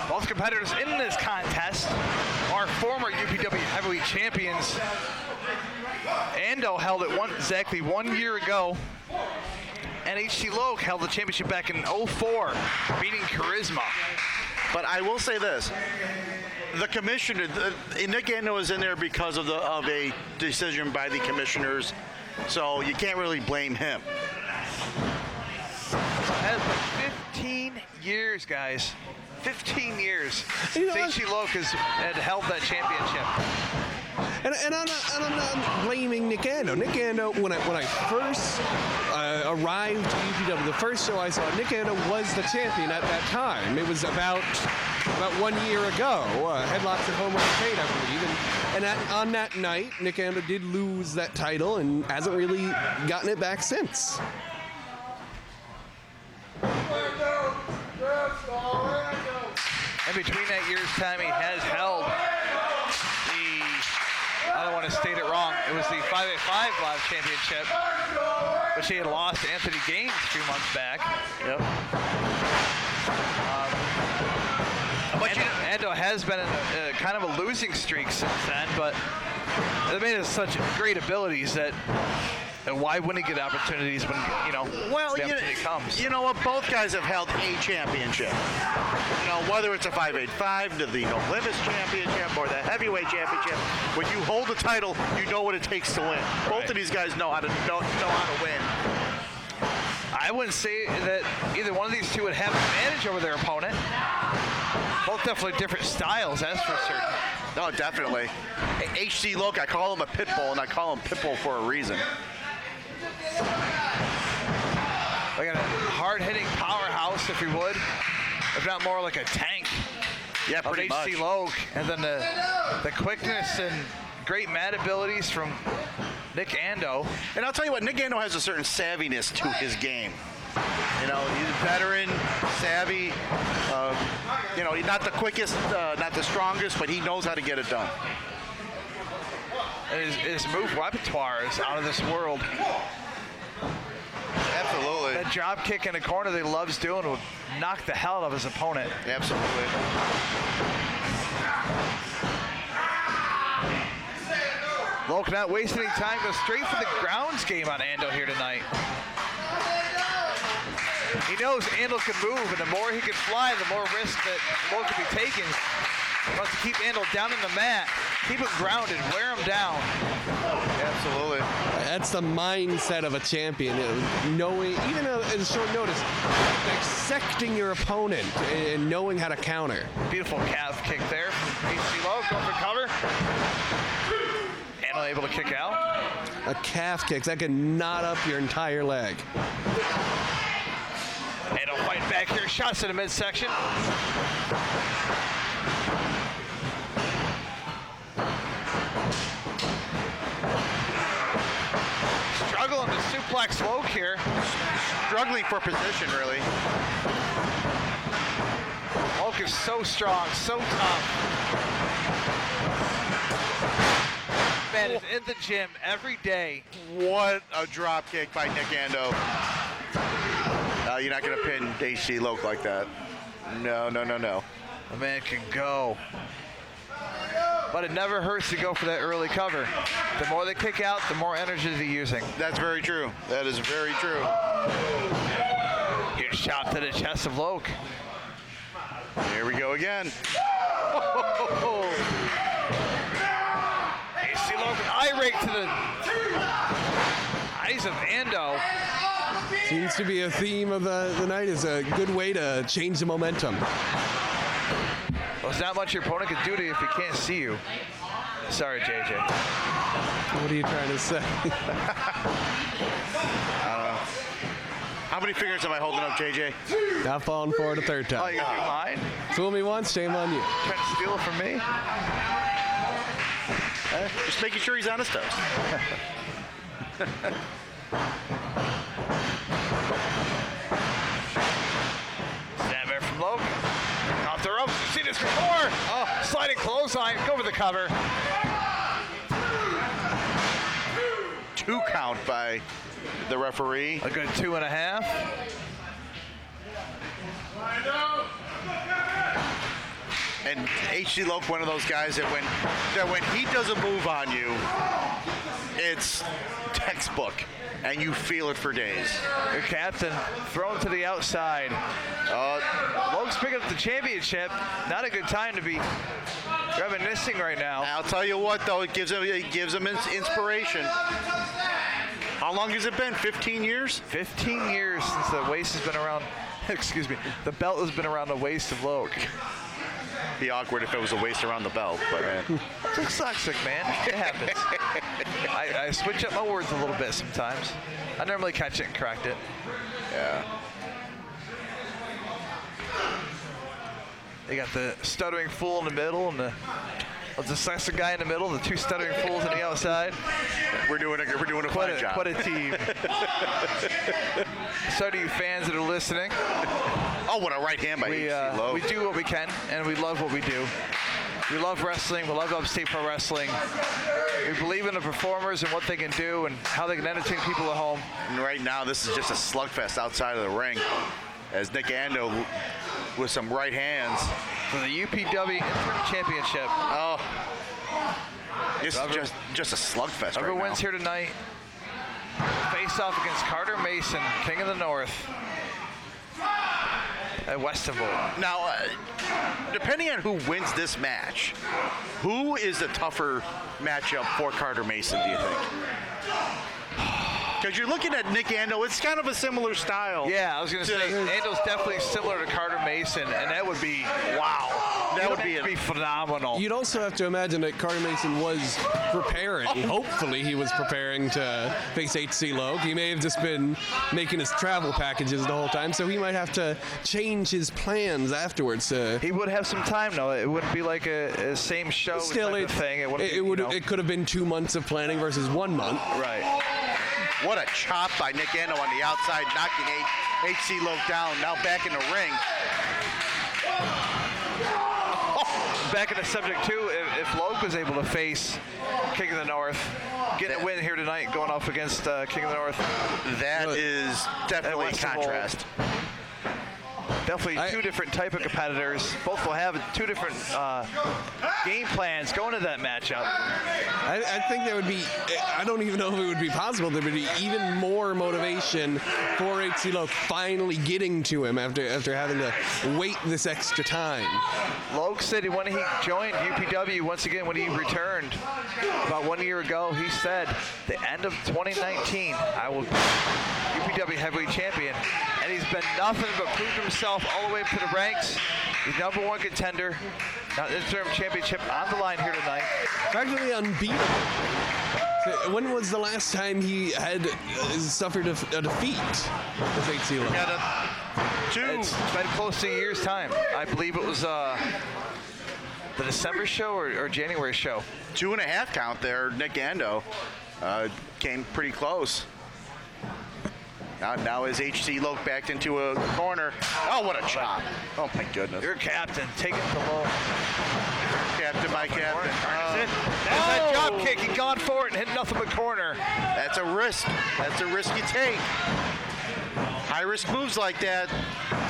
Both competitors in this contest are former UPW heavyweight champions. Ando held it exactly 1 year ago, and H.C. Logue held the championship back in 2004, beating Charisma. But I will say this: the commissioner, Nick Ando is in there because of a decision by the commissioners, so you can't really blame him. So it has been 15 years, guys. 15 years since H.C. Logue had held that championship. And I'm not blaming Nick Ando. Nick Ando, when I first arrived to UPW, the first show I saw, Nick Ando was the champion at that time. It was about 1 year ago. Headlocks at home arcade, I believe. And on that night, Nick Ando did lose that title and hasn't really gotten it back since. In between that year's time, he has held I don't want to state it wrong. It was the 5x5 Live Championship, which he had lost to Anthony Gaines a few months back. Yep. But Ando has been in a kind of a losing streak since then, but they made it such great abilities that. And why wouldn't he get opportunities when, the opportunity comes? You know what? Both guys have held a championship. You know, whether it's a 585, the No Limits Championship, or the Heavyweight Championship, when you hold the title, you know what it takes to win. Both of these guys know how to win. I wouldn't say that either one of these two would have an advantage over their opponent. Both definitely different styles, that's for certain. No, definitely. HC Loc, I call him a pit bull, and I call him Pitbull for a reason. We got a hard-hitting powerhouse, if you would, if not more like a tank. Yeah, pretty of HC Loc, and then the quickness and great mat abilities from Nick Ando. And I'll tell you what, Nick Ando has a certain savviness to his game. You know, he's a veteran, savvy. You know, he's not the quickest, not the strongest, but he knows how to get it done. And his move repertoire is out of this world. Absolutely. That drop kick in the corner that he loves doing would knock the hell out of his opponent. Absolutely. Loc not wasting any time, goes straight for the grounds game on Ando here tonight. He knows Ando can move, and the more he can fly, the more risk that Loc can be taken. He wants to keep Ando down in the mat, keep him grounded, wear him down. Absolutely. That's the mindset of a champion, knowing, even in short notice, dissecting your opponent and knowing how to counter. Beautiful calf kick there from HC Loc, going for cover. Ando able to kick out. A calf kick, that can knot up your entire leg. Ando fight back here, shots to the midsection. Struggling to suplex Loc here. Struggling for position, really. Loc is so strong, so tough. Man is in the gym every day. What a drop kick by Nick Ando. You're not going to pin HC Loc like that. No, no, no, no. The man can go. But it never hurts to go for that early cover. The more they kick out, the more energy they're using. That's very true. That is very true. Huge shot to the chest of Loc. Here we go again. HC Loc, an eye rake to the eyes of Ando. Seems to be a theme of the night. Is a good way to change the momentum. Well, there's not much your opponent can do to you if he can't see you. Sorry, JJ. What are you trying to say? I don't know. How many fingers am I holding up, JJ? Not falling for it a third time. Oh, you got your line? Fool me once, shame on you. Trying to steal it from me? Just making sure he's on his toes. Snap there from Loc. Off the ropes. You've seen this before. Oh, sliding clothesline. Go for the cover. 2 count by the referee. A good 2.5. And HC Loc, one of those guys that when he does a move on you, it's textbook, and you feel it for days. Your captain thrown to the outside. Loc's picking up the championship. Not a good time to be reminiscing right now. I'll tell you what, though, it gives him inspiration. How long has it been? 15 years? 15 years since the waist has been around. Excuse me. The belt has been around the waist of Loc. Be awkward if it was a waist around the belt, but man. It's dyslexic, man. It happens. I switch up my words a little bit sometimes. I normally catch it and correct it. Yeah. They got the stuttering fool in the middle and the dyslexic guy in the middle, the 2 stuttering fools on the outside. We're doing a fine job. What a team. So do you fans that are listening. Oh, what a right hand by HC Loc. We do what we can, and we love what we do. We love wrestling. We love Upstate Pro Wrestling. We believe in the performers and what they can do and how they can entertain people at home. And right now, this is just a slugfest outside of the ring as Nick Ando with some right hands. For the UPW Interim Championship. Oh. It's just a slugfest Whoever right now. wins here tonight, face off against Carter Mason, King of the North, at Westenvold. Now, depending on who wins this match, who is the tougher matchup for Carter Mason, do you think? Because you're looking at Nick Ando, it's kind of a similar style. Yeah, I was going to say, Ando's definitely similar to Carter Mason, and that would be, wow. That would be phenomenal. You'd also have to imagine that Carter Mason was preparing. Hopefully, he was preparing to face HC Logue. He may have just been making his travel packages the whole time, so he might have to change his plans afterwards. He would have some time, though. It wouldn't be like a same show type of thing. It could have been 2 months of planning versus 1 month. Right. What a chop by Nick Ando on the outside, knocking HC Logue down. Now back in the ring. Back in the subject, too, if Logue was able to face King of the North, getting a win here tonight, going off against King of the North. That is definitely a contrast. Definitely two different type of competitors. Both will have two different game plans going to that matchup. I think there would be, I don't even know if it would be possible, there would be even more motivation for HC Logue finally getting to him after having to wait this extra time. Logue said when he joined UPW, once again, when he returned about 1 year ago, he said, the end of 2019, I will be UPW heavyweight champion. And he's been nothing but proved himself all the way up to the ranks. He's #1 contender. Now, interim championship on the line here tonight. Practically unbeatable. So when was the last time he had suffered a defeat with HC Logue? It's been close to a year's time. I believe it was the December show or January show. 2.5 count there. Nick Ando came pretty close. Now is HC Logue backed into a corner. Oh, what a chop. Oh, my goodness. Your captain, take it to low. Captain, my captain. There's that drop kick. He gone for it and hit nothing but corner. That's a risk. That's a risk you take. High-risk moves like that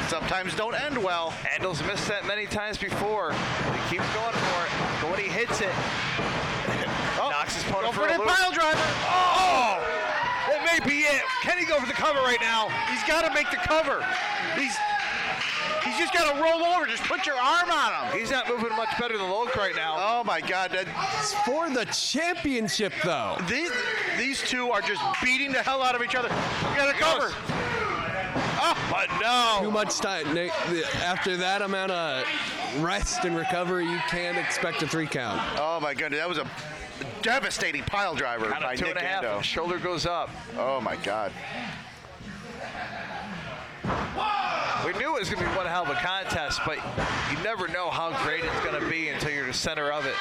sometimes don't end well. Ando's missed that many times before. He keeps going for it, but when he hits it, knocks his opponent for a loop. Pile driver. Oh! It may be it. Can he go for the cover right now? He's got to make the cover. He's just got to roll over. Just put your arm on him. He's not moving much better than Logue right now. Oh, my God. It's for the championship, though. These two are just beating the hell out of each other. You got to cover. Oh, but no. Too much time. After that amount of rest and recovery, you can't expect a 3 count. Oh, my goodness. That was a devastating pile driver by Nick Ando. Shoulder goes up. Oh, my God. We knew it was going to be one hell of a contest, but you never know how great it's going to be until you're the center of it.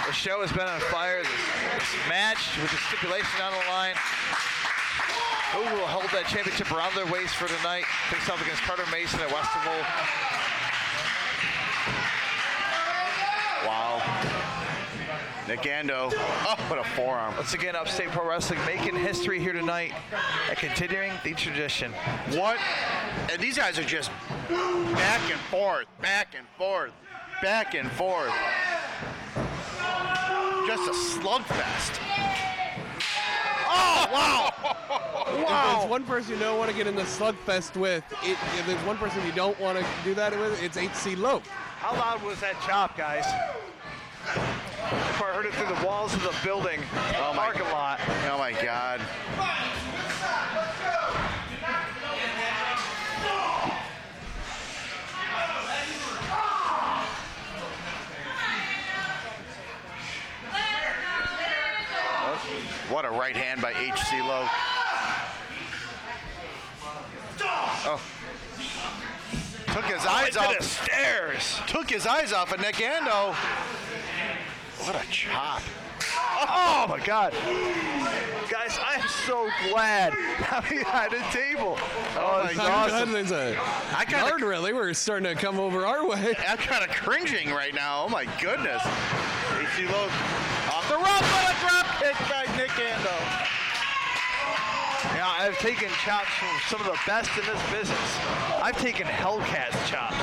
The show has been on fire. This match with the stipulation on the line. Who will hold that championship around their waist for tonight? Face off against Carter Mason at Westival. Wow. Nick Ando. Oh, what a forearm. Once again, Upstate Pro Wrestling making history here tonight and continuing the tradition. What? And these guys are just back and forth, back and forth, back and forth. Just a slugfest. Oh, wow. Wow. If there's one person you don't want to get in the slugfest with, if there's one person you don't want to do that with, it's HC Logue. How loud was that chop, guys? I heard it through the walls of the building, parking lot. Oh, my God. What a right hand by HC Logue. Oh. Took his eyes off the stairs. Took his eyes off of Nick Ando. What a chop. Oh my God. Guys, I am so glad I'm behind the table. Oh, that's awesome. There's a guardrail. They were starting to come over our way. I'm kind of cringing right now. Oh my goodness. HC Logue off the rope, but a drop kick by Nick Ando. Yeah, I've taken chops from some of the best in this business. I've taken Hellcats chops.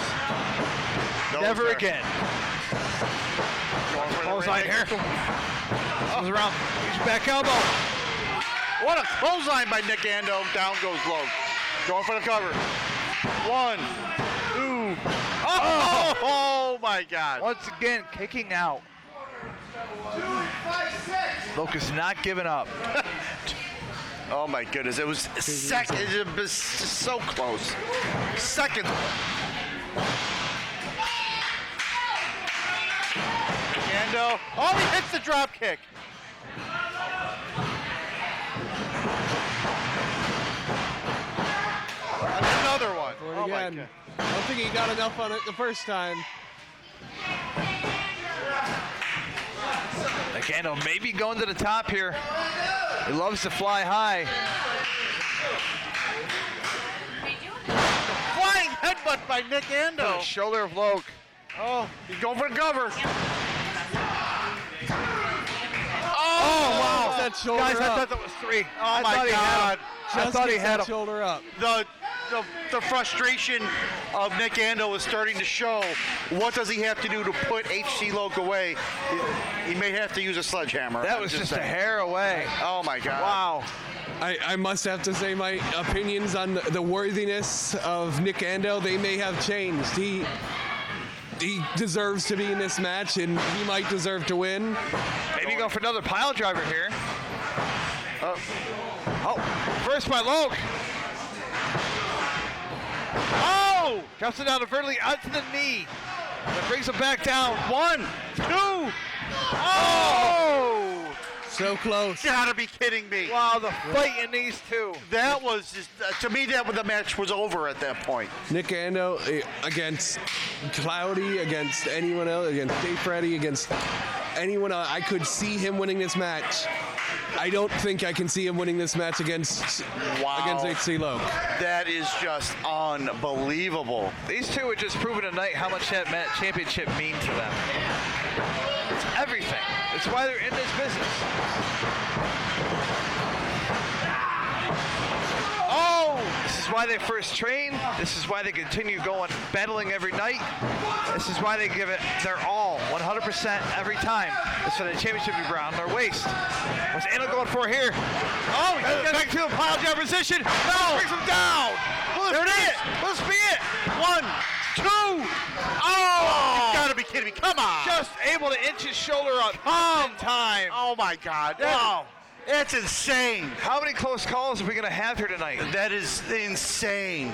Never again. Clothesline here. Comes around. He's back elbow. What a clothesline by Nick Ando. Down goes Logue. Going for the cover. 1, 2. Oh my God. Once again, kicking out. 2, 5, 6. Logue is not giving up. Oh my goodness, it was it was so close. Seconds. Endo. Oh, he hits the drop kick. Another one. Oh my Again. God. I don't think he got enough on it the first time. Endo maybe going to the top here. He loves to fly high. Flying headbutt by Nick Endo. Shoulder of Loke. Oh, he's going for the cover. Oh, wow. That shoulder Guys, I up. thought that was 3. Oh my God. I thought he had him. Shoulder up. The frustration of Nick Endo is starting to show. What does he have to do to put HC Loke away? He may have to use a sledgehammer. That was just a hair away. Oh my God. Wow. I must have to say my opinions on the worthiness of Nick Endo, they may have changed. He deserves to be in this match, and he might deserve to win. Maybe going for another pile driver here. First by Loke. Oh! Drops it down invertedly onto the knee. That brings him back down. 1, 2. Oh! So close. You gotta be kidding me. Wow, the fight in these two. That was just, to me, the match was over at that point. Nick Endo against Cloudy, against anyone else, against Dave Freddy, against anyone else. I could see him winning this match. I don't think I can see him winning this match against HC Loke. That is just unbelievable. These two are just proving tonight how much that championship means to them. It's everything. It's why they're in this business. Oh! This is why they first train. This is why they continue going, battling every night. This is why they give it their all, 100% every time. It's for the championship to be around their waist. What's Endo going for here? Oh, back to the pile driver position. No! Brings him down. There it is. Let's be it. 1, 2. Oh! You gotta be kidding me. Come on. Just able to inch his shoulder up in time. Oh my God. Wow. That's insane. How many close calls are we going to have here tonight? That is insane.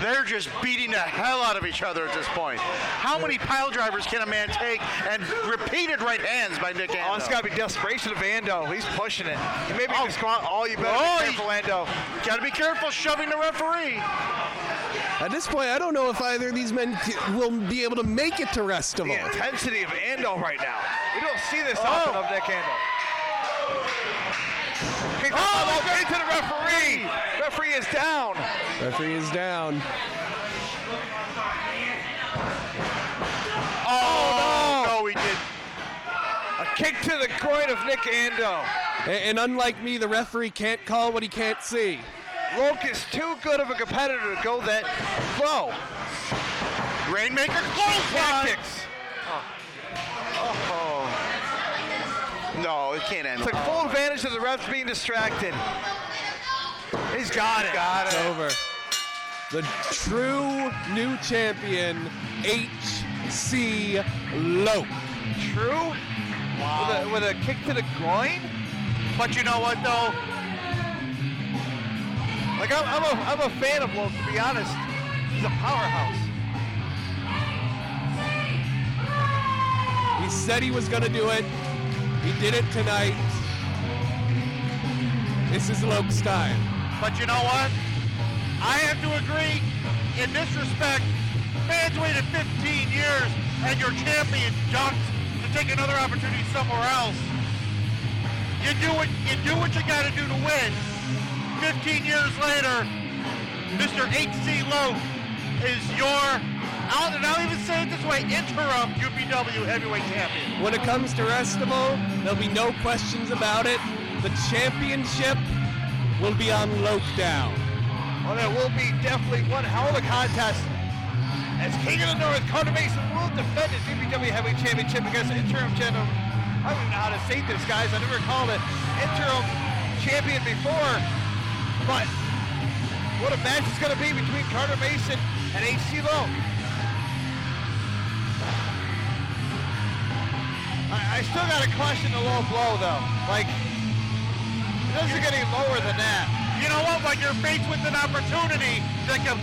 They're just beating the hell out of each other at this point. How many pile drivers can a man take? And repeated right hands by Nick Endo. Oh, it's got to be desperation of Endo. He's pushing it. Maybe just go out. Oh, you better be careful, Endo. Got to be careful shoving the referee. At this point, I don't know if either of these men will be able to make it to Restival. The intensity of Endo right now. We don't see this often of Nick Endo. Into the referee. Referee is down. Referee is down. Oh, no, he did. A kick to the groin of Nick Endo. And unlike me, the referee can't call what he can't see. Loke is too good of a competitor to go that low. Rainmaker close tactics. No, it can't end. Took full advantage of the refs being distracted. He's got it. It's over. The true new champion, HC Loke. True? Wow. With a kick to the groin? But you know what, though? Like, I'm a fan of Loke, to be honest. He's a powerhouse. He said he was going to do it. He did it tonight. This is Loke's time. But you know what? I have to agree. In this respect, fans waited 15 years and your champion ducked to take another opportunity somewhere else. You do what you got to do to win. 15 years later, Mr. HC Loke is your, and I'll even say it this way, interim UPW heavyweight champion. When it comes to Restival, there'll be no questions about it. The championship will be on Loke down. Well, there will be definitely one hell of a contest. As King of the North, Carter Mason will defend his UPW Heavyweight Championship against interim general. I don't even know how to say this, guys. I never called it interim champion before. But what a match it's going to be between Carter Mason and HC Loke. I still got to question the low blow, though. Like, it doesn't get any lower than that. You know what? When you're faced with an opportunity that can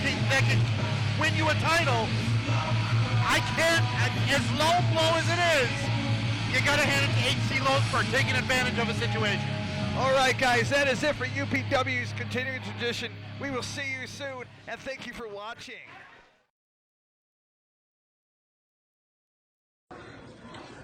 win you a title, I can't, as low blow as it is, you got to hand it to HC Lowe's for taking advantage of a situation. All right, guys, that is it for UPW's continuing tradition. We will see you soon, and thank you for watching.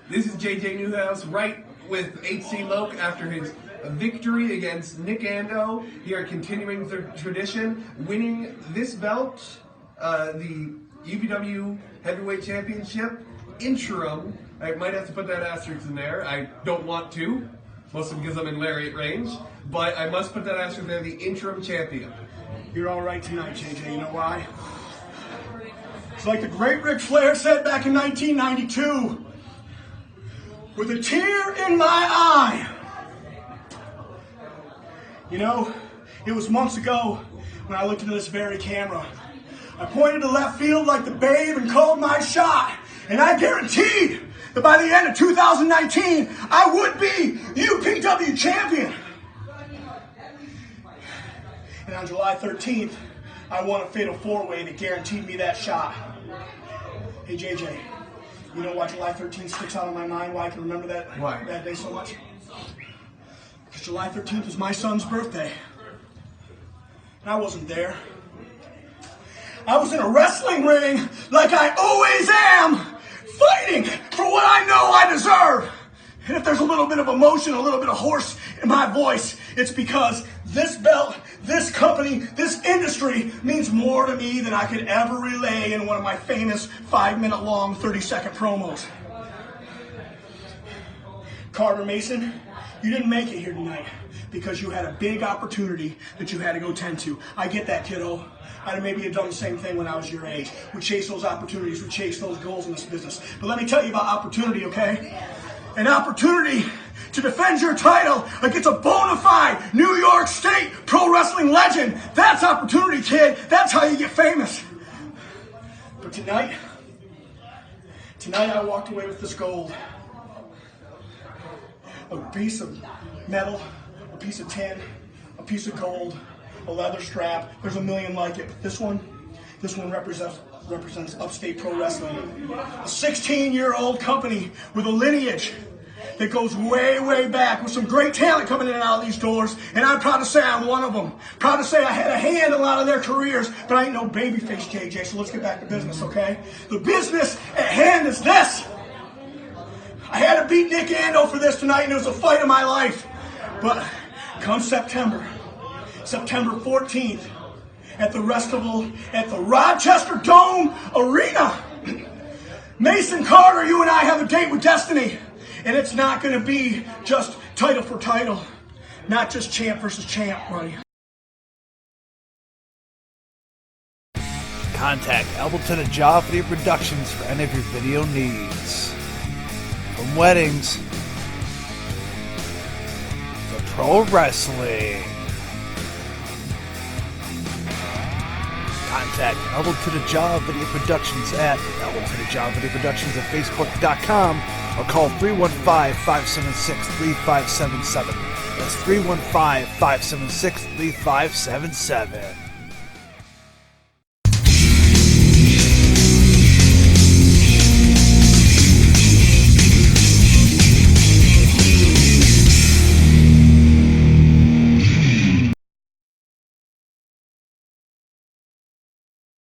This is JJ Newhouse, right with HC Loke after his victory against Nick Ando. He are continuing the tradition, winning this belt, the UPW Heavyweight Championship interim. I might have to put that asterisk in there. I don't want to, mostly because I'm in lariat range, but I must put that asterisk there, the interim champion. You're all right tonight, JJ. You know why? It's like the great Ric Flair said back in 1992, with a tear in my eye. You know, it was months ago when I looked into this very camera. I pointed to left field like the Babe and called my shot. And I guaranteed that by the end of 2019, I would be UPW champion. And on July 13th, I won a fatal four-way that guaranteed me that shot. Hey, JJ, you know why July 13th sticks out of my mind? Why I can remember that day so much? Because July 13th was my son's birthday. And I wasn't there. I was in a wrestling ring like I always am, fighting for what I know I deserve. And if there's a little bit of emotion, a little bit of horse in my voice, it's because this belt, this company, this industry means more to me than I could ever relay in one of my famous 5-minute long, 30-second promos. Carter Mason, you didn't make it here tonight because you had a big opportunity that you had to go tend to. I get that, kiddo. I'd maybe have done the same thing when I was your age. We chase those opportunities, we chase those goals in this business. But let me tell you about opportunity, okay? An opportunity to defend your title against a bona fide New York State pro wrestling legend. That's opportunity, kid. That's how you get famous. But tonight I walked away with this gold. A piece of metal, a piece of tin, a piece of gold, a leather strap. There's a million like it. But this one represents Upstate Pro Wrestling. A 16-year-old company with a lineage that goes way, way back with some great talent coming in and out of these doors. And I'm proud to say I'm one of them. Proud to say I had a hand in a lot of their careers, but I ain't no babyface, JJ, so let's get back to business, okay? The business at hand is this. I had to beat Nick Ando for this tonight, and it was a fight of my life. But come September 14th, at the Festival at the Rochester Dome Arena, Mason Carter, you and I have a date with destiny. And it's not going to be just title for title. Not just champ versus champ, buddy. Contact Elberton and Joffrey Productions for any of your video needs. From weddings to pro wrestling. Contact Elberton and Job Video Productions at Elberton and Job Video Productions at Facebook.com or call 315-576-3577. That's 315-576-3577.